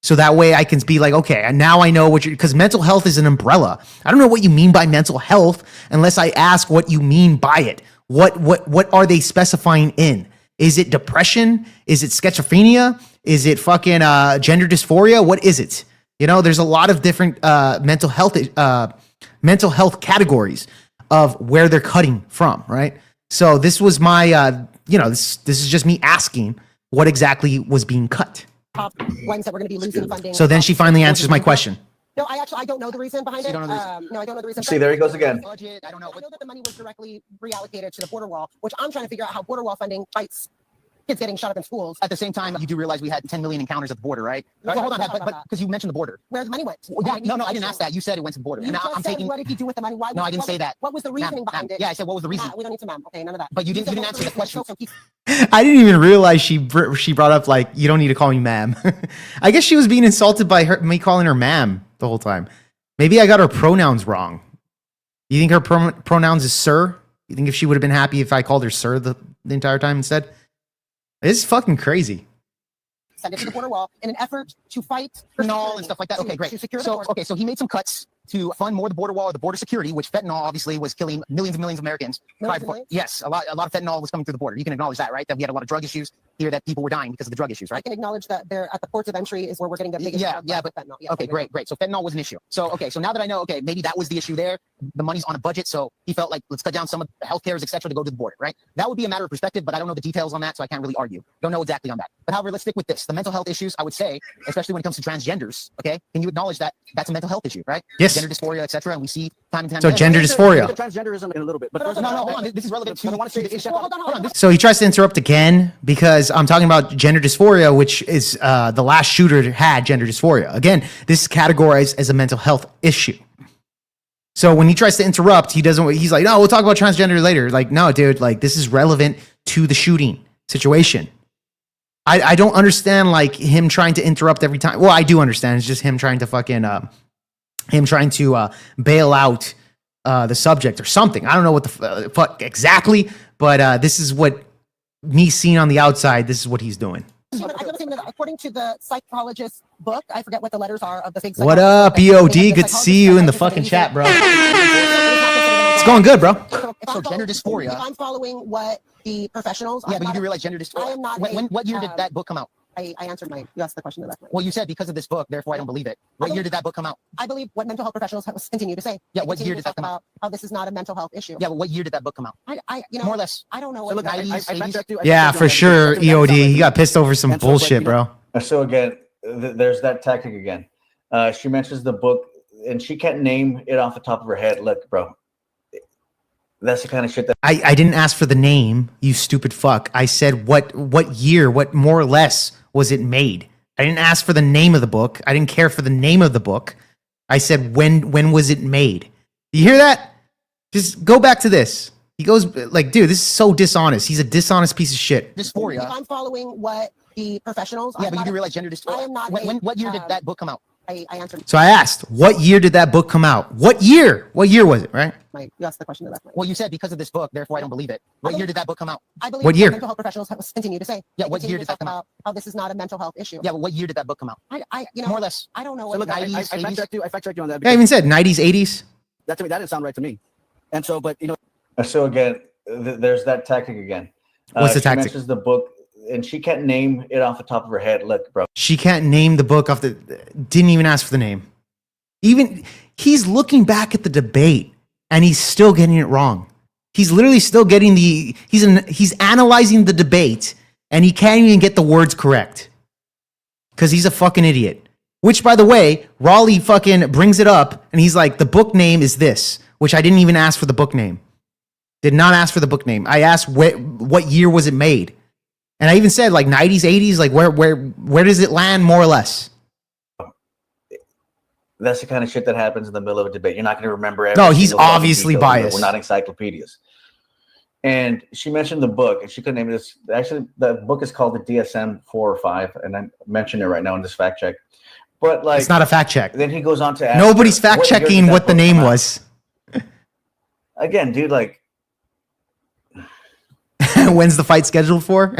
Speaker 1: So that way I can be like, okay, and now I know because mental health is an umbrella. I don't know what you mean by mental health unless I ask what you mean by it. What are they specifying in? Is it depression? Is it schizophrenia? Is it fucking gender dysphoria? What is it? There's a lot of different mental health categories of where they're cutting from, right? So this was my, this is just me asking what exactly was being cut.
Speaker 6: Top ones that we're going to be losing funding.
Speaker 1: So then she finally answers my question.
Speaker 6: No, I don't know the reason behind it. No, I don't know the reason.
Speaker 10: See, there he goes again.
Speaker 5: Budget, I don't know.
Speaker 6: I know that the money was directly reallocated to the border wall, which I'm trying to figure out how border wall funding fights kids getting shot up in schools.
Speaker 5: At the same time, you do realize we had 10 million encounters at the border, right? Well, hold on, but because you mentioned the border.
Speaker 6: Where the money went?
Speaker 5: No, I didn't ask that. You said it went to the border.
Speaker 6: You just said, what did you do with the money? Why?
Speaker 5: No, I didn't say that.
Speaker 6: What was the reasoning behind it?
Speaker 5: Yeah, I said, what was the reason?
Speaker 6: We don't need to, ma'am. Okay, none of that.
Speaker 5: But you didn't answer the question.
Speaker 1: I didn't even realize she brought up like, you don't need to call me ma'am. I guess she was being insulted by me calling her ma'am the whole time. Maybe I got her pronouns wrong. You think her pronouns is sir? You think if she would have been happy if I called her sir the entire time instead? It's fucking crazy.
Speaker 6: Send it to the border wall in an effort to fight
Speaker 5: fentanyl and stuff like that. Okay, great. So he made some cuts to fund more the border wall or the border security, which fentanyl obviously was killing millions and millions of Americans. Yes, a lot of fentanyl was coming through the border. You can acknowledge that, right? That we had a lot of drug issues here, that people were dying because of the drug issues, right?
Speaker 6: I can acknowledge that they're at the ports of entry is where we're getting the biggest
Speaker 5: but
Speaker 6: fentanyl.
Speaker 5: Okay, great. So fentanyl was an issue. So now that I know, maybe that was the issue there. The money's on a budget, so he felt like let's cut down some of the health cares, etc., to go to the border, right? That would be a matter of perspective, but I don't know the details on that, so I can't really argue. Don't know exactly on that. But however, let's stick with this. The mental health issues, I would say, especially when it comes to transgenders, okay? Can you acknowledge that that's a mental health issue, right?
Speaker 1: Yes.
Speaker 5: Gender dysphoria, etc., and we see time and time.
Speaker 1: So gender dysphoria.
Speaker 8: Transgenderism in a little bit, but
Speaker 5: no, hold on. This is relevant to. I want to say this. Hold on.
Speaker 1: So he tries to interrupt again because I'm talking about gender dysphoria, which is the last shooter had gender dysphoria. Again, this is categorized as a mental health issue. So when he tries to interrupt, he's like, no, we'll talk about transgender later. Like, no, dude, like this is relevant to the shooting situation. I don't understand like him trying to interrupt every time. Well, I do understand. It's just him trying to fucking, bail out the subject or something. I don't know what the fuck exactly, but this is what me seeing on the outside, this is what he's doing.
Speaker 6: According to the psychologist's book, I forget what the letters are of the fake.
Speaker 1: What up, BOD? Good to see you in the fucking chat, bro. It's going good, bro.
Speaker 5: So gender dysphoria.
Speaker 6: If I'm following what the professionals.
Speaker 5: Yeah, but you do realize gender dysphoria.
Speaker 6: I am not.
Speaker 5: What year did that book come out?
Speaker 6: I answered you asked the question that
Speaker 5: Well, you said because of this book, therefore I don't believe it. What year did that book come out?
Speaker 6: I believe what mental health professionals continue to say.
Speaker 5: Yeah,
Speaker 6: They
Speaker 5: what
Speaker 6: continue
Speaker 5: year
Speaker 6: to
Speaker 5: did that
Speaker 6: talk
Speaker 5: come out?
Speaker 6: about how this is not a mental health issue.
Speaker 5: Yeah, but what year did that book come out?
Speaker 6: More
Speaker 5: or less.
Speaker 6: I don't know.
Speaker 8: So look, I
Speaker 5: 90s,
Speaker 8: fact
Speaker 5: 80s?
Speaker 8: checked you. I
Speaker 1: Yeah,
Speaker 8: fact checked
Speaker 1: for
Speaker 8: you on that
Speaker 1: sure.
Speaker 8: because that sounds
Speaker 1: EOD,
Speaker 8: like
Speaker 1: you
Speaker 8: me.
Speaker 1: got pissed over some
Speaker 8: And so, but,
Speaker 1: bullshit,
Speaker 8: you know,
Speaker 1: bro.
Speaker 10: So again, there's that tactic again. She mentions the book, and she can't name it off the top of her head. Look, bro, that's the kind of shit that
Speaker 1: I didn't ask for the name, you stupid fuck. I said what year, what more or less was it made. I didn't ask for the name of the book. I didn't care for the name of the book. I said when was it made? You hear that? Just go back to this. He goes like, dude, this is so dishonest. He's a dishonest piece of shit.
Speaker 5: Dysphoria.
Speaker 6: If I'm following what the professionals.
Speaker 5: Yeah,
Speaker 6: I'm
Speaker 5: but you
Speaker 6: not
Speaker 5: do
Speaker 6: a-
Speaker 5: realize gender dysphoria.
Speaker 6: I am not.
Speaker 5: What year did that book come out?
Speaker 6: I answered.
Speaker 1: So I asked, what year did that book come out? What year? What year was it, right?
Speaker 6: You asked the question that
Speaker 5: Well, you said because of this book, therefore I don't believe it. What year did that book come out?
Speaker 6: I believe
Speaker 1: What year?
Speaker 6: mental health professionals continue to say.
Speaker 5: Yeah,
Speaker 6: They
Speaker 5: what
Speaker 6: continue
Speaker 5: year
Speaker 6: to
Speaker 5: did that
Speaker 6: talk
Speaker 5: come out?
Speaker 6: about how this is not a mental health issue.
Speaker 5: Yeah, but what year did that book come out?
Speaker 6: More
Speaker 5: or less.
Speaker 6: I don't know.
Speaker 8: So look, I
Speaker 5: 90s,
Speaker 8: fact
Speaker 5: 80s?
Speaker 8: checked you. I fact checked you on that.
Speaker 1: Yeah, I
Speaker 8: Because
Speaker 1: even said 90s, 80s.
Speaker 8: that didn't sound right to me. And so, but you know,
Speaker 10: So again, there's that tactic again.
Speaker 1: What's the
Speaker 10: she
Speaker 1: tactic?
Speaker 10: mentions the book, and she can't name it off the top of her head. Look, bro,
Speaker 1: She can't name the book off the. Didn't even ask for the name. Even he's looking back at the debate and he's still getting it wrong. He's literally still getting the. He's analyzing the debate and he can't even get the words correct because he's a fucking idiot. Which, by the way, Raleigh fucking brings it up and he's like, the book name is this, which I didn't even ask for the book name. Did not ask for the book name. I asked what year was it made, and I even said like 90s, 80s. Like where does it land more or less?
Speaker 10: that's the kind of shit that happens in the middle of a debate. You're not going to remember
Speaker 1: No,
Speaker 10: every
Speaker 1: he's
Speaker 10: single fucking
Speaker 1: obviously
Speaker 10: detail of it.
Speaker 1: biased.
Speaker 10: We're not encyclopedias. And she mentioned the book, and she couldn't name this. Actually, the book is called the DSM 4 or 5, and I mentioned it right now in this fact check. But like,
Speaker 1: It's not a fact check.
Speaker 10: then he goes on to ask
Speaker 1: Nobody's
Speaker 10: her,
Speaker 1: fact
Speaker 10: what year did
Speaker 1: checking
Speaker 10: that
Speaker 1: what the
Speaker 10: book
Speaker 1: name
Speaker 10: come out?
Speaker 1: was.
Speaker 10: Again, dude, like,
Speaker 1: When's the fight scheduled for?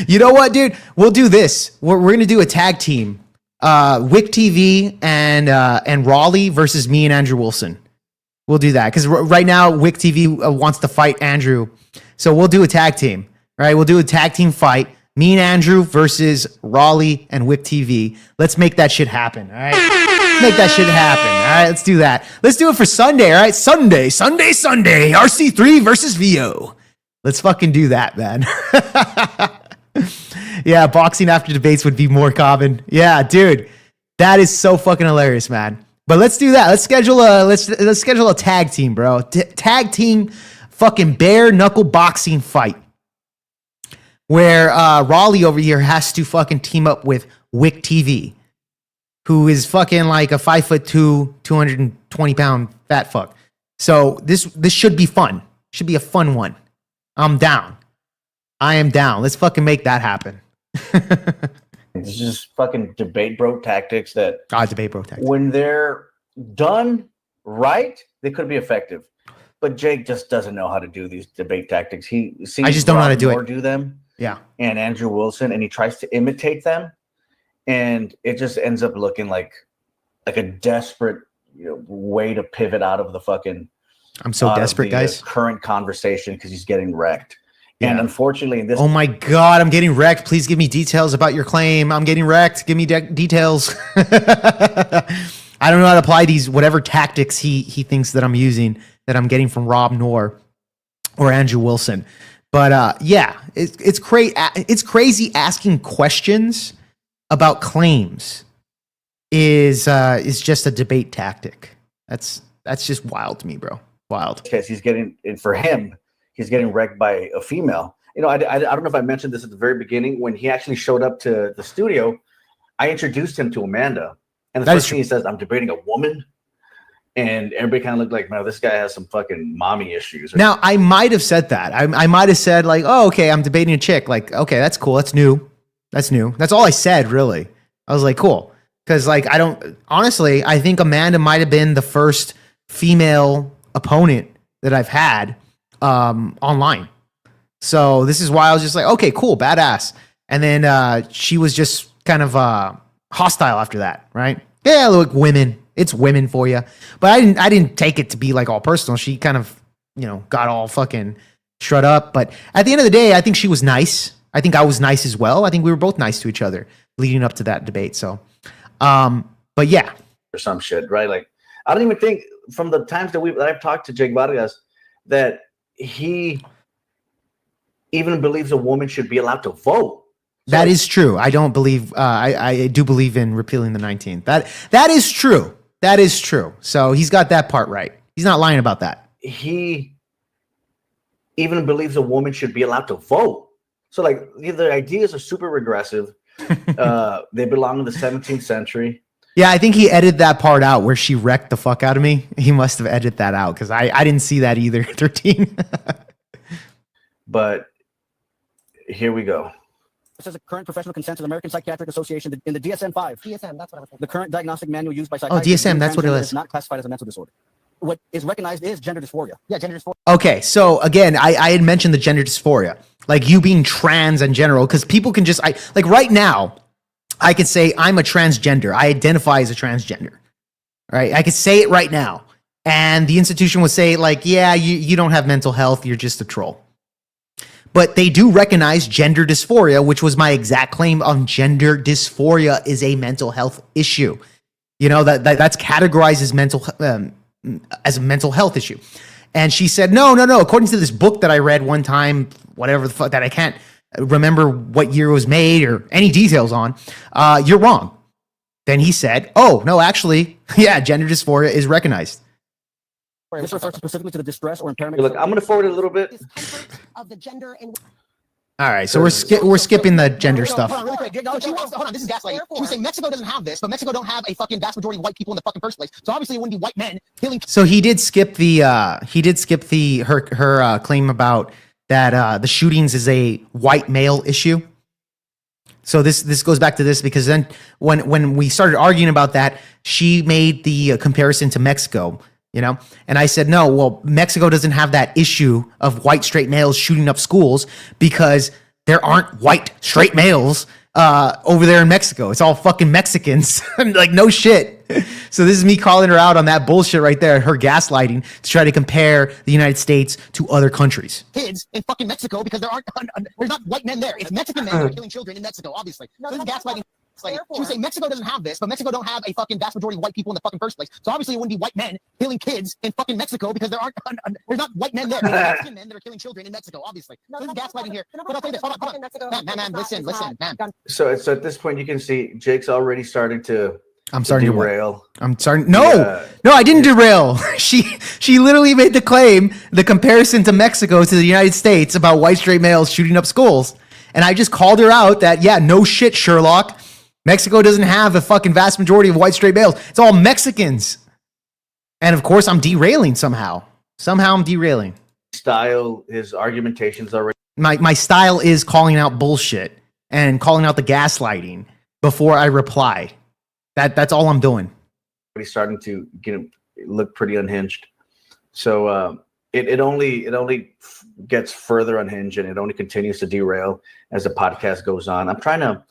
Speaker 1: You know what, dude? We'll do this. We're gonna do a tag team. Wick TV and Raleigh versus me and Andrew Wilson. We'll do that because right now Wick TV wants to fight Andrew, so we'll do a tag team. Right? We'll do a tag team fight. Me and Andrew versus Raleigh and Wick TV. Let's make that shit happen. All right. Let's make that shit happen. All right. Let's do that. Let's do it for Sunday. All right. Sunday. RC3 versus VO. Let's fucking do that, man. Yeah, boxing after debates would be more common. Yeah, dude, that is so fucking hilarious, man. But let's do that. Let's schedule a tag team, bro. Tag team, fucking bare knuckle boxing fight, where Raleigh over here has to fucking team up with Wick TV, who is fucking like a 5'2", 220-pound fat fuck. So this should be fun. Should be a fun one. I'm down. I am down. Let's fucking make that happen.
Speaker 10: it's just fucking debate bro tactics that
Speaker 1: Debate bro tactics.
Speaker 10: when they're done right, they could be effective. But Jake just doesn't know how to do these debate tactics. He sees
Speaker 1: I just don't know how to do
Speaker 10: Rob Moore
Speaker 1: it.
Speaker 10: do them,
Speaker 1: Yeah.
Speaker 10: and Andrew Wilson, and he tries to imitate them, and it just ends up looking like a desperate way to pivot out of the fucking
Speaker 1: I'm so
Speaker 10: out of
Speaker 1: desperate,
Speaker 10: the,
Speaker 1: guys.
Speaker 10: current conversation because he's getting wrecked.
Speaker 1: Yeah.
Speaker 10: And unfortunately, in this
Speaker 1: Oh my God, I'm getting wrecked. Please give me details about your claim. I'm getting wrecked. Give me details. I don't know how to apply these whatever tactics he thinks that I'm using that I'm getting from Rob Noor or Andrew Wilson. But yeah, it's crazy asking questions about claims is just a debate tactic. That's just wild to me, bro. Wild.
Speaker 10: case, he's getting wrecked by a female. I don't know if I mentioned this at the very beginning when he actually showed up to the studio. I introduced him to Amanda, and the
Speaker 1: That is
Speaker 10: first thing he says, "I'm debating a woman," and everybody kind of looked like, "Man, this guy has some fucking mommy issues."
Speaker 1: Now, I might have said that. I might have said like, "Oh, okay, I'm debating a chick." Like, okay, that's cool. That's new. That's all I said, really. I was like, cool. Because like, I think Amanda might have been the first female opponent that I've had online. So this is why I was just like, okay, cool, badass. And then she was just kind of hostile after that, right? Yeah, look, women. It's women for you. But I didn't take it to be like all personal. She kind of, got all fucking shut up. But at the end of the day, I think she was nice. I think I was nice as well. I think we were both nice to each other leading up to that debate. So, but yeah,
Speaker 10: or some shit, right? Like, I don't even think from the times that I've talked to Jake Vargas that he even believes a woman should be allowed to vote.
Speaker 1: that is true. I don't believe. I do believe in repealing the 19th. That is true. That is true. So he's got that part right. He's not lying about that.
Speaker 10: He even believes a woman should be allowed to vote. So like the ideas are super regressive. They belong in the 17th century.
Speaker 1: Yeah, I think he edited that part out where she wrecked the fuck out of me. He must have edited that out because I didn't see that either. 13.
Speaker 10: But here we go.
Speaker 8: This is a current professional consent of the American Psychiatric Association in the DSM-5.
Speaker 6: DSM, that's what I was thinking.
Speaker 8: The current diagnostic manual used by
Speaker 1: Oh,
Speaker 8: psychiatrists.
Speaker 1: DSM, that's what it
Speaker 8: transgender
Speaker 1: was.
Speaker 8: is not classified as a mental disorder. What is recognized is gender dysphoria. Yeah, gender dysphoria.
Speaker 1: Okay, so again, I had mentioned the gender dysphoria, like you being trans in general, because people can just, like right now, I could say I'm a transgender. I identify as a transgender, right? I could say it right now. And the institution would say like, yeah, you don't have mental health. You're just a troll. But they do recognize gender dysphoria, which was my exact claim on gender dysphoria is a mental health issue. You know, that's categorized as a mental health issue. And she said, no. According to this book that I read one time, whatever the fuck, that I can't remember what year it was made or any details on, you're wrong. Then he said, oh, no, actually, yeah, gender dysphoria is recognized.
Speaker 8: This refers specifically to the distress or impairment.
Speaker 10: Look, I'm going to forward it a little bit.
Speaker 6: Of the gender and
Speaker 1: All right, so we're skipping the gender stuff.
Speaker 5: Hold on, really quick. No, hold on, this is gaslighting. She was saying Mexico doesn't have this, but Mexico don't have a fucking vast majority of white people in the fucking first place. So obviously it wouldn't be white men killing.
Speaker 1: So he did skip the her claim about that the shootings is a white male issue. So this goes back to this because then when we started arguing about that, she made the comparison to Mexico, you know, and I said no. Well, Mexico doesn't have that issue of white straight males shooting up schools because there aren't white straight males over there in Mexico. It's all fucking Mexicans. I'm like, no shit. So this is me calling her out on that bullshit right there, her gaslighting to try to compare the United States to other countries.
Speaker 5: Kids in fucking Mexico because there's not white men there. It's Mexican men that are killing children in Mexico, obviously. So this is gaslighting. She was saying Mexico doesn't have this, but Mexico don't have a fucking vast majority of white people in the fucking first place. So obviously it wouldn't be white men killing kids in fucking Mexico because there's not white men there. There's Mexican men that are killing children in Mexico, obviously. So this is gaslighting here. But I'll tell you this. Hold on. Man, listen, man.
Speaker 10: So at this point, you can see Jake's already starting to
Speaker 1: I'm starting to
Speaker 10: derail.
Speaker 1: I'm starting. No, I didn't derail. She literally made the claim, the comparison to Mexico to the United States about white straight males shooting up schools, and I just called her out that yeah, no shit, Sherlock. Mexico doesn't have a fucking vast majority of white straight males. It's all Mexicans. And of course, I'm derailing somehow. Somehow I'm derailing.
Speaker 10: Style, his argumentation's already.
Speaker 1: My style is calling out bullshit and calling out the gaslighting before I reply. That's all I'm doing.
Speaker 10: Already starting to look pretty unhinged. So it only gets further unhinged and it only continues to derail as the podcast goes on. I'm trying to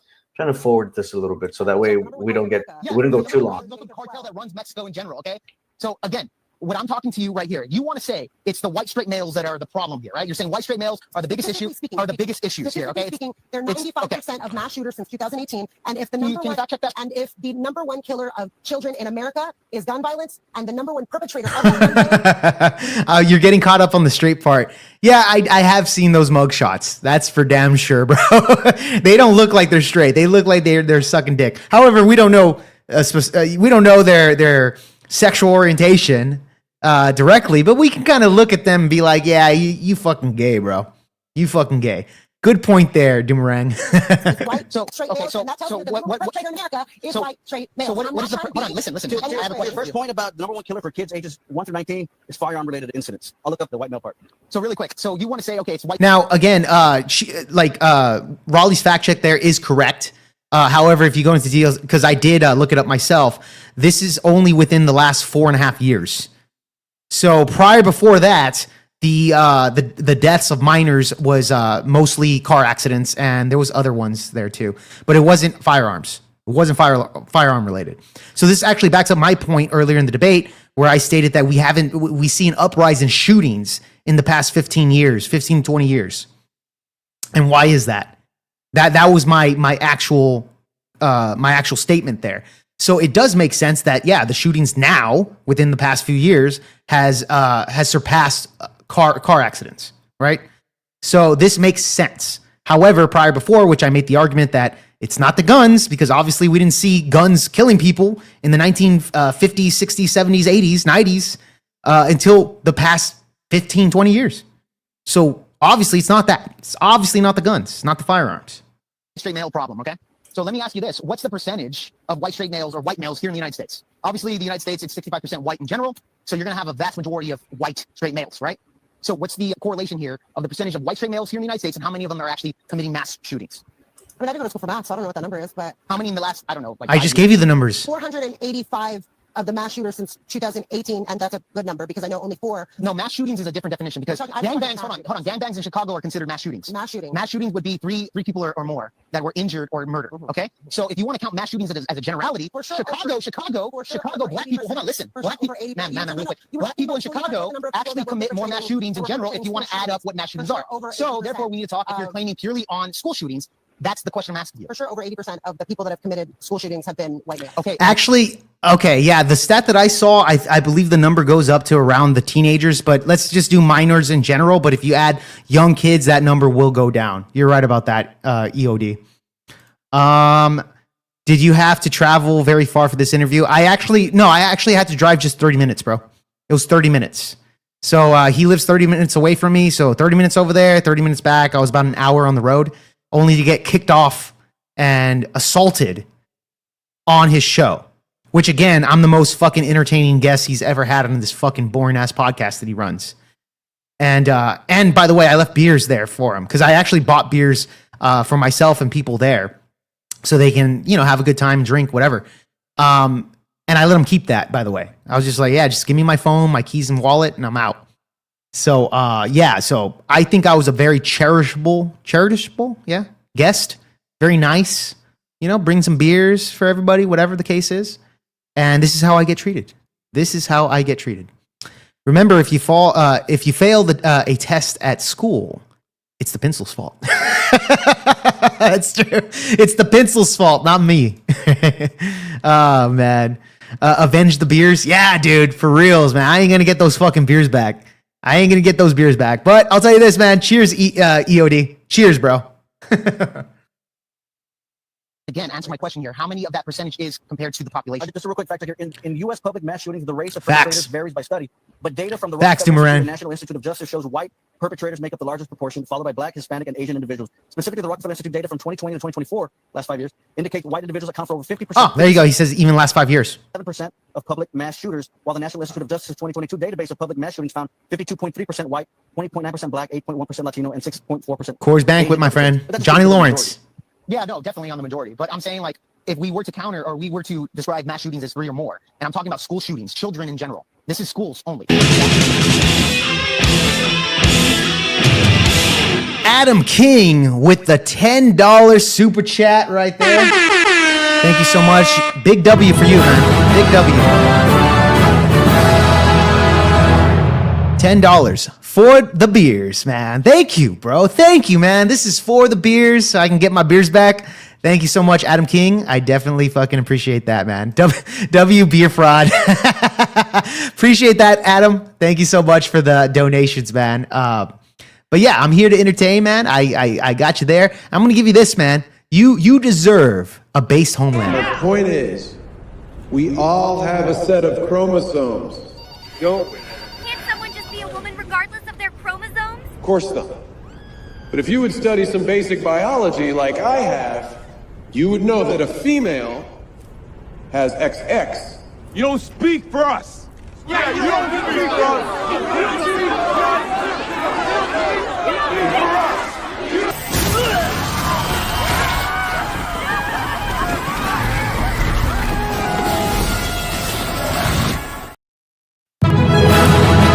Speaker 10: forward this a little bit so that way we don't go too long.
Speaker 5: Look at the cartel that runs Mexico in general, okay? So again, when I'm talking to you right here, you want to say it's the white straight males that are the problem here, right? You're saying white straight males are the biggest issue, are the biggest issues here, okay?
Speaker 6: They're 95% of mass shooters since 2018, and if the number one killer of children in America is gun violence, and the number one perpetrator of
Speaker 1: you're getting caught up on the straight part. Yeah, I have seen those mug shots. That's for damn sure, bro. They don't look like they're straight. They look like they're sucking dick. However, we don't know their sexual orientation directly, but we can kind of look at them and be like, yeah, you fucking gay, bro. You fucking gay. Good point there, Doomerang.
Speaker 5: What is the hold on, listen. I have a question.
Speaker 8: The first point about the number one killer for kids ages 1 through 19 is firearm related incidents. I'll look up the white male part.
Speaker 5: So really quick, so you want to say, okay, it's white.
Speaker 1: Now, again, Raleigh's fact check there is correct. However, if you go into details, because I did look it up myself, this is only within the last 4.5 years. So before that, the deaths of minors was mostly car accidents, and there was other ones there too, but it wasn't firearms. It wasn't firearm related. So this actually backs up my point earlier in the debate where I stated that we see an uprise in shootings in the past 15 years, 15, 20 years. And why is that? That was my actual statement there. So it does make sense that the shootings now within the past few years has surpassed car accidents, right? So this makes sense. However, before, which I made the argument that it's not the guns, because obviously we didn't see guns killing people in the 1950s, 60s, 70s, 80s, 90s until the past 15, 20 years. So obviously it's not that. It's obviously not the guns, not the firearms.
Speaker 5: Straight male problem, okay? So let me ask you this. What's the percentage of white straight males or white males here in the United States? Obviously, the United States, it's 65% white in general. So you're going to have a vast majority of white straight males, right? So what's the correlation here of the percentage of white straight males here in the United States and how many of them are actually committing mass shootings?
Speaker 6: I mean, I didn't go to school for math, so I don't know what that number is, but
Speaker 5: how many in the last, I don't know.
Speaker 1: I just gave you the numbers.
Speaker 6: 485 of the mass shooters since 2018, and that's a good number because I know only 4.
Speaker 5: No, mass shootings is a different definition because gangbangs, hold on, gangbangs in Chicago are considered mass shootings.
Speaker 6: Mass shooting.
Speaker 5: Mass shootings would be three people or more that were injured or murdered, okay? So if you want to count mass shootings as a generality, Chicago, black people, hold on, listen. Black people, man, real quick. Black people in Chicago actually commit more mass shootings in general if you want to add up what mass shootings are. So therefore, we need to talk, if you're claiming purely on school shootings, that's the question I'm asking you.
Speaker 6: For sure, over 80% of the people that have committed school shootings have been white males.
Speaker 5: Okay.
Speaker 1: Actually, the stat that I saw, I believe the number goes up to around the teenagers, but let's just do minors in general. But if you add young kids, that number will go down. You're right about that, EOD. Did you have to travel very far for this interview? I actually had to drive just 30 minutes, bro. It was 30 minutes. So he lives 30 minutes away from me. So 30 minutes over there, 30 minutes back. I was about an hour on the road, only to get kicked off and assaulted on his show, which again, I'm the most fucking entertaining guest he's ever had on this fucking boring ass podcast that he runs. And by the way, I left beers there for him because I actually bought beers for myself and people there so they can, have a good time, drink, whatever. And I let him keep that, by the way. I was just like, just give me my phone, my keys and wallet, and I'm out. So, so I think I was a very charitable, guest. Very nice, bring some beers for everybody, whatever the case is. And this is how I get treated. Remember, if you fail a test at school, it's the pencil's fault. That's true. It's the pencil's fault, not me. Oh, man. Avenge the beers? Yeah, dude, for reals, man. I ain't going to get those fucking beers back. But I'll tell you this, man. Cheers, EOD. Cheers, bro.
Speaker 5: Again, answer my question here. How many of that percentage is compared to the population?
Speaker 8: Just a real quick factor here. In U.S. public mass shootings, the race of
Speaker 1: Facts.
Speaker 8: perpetrators varies by study. But data from the
Speaker 1: Facts, Timoran.
Speaker 8: National Institute of Justice shows white perpetrators make up the largest proportion, followed by Black, Hispanic, and Asian individuals. Specifically, the Rockefeller Institute data from 2020 to 2024, last 5 years, indicate white individuals account for over 50%.
Speaker 1: Oh, there you go. He says even last 5 years.
Speaker 8: 7% of public mass shooters, while the National Institute of Justice 2022 database of public mass shootings found 52.3% white, 20.9% Black, 8.1% Latino, and 6.4%.
Speaker 1: Coors Banquet, my friend. Johnny Lawrence.
Speaker 5: Yeah, no, definitely on the majority. But I'm saying, like, if we were to counter or we were to describe mass shootings as 3 or more, and I'm talking about school shootings, children in general, this is schools only.
Speaker 1: Adam King with the $10 super chat right there. Thank you so much. Big W for you, man. Big W. $10 for the beers, man. Thank you, bro. Thank you, man. This is for the beers so I can get my beers back. Thank you so much, Adam King. I definitely fucking appreciate that, man. W beer fraud. Appreciate that, Adam. Thank you so much for the donations, man. But yeah, I'm here to entertain, man. I got you there. I'm gonna give you this, man. You deserve a based homeland.
Speaker 11: The point is, we all have a set of chromosomes.
Speaker 12: Can't someone just be a woman regardless of their chromosomes?
Speaker 11: Of course not. But if you would study some basic biology like I have, you would know that a female has XX.
Speaker 2: You don't speak for us. Yeah, you don't speak for us. You don't speak for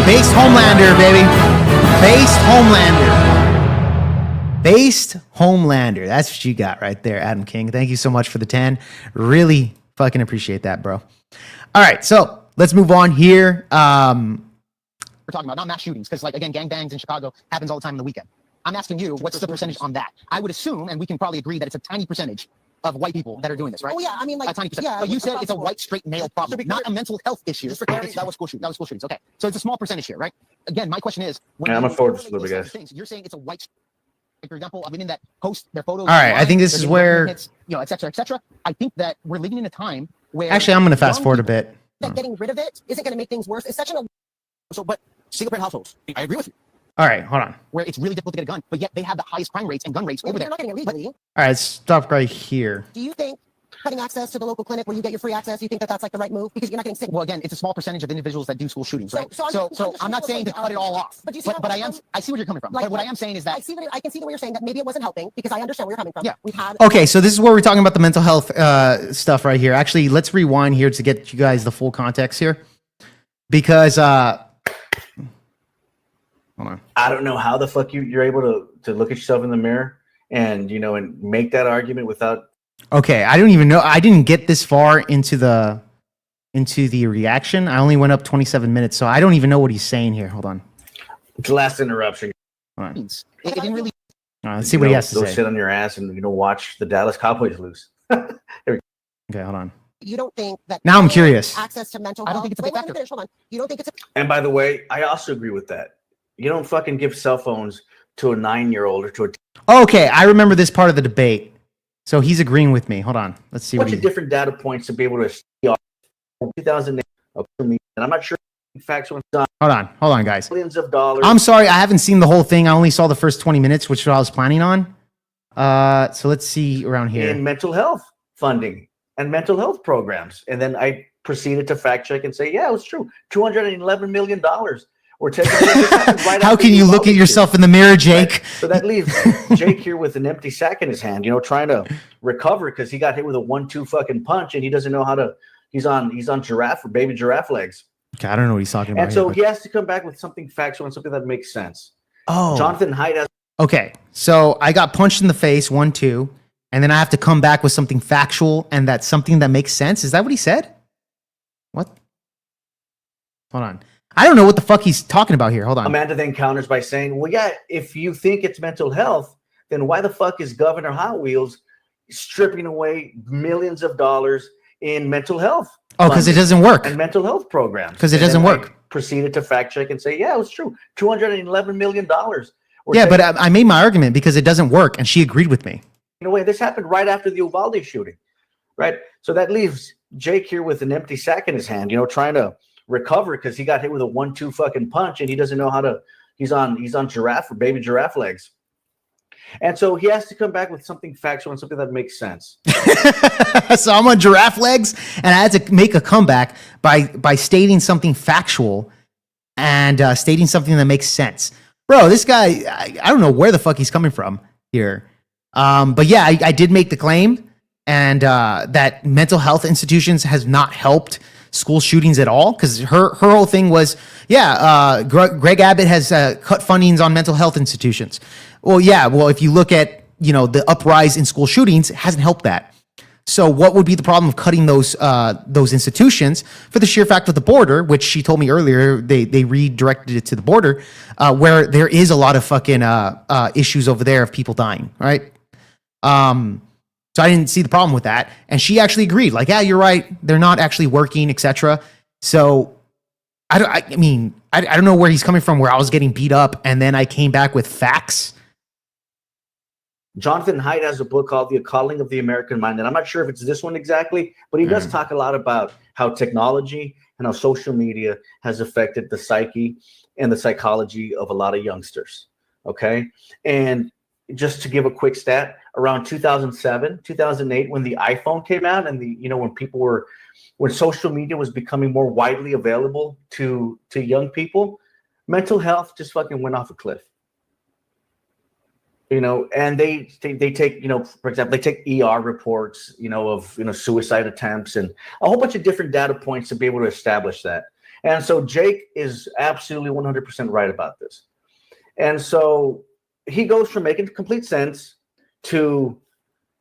Speaker 1: Based Homelander, baby. Based Homelander. Based Homelander. That's what you got right there, Adam King. Thank you so much for the 10. Really fucking appreciate that, bro. All right, so let's move on here.
Speaker 5: We're talking about not mass shootings, because, like, again, gangbangs in Chicago happens all the time in the weekend. I'm asking you, what's the percentage on that? I would assume, and we can probably agree that it's a tiny percentage of white people that are doing this, right?
Speaker 6: Oh yeah, I mean, like
Speaker 5: A tiny percent.
Speaker 6: Yeah,
Speaker 5: But you said it's a
Speaker 6: across
Speaker 5: white straight male problem, not a mental health issue.
Speaker 8: Just for clarity,
Speaker 5: That was school shootings. That was school shootings. Okay, so it's a small percentage here, right? Again, my question is, when
Speaker 10: Yeah, I'm
Speaker 5: you
Speaker 10: gonna forward this
Speaker 5: correlate
Speaker 10: a little
Speaker 5: these
Speaker 10: bit,
Speaker 5: types of things, you're saying it's a white, for example, of women that post their photos.
Speaker 1: All right, I
Speaker 5: online,
Speaker 1: think this
Speaker 5: they're
Speaker 1: is
Speaker 5: getting
Speaker 1: where-
Speaker 5: hits, et cetera, et cetera. I think that we're living in a time where
Speaker 1: Actually, I'm going to fast
Speaker 5: young
Speaker 1: forward a
Speaker 5: people-
Speaker 1: bit.
Speaker 6: that getting rid of it isn't going to make things worse. It's such an
Speaker 8: So, but single parent households, I agree with you,
Speaker 1: All right, hold on.
Speaker 5: where it's really difficult to get a gun, but yet they have the highest crime rates and gun rates over
Speaker 6: You're
Speaker 5: there.
Speaker 6: not getting it legally.
Speaker 1: All right, stop right here.
Speaker 6: Do you think cutting access to the local clinic where you get your free access, you think that that's like the right move? Because you're not getting sick.
Speaker 5: Well, again, it's a small percentage of individuals that do school shootings, right?
Speaker 6: So
Speaker 5: I'm not saying to cut it all off,
Speaker 6: But you see
Speaker 5: but
Speaker 6: how-
Speaker 5: I see where you're coming from.
Speaker 6: Like,
Speaker 5: But what I am saying is that
Speaker 6: I can see the way you're saying that maybe it wasn't helping because I understand where you're coming from.
Speaker 5: Yeah.
Speaker 6: We've had
Speaker 1: Okay, so this is where we're talking about the mental health stuff right here. Actually, let's rewind here to get you guys the full context here. Because, hold on.
Speaker 10: I don't know how the fuck you're able to look at yourself in the mirror and and make that argument without.
Speaker 1: Okay, I don't even know. I didn't get this far into the reaction. I only went up 27 minutes, so I don't even know what he's saying here. Hold on.
Speaker 10: It's the last interruption.
Speaker 1: Hold on.
Speaker 5: it didn't really.
Speaker 1: Let's see what he has to
Speaker 10: Go
Speaker 1: say.
Speaker 10: sit on your ass and watch the Dallas Cowboys lose.
Speaker 1: Okay, hold on.
Speaker 6: you don't think that
Speaker 1: Now I'm curious.
Speaker 6: access to mental
Speaker 5: I don't
Speaker 6: health.
Speaker 5: think it's a
Speaker 6: Wait,
Speaker 5: big
Speaker 6: let me
Speaker 5: factor.
Speaker 6: finish. Hold on. You don't think it's a
Speaker 10: And by the way, I also agree with that. You don't fucking give cell phones to a 9-year-old or to a
Speaker 1: Okay, I remember this part of the debate. So he's agreeing with me. Hold on. Let's see what
Speaker 10: bunch
Speaker 1: he
Speaker 10: of different data points to be able to see 2008 and I'm not sure facts went on
Speaker 1: Hold on, guys.
Speaker 10: millions of dollars.
Speaker 1: I'm sorry, I haven't seen the whole thing. I only saw the first 20 minutes, which is what I was planning on. So let's see around here.
Speaker 10: in mental health funding and mental health programs. And then I proceeded to fact check and say, yeah, it was true. $211 million. We're taking right
Speaker 1: How
Speaker 10: after
Speaker 1: can
Speaker 10: the
Speaker 1: you look at
Speaker 10: Uvalde
Speaker 1: yourself in the mirror, Jake?
Speaker 10: Right? So that leaves Jake here with an empty sack in his hand, trying to recover because he got hit with a 1-2 fucking punch and he doesn't know how to. He's on baby giraffe legs.
Speaker 1: Okay, I don't know what he's talking about.
Speaker 10: And so
Speaker 1: here,
Speaker 10: he has to come back with something factual and something that makes sense.
Speaker 1: but- oh,
Speaker 10: Jonathan Haidt has
Speaker 1: okay. So I got punched in the face, 1-2, and then I have to come back with something factual and that's something that makes sense. Is that what he said? What? Hold on. I don't know what the fuck he's talking about here. Hold on.
Speaker 10: Amanda then counters by saying, well, yeah, if you think it's mental health, then why the fuck is Governor Hot Wheels stripping away millions of dollars in mental health?
Speaker 1: Oh, because it
Speaker 10: funding
Speaker 1: doesn't work.
Speaker 10: and mental health programs.
Speaker 1: 'Cause it
Speaker 10: And then
Speaker 1: doesn't work.
Speaker 10: I proceeded to fact check and say, yeah, it was true. $211 million.
Speaker 1: Yeah, but I made my argument because it doesn't work, and she agreed with me.
Speaker 10: in a way, this happened right after the Uvalde shooting, right? So that leaves Jake here with an empty sack in his hand, trying to recover because he got hit with a 1-2 fucking punch and he doesn't know how to. He's on baby giraffe legs, and so he has to come back with something factual and something that makes sense.
Speaker 1: So I'm on giraffe legs, and I had to make a comeback by stating something factual and stating something that makes sense. Bro, this guy, I don't know where the fuck he's coming from here. But yeah, I did make the claim, and that mental health institutions has not helped school shootings at all, because her whole thing was, Greg Abbott has cut fundings on mental health institutions. Well, if you look at the uprise in school shootings, it hasn't helped that. So what would be the problem of cutting those institutions for the sheer fact of the border, which she told me earlier, they redirected it to the border, where there is a lot of fucking issues over there of people dying, right? So I didn't see the problem with that. And she actually agreed, like, yeah, you're right. They're not actually working, etc. So I don't know where he's coming from, where I was getting beat up and then I came back with facts.
Speaker 10: Jonathan Haidt has a book called The Calling of the American Mind, and I'm not sure if it's this one exactly, but he does talk a lot about how technology and how social media has affected the psyche and the psychology of a lot of youngsters. Okay, and just to give a quick stat, around 2007, 2008, when the iPhone came out, and when social media was becoming more widely available to young people, mental health just fucking went off a cliff. And they take, for example, they take ER reports, of, suicide attempts and a whole bunch of different data points to be able to establish that. And so Jake is absolutely 100% right about this. And so he goes from making complete sense to,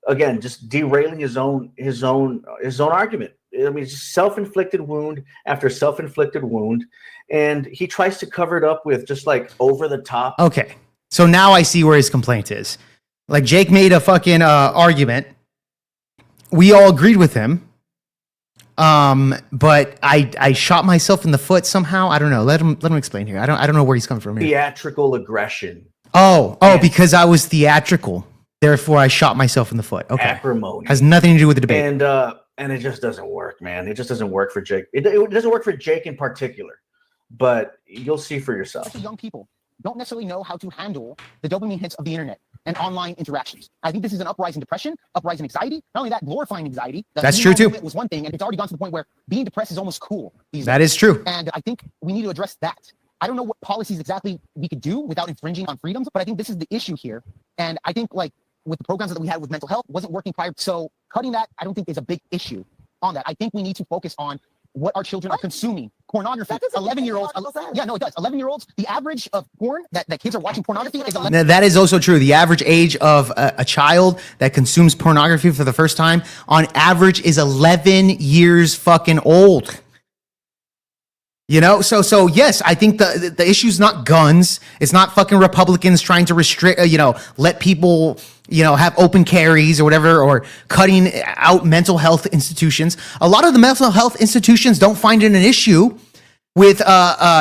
Speaker 10: again, just derailing his own argument. I mean, it's just self-inflicted wound after self-inflicted wound. And he tries to cover it up with just like over the top.
Speaker 1: Okay. So now I see where his complaint is. Like Jake made a fucking argument. We all agreed with him. But I shot myself in the foot somehow. I don't know. Let him explain here. I don't know where he's coming from here.
Speaker 10: Theatrical aggression.
Speaker 1: Oh, because I was theatrical. Therefore, I shot myself in the foot. Okay.
Speaker 10: Acrimony.
Speaker 1: Has nothing to do with the debate.
Speaker 10: And it just doesn't work, man. It just doesn't work for Jake. It doesn't work for Jake in particular. But you'll see for yourself.
Speaker 5: Especially young people don't necessarily know how to handle the dopamine hits of the internet and online interactions. I think this is an uprising depression, uprising anxiety. Not only that, glorifying anxiety.
Speaker 1: That's true too.
Speaker 5: It was one thing, and it's already gone to the point where being depressed is almost cool.
Speaker 1: That is true.
Speaker 5: And I think we need to address that. I don't know what policies exactly we could do without infringing on freedoms, but I think this is the issue here. And I think like with the programs that we had with mental health wasn't working prior. So cutting that, I don't think is a big issue on that. I think we need to focus on what our children are consuming. Pornography. 11-year-olds. Yeah, no, it does. 11-year-olds. The average of porn that kids are watching pornography is 11.
Speaker 1: Now, that is also true. The average age of a child that consumes pornography for the first time, on average, is 11 years fucking old. You know, so yes, I think the issue's not guns. It's not fucking Republicans trying to restrict, let people, have open carries or whatever, or cutting out mental health institutions. A lot of the mental health institutions don't find it an issue with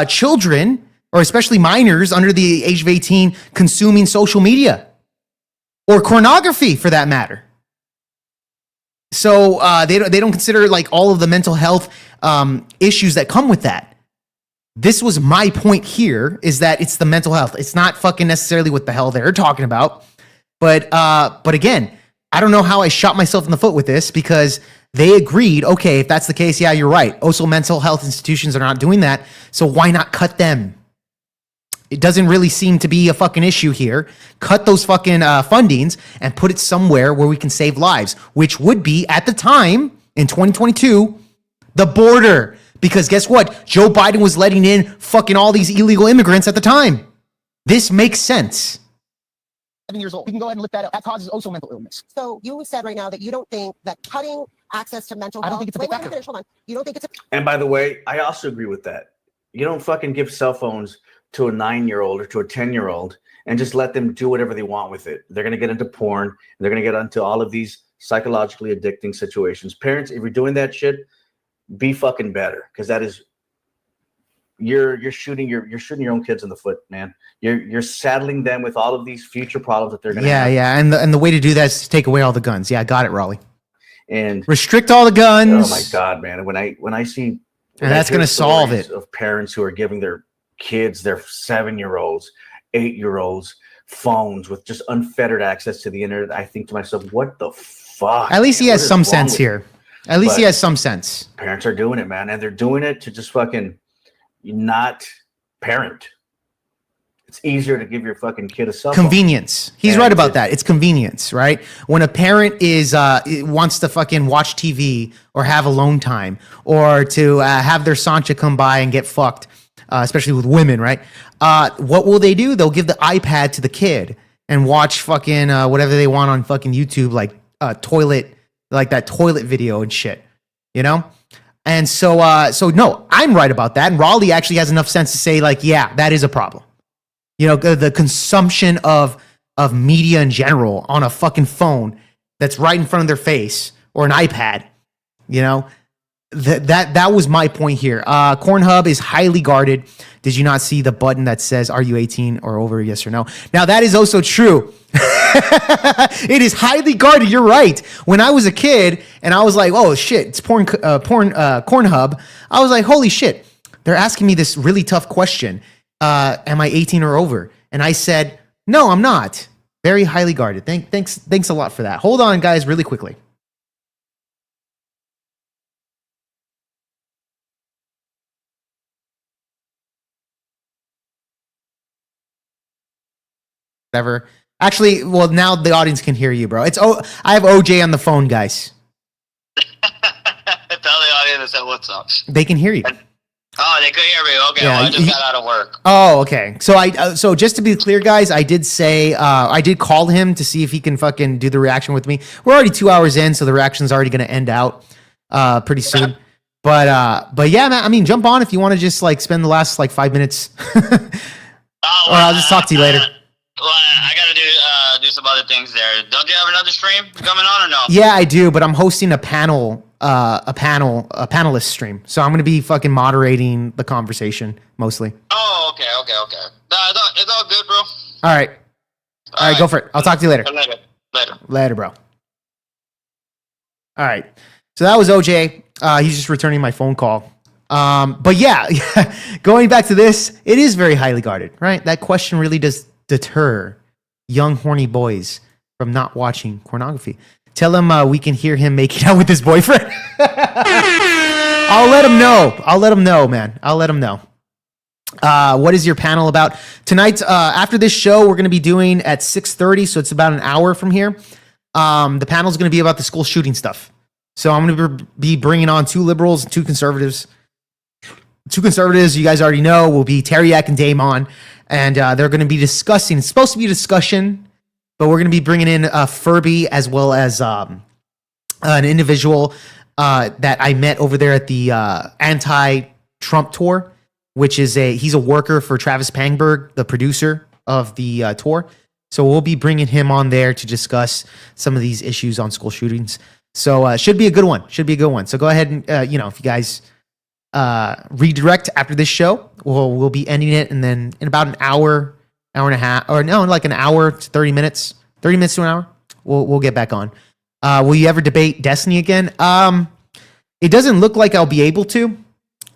Speaker 1: children, or especially minors under the age of 18, consuming social media or pornography for that matter. So they don't consider like all of the mental health issues that come with that. This was my point here, is that it's the mental health. It's not fucking necessarily what the hell they're talking about. But again, I don't know how I shot myself in the foot with this, because they agreed, okay, if that's the case, yeah, you're right. Also, mental health institutions are not doing that. So why not cut them? It doesn't really seem to be a fucking issue here. Cut those fucking fundings and put it somewhere where we can save lives, which would be, at the time, in 2022, the border. Because guess what? Joe Biden was letting in fucking all these illegal immigrants at the time. This makes sense.
Speaker 5: 7 years old. We can go ahead and lift that up. That causes also mental illness.
Speaker 6: So you said right now that you don't think that cutting access to mental health.
Speaker 5: I don't think it's a big factor.
Speaker 6: Hold on. You don't think it's a.
Speaker 10: And by the way, I also agree with that. You don't fucking give cell phones to a 9-year-old or to a 10-year-old and just let them do whatever they want with it. They're going to get into porn. And they're going to get into all of these psychologically addicting situations. Parents, if you're doing that shit, be fucking better, because that is you're shooting your own kids in the foot, man. You're saddling them with all of these future problems that they're gonna have.
Speaker 1: Yeah, and the way to do that is to take away all the guns. Yeah, got it, Raleigh.
Speaker 10: And
Speaker 1: restrict all the guns.
Speaker 10: Oh my god, man! When I see,
Speaker 1: and that's gonna solve it.
Speaker 10: Of parents who are giving their kids, their 7-year-olds, 8-year-olds, phones with just unfettered access to the internet, I think to myself, what the fuck?
Speaker 1: At least he has some sense here. At least he has some sense.
Speaker 10: Parents are doing it, man. And they're doing it to just fucking not parent. It's easier to give your fucking kid a cell phone.
Speaker 1: Convenience. He's right about that. It's convenience, right? When a parent wants to fucking watch TV or have alone time, or to have their Sancha come by and get fucked, especially with women, right? What will they do? They'll give the iPad to the kid and watch fucking whatever they want on fucking YouTube, like that toilet video and shit, And so no, I'm right about that. And Raleigh actually has enough sense to say, like, yeah, that is a problem. The consumption of media in general on a fucking phone that's right in front of their face, or an iPad, that was my point here. Cornhub is highly guarded. Did you not see the button that says, are you 18 or over, yes or no? Now that is also true. It is highly guarded. You're right. When I was a kid and I was like, oh shit, it's Cornhub. I was like, holy shit. They're asking me this really tough question. Am I 18 or over? And I said, no, I'm not. Very highly guarded. Thanks a lot for that. Hold on, guys, really quickly. Whatever. Actually, well, now the audience can hear you, bro. I have OJ on the phone, guys.
Speaker 13: Tell the audience that what's up.
Speaker 1: They can hear you.
Speaker 13: Oh, they could hear me. Okay,
Speaker 1: Yeah,
Speaker 13: well, I just got out of work.
Speaker 1: Oh, okay. So so just to be clear, guys, I did say I did call him to see if he can fucking do the reaction with me. We're already 2 hours in, so the reaction's already going to end out pretty soon. But yeah, man. I mean, jump on if you want to just like spend the last like 5 minutes, or I'll just talk to you later.
Speaker 13: Well, I gotta do some other things there. Don't you have another stream coming on or no?
Speaker 1: Yeah, I do, but I'm hosting a panelist stream. So I'm gonna be fucking moderating the conversation mostly.
Speaker 13: Oh, okay. Nah, it's all good, bro.
Speaker 1: All right, go for it. I'll talk to you later.
Speaker 13: Later,
Speaker 1: bro. All right. So that was OJ. He's just returning my phone call. But yeah, going back to this, it is very highly guarded, right? That question really does deter young horny boys from not watching pornography. Tell him we can hear him making out with his boyfriend. I'll let him know, man. I'll let him know. What is your panel about tonight? After this show, we're going to be doing at 6:30, so it's about an hour from here. The panel is going to be about the school shooting stuff. So I'm going to be bringing on two liberals and two conservatives. Two conservatives, you guys already know, will be Teriak and Damon, and they're going to be discussing. It's supposed to be a discussion, but we're going to be bringing in Furby as well as an individual that I met over there at the anti-Trump tour, which is he's a worker for Travis Pangberg, the producer of the tour. So we'll be bringing him on there to discuss some of these issues on school shootings. So should be a good one. So go ahead and if you guys redirect after this show, we'll be ending it, and then in about an hour and a half, or no, like an hour to 30 minutes to an hour, we'll get back on. Will you ever debate Destiny again? It doesn't look like I'll be able to.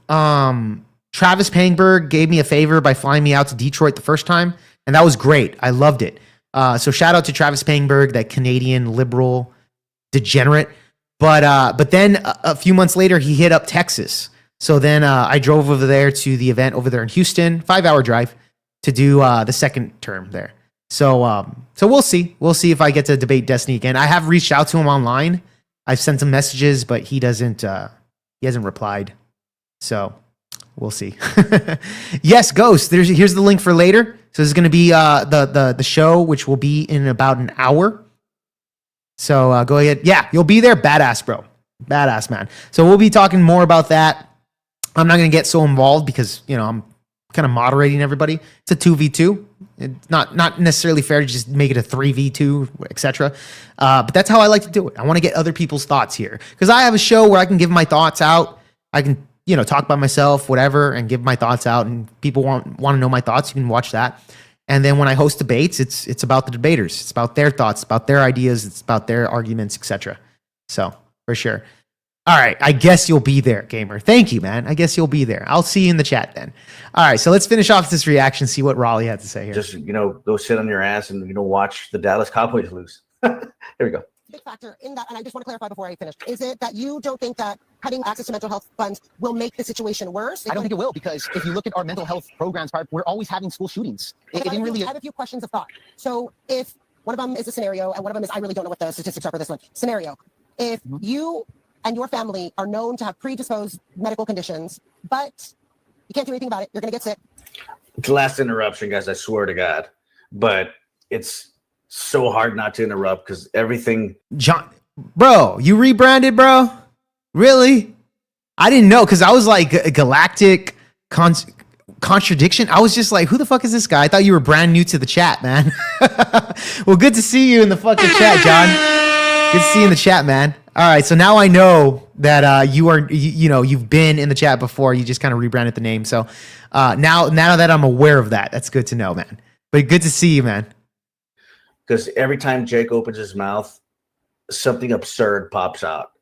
Speaker 1: Travis Pangberg gave me a favor by flying me out to Detroit the first time, and that was great. I loved it. So shout out to Travis Pangberg, that Canadian liberal degenerate. But then a few months later, he hit up Texas. So then I drove over there to the event over there in Houston, 5-hour drive, to do the second term there. So we'll see. We'll see if I get to debate Destiny again. I have reached out to him online. I've sent him messages, but he hasn't replied. So we'll see. Yes, Ghost. Here's the link for later. So this is going to be the show, which will be in about an hour. So go ahead. Yeah, you'll be there. Badass, bro. Badass, man. So we'll be talking more about that. I'm not going to get so involved because, I'm kind of moderating everybody. It's a 2v2. It's not necessarily fair to just make it a 3v2, etc. But that's how I like to do it. I want to get other people's thoughts here because I have a show where I can give my thoughts out. I can, talk by myself, whatever, and give my thoughts out. And people want to know my thoughts. You can watch that. And then when I host debates, it's about the debaters. It's about their thoughts, it's about their ideas, it's about their arguments, etc. So for sure. All right, I guess you'll be there, gamer. Thank you, man. I guess you'll be there. I'll see you in the chat then. All right, so let's finish off this reaction, see what Raleigh had to say here.
Speaker 10: Just, go sit on your ass and, watch the Dallas Cowboys lose. Here we go.
Speaker 6: Big factor in that, and I just want to clarify before I finish, is it that you don't think that cutting access to mental health funds will make the situation worse?
Speaker 5: I don't think it will, because if you look at our mental health programs, we're always having school shootings.
Speaker 6: I have a few questions of thought. So if one of them is a scenario, and one of them is, I really don't know what the statistics are for this one. Scenario, if you and your family are known to have predisposed medical conditions, but you can't do anything about it, you're going to get sick.
Speaker 10: It's the last interruption, guys, I swear to God. But it's so hard not to interrupt because everything.
Speaker 1: John, bro, you rebranded, bro? Really? I didn't know because I was like galactic contradiction. I was just like, who the fuck is this guy? I thought you were brand new to the chat, man. Well, good to see you in the fucking chat, John. Good to see you in the chat, man. All right, so now I know that you've been in the chat before. You just kind of rebranded the name. So now that I'm aware of that, that's good to know, man. But good to see you, man.
Speaker 10: Because every time Jake opens his mouth, something absurd pops out.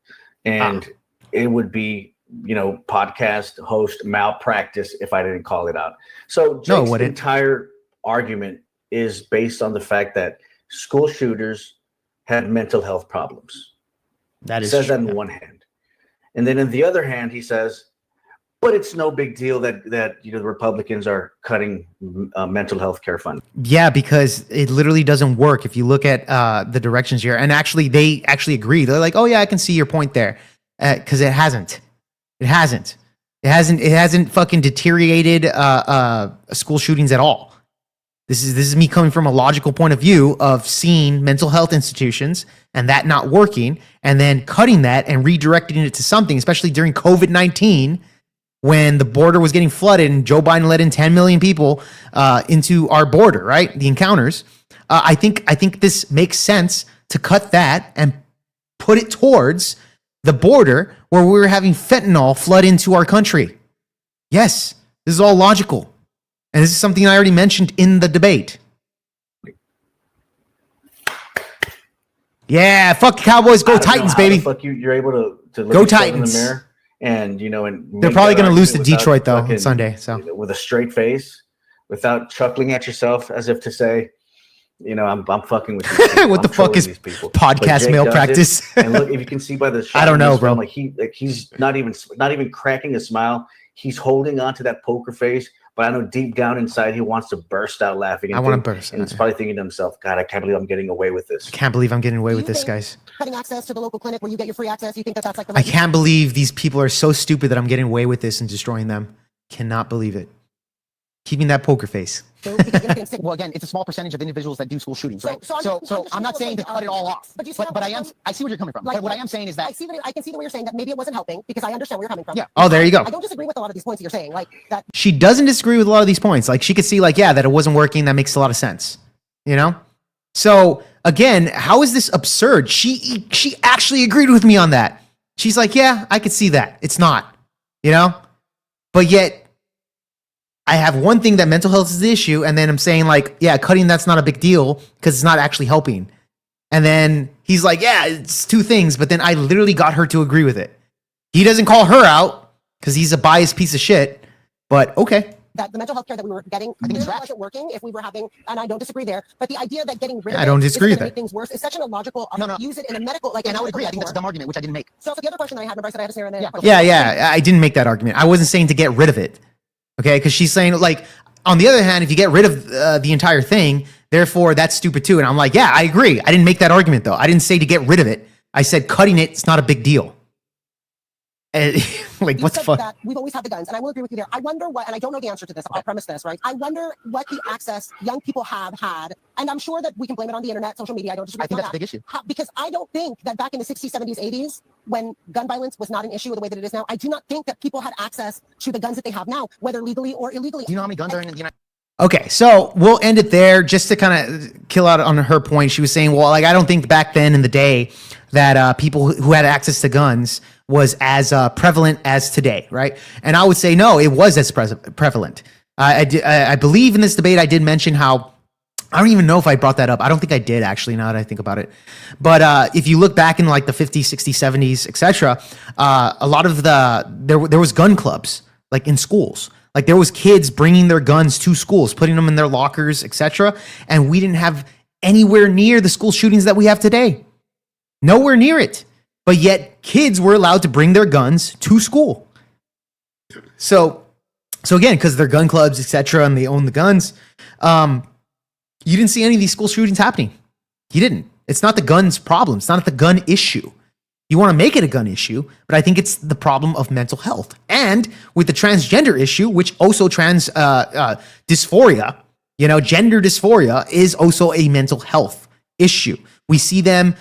Speaker 10: And it would be, podcast host malpractice if I didn't call it out. So Jake's entire argument is based on the fact that school shooters have mental health problems.
Speaker 1: That is
Speaker 10: says
Speaker 1: true,
Speaker 10: that in one hand. And then in the other hand, he says, but it's no big deal that the Republicans are cutting mental health care fund.
Speaker 1: Yeah, because it literally doesn't work if you look at the directions here. And actually, they actually agree. They're like, oh yeah, I can see your point there, because it hasn't fucking deteriorated school shootings at all. This is me coming from a logical point of view of seeing mental health institutions and that not working, and then cutting that and redirecting it to something, especially during COVID-19. when the border was getting flooded and Joe Biden let in 10 million people into our border, right? The encounters. I think this makes sense to cut that and put it towards the border where we were having fentanyl flood into our country. Yes, this is all logical. And this is something I already mentioned in the debate. Yeah, fuck Cowboys, go Titans, baby.
Speaker 10: Fuck you, you're able to look
Speaker 1: go
Speaker 10: yourself
Speaker 1: Titans
Speaker 10: in the mirror and
Speaker 1: they're probably going to lose to Detroit though on Sunday. So
Speaker 10: with a straight face, without chuckling at yourself, as if to say, I'm fucking with you.
Speaker 1: What the fuck is podcast malpractice?
Speaker 10: And look, if you can see by the shot,
Speaker 1: I don't know, bro.
Speaker 10: He's not even cracking a smile. He's holding on to that poker face, but I know deep down inside he wants to burst out laughing.
Speaker 1: I want to burst.
Speaker 10: And he's probably thinking to himself, God, I can't believe I'm getting away with this.
Speaker 1: I can't believe I'm getting away with this, guys.
Speaker 6: Having access to the local clinic where you get your free access, you think that's like the
Speaker 1: I can't believe these people are so stupid that I'm getting away with this and destroying them. Cannot believe it. Keeping that poker face.
Speaker 5: Well, again, it's a small percentage of individuals that do school shootings, right? So I'm not saying to cut it all off, but I see where you're coming from. But what I am saying is that
Speaker 6: I can see the way you're saying that maybe it wasn't helping because I understand where you're coming from.
Speaker 5: Yeah.
Speaker 1: Oh, there you go.
Speaker 6: I don't disagree with a lot of these points that you're saying, like that.
Speaker 1: She doesn't disagree with a lot of these points. Like she could see, like, yeah, that it wasn't working. That makes a lot of sense. So again, how is this absurd? She actually agreed with me on that. She's like, yeah, I could see that. It's not, but yet. I have one thing that mental health is the issue, and then I'm saying like, yeah, cutting that's not a big deal because it's not actually helping. And then he's like, yeah, it's two things, but then I literally got her to agree with it. He doesn't call her out because he's a biased piece of shit, but okay.
Speaker 6: That the mental health care that we were getting, I think it wasn't working if we were having, and I don't disagree there, but the idea that getting rid of
Speaker 1: I don't disagree with
Speaker 6: make things worse is such an illogical, use it in a medical,
Speaker 5: and I would agree. I think that's a dumb argument, which I didn't make.
Speaker 6: So the other question that I had, remember I said I had a snare in there.
Speaker 1: Yeah, I didn't make that argument. I wasn't saying to get rid of it. Okay, because she's saying like, on the other hand, if you get rid of the entire thing, therefore that's stupid too. And I'm like, yeah, I agree. I didn't make that argument though. I didn't say to get rid of it. I said cutting it's not a big deal. And, like, what the fuck?
Speaker 6: That we've always had the guns, and I will agree with you there. I wonder what, and I don't know the answer to this. I'll premise this, right? I wonder what the access young people have had, and I'm sure that we can blame it on the internet, social media. I don't disagree.
Speaker 5: I think that's a big issue.
Speaker 6: Because I don't think that back in the 60s, 70s, 80s, when gun violence was not an issue the way that it is now, I do not think that people had access to the guns that they have now, whether legally or illegally.
Speaker 5: Do you know how many guns are in the United?
Speaker 1: Okay, so we'll end it there just to kind of kill out on her point. She was saying, well, like, I don't think back then in the day that people who had access to guns was as prevalent as today, right? And I would say, no, it was as prevalent. I believe in this debate, I did mention how, I don't even know if I brought that up. I don't think I did, actually, now that I think about it. But if you look back in like the 50s, 60s, 70s, etc., a lot of there was gun clubs, like in schools. Like there was kids bringing their guns to schools, putting them in their lockers, etc. And we didn't have anywhere near the school shootings that we have today. Nowhere near it. But yet kids were allowed to bring their guns to school. So again, because they're gun clubs, etc., and they own the guns, you didn't see any of these school shootings happening. You didn't. It's not the guns problem. It's not the gun issue. You want to make it a gun issue, but I think it's the problem of mental health. And with the transgender issue, which also dysphoria, gender dysphoria is also a mental health issue. We see them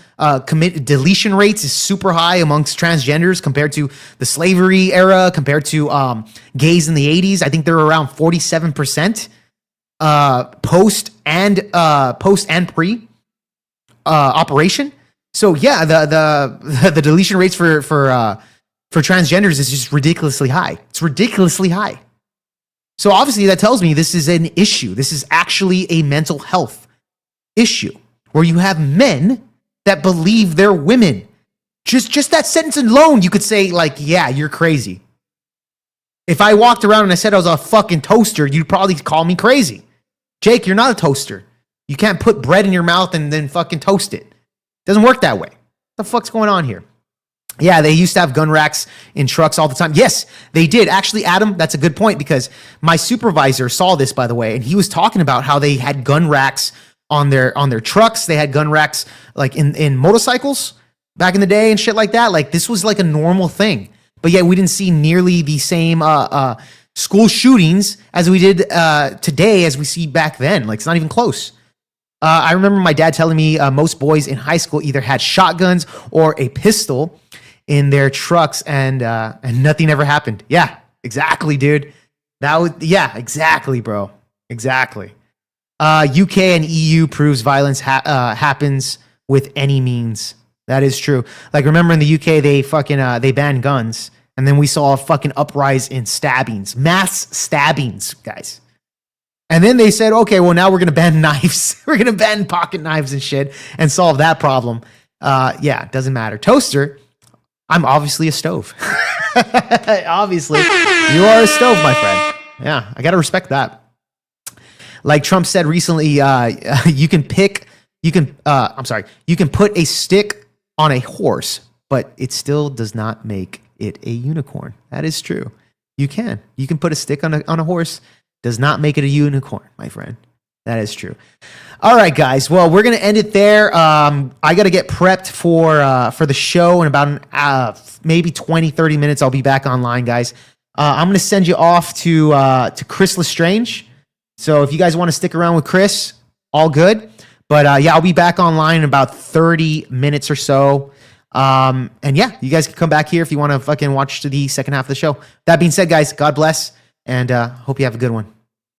Speaker 1: commit deletion rates is super high amongst transgenders compared to the slavery era, compared to gays in the 80s. I think they're around 47% post and pre operation. So yeah, the deletion rates for transgenders is just ridiculously high. It's ridiculously high. So obviously that tells me this is an issue. This is actually a mental health issue where you have men that believe they're women. Just that sentence alone, you could say like, yeah, you're crazy. If I walked around and I said I was a fucking toaster, you'd probably call me crazy. Jake, you're not a toaster. You can't put bread in your mouth and then fucking toast it. Doesn't work that way. What the fuck's going on here? Yeah, they used to have gun racks in trucks all the time. Yes, they did. Actually, Adam, that's a good point because my supervisor saw this, by the way, and he was talking about how they had gun racks on their trucks. They had gun racks like in motorcycles back in the day and shit like that. Like this was like a normal thing. But yet we didn't see nearly the same school shootings as we did today as we see back then. Like it's not even close. I remember my dad telling me most boys in high school either had shotguns or a pistol in their trucks, and nothing ever happened. Yeah, Exactly, dude. That would, yeah, exactly, bro. Exactly. UK and EU proves violence happens with any means. That is true. Like, remember in the UK, they fucking they banned guns, and then we saw a fucking uprise in stabbings, mass stabbings, guys. And then they said, okay, well, now we're gonna ban knives. We're gonna ban pocket knives and shit, and solve that problem. Yeah, it doesn't matter. Toaster. I'm obviously a stove. Obviously, you are a stove, my friend. Yeah, I gotta respect that. Like Trump said recently, you can put a stick on a horse, but it still does not make it a unicorn. That is true. You can put a stick on a horse, does not make it a unicorn, my friend. That is true. All right, guys. Well, we're gonna end it there. I gotta get prepped for the show in about maybe 20, 30 minutes. I'll be back online, guys. I'm gonna send you off to Chris Lestrange. So if you guys want to stick around with Chris, all good. But yeah, I'll be back online in about 30 minutes or so. And yeah, you guys can come back here if you want to fucking watch the second half of the show. That being said, guys, God bless, and hope you have a good one.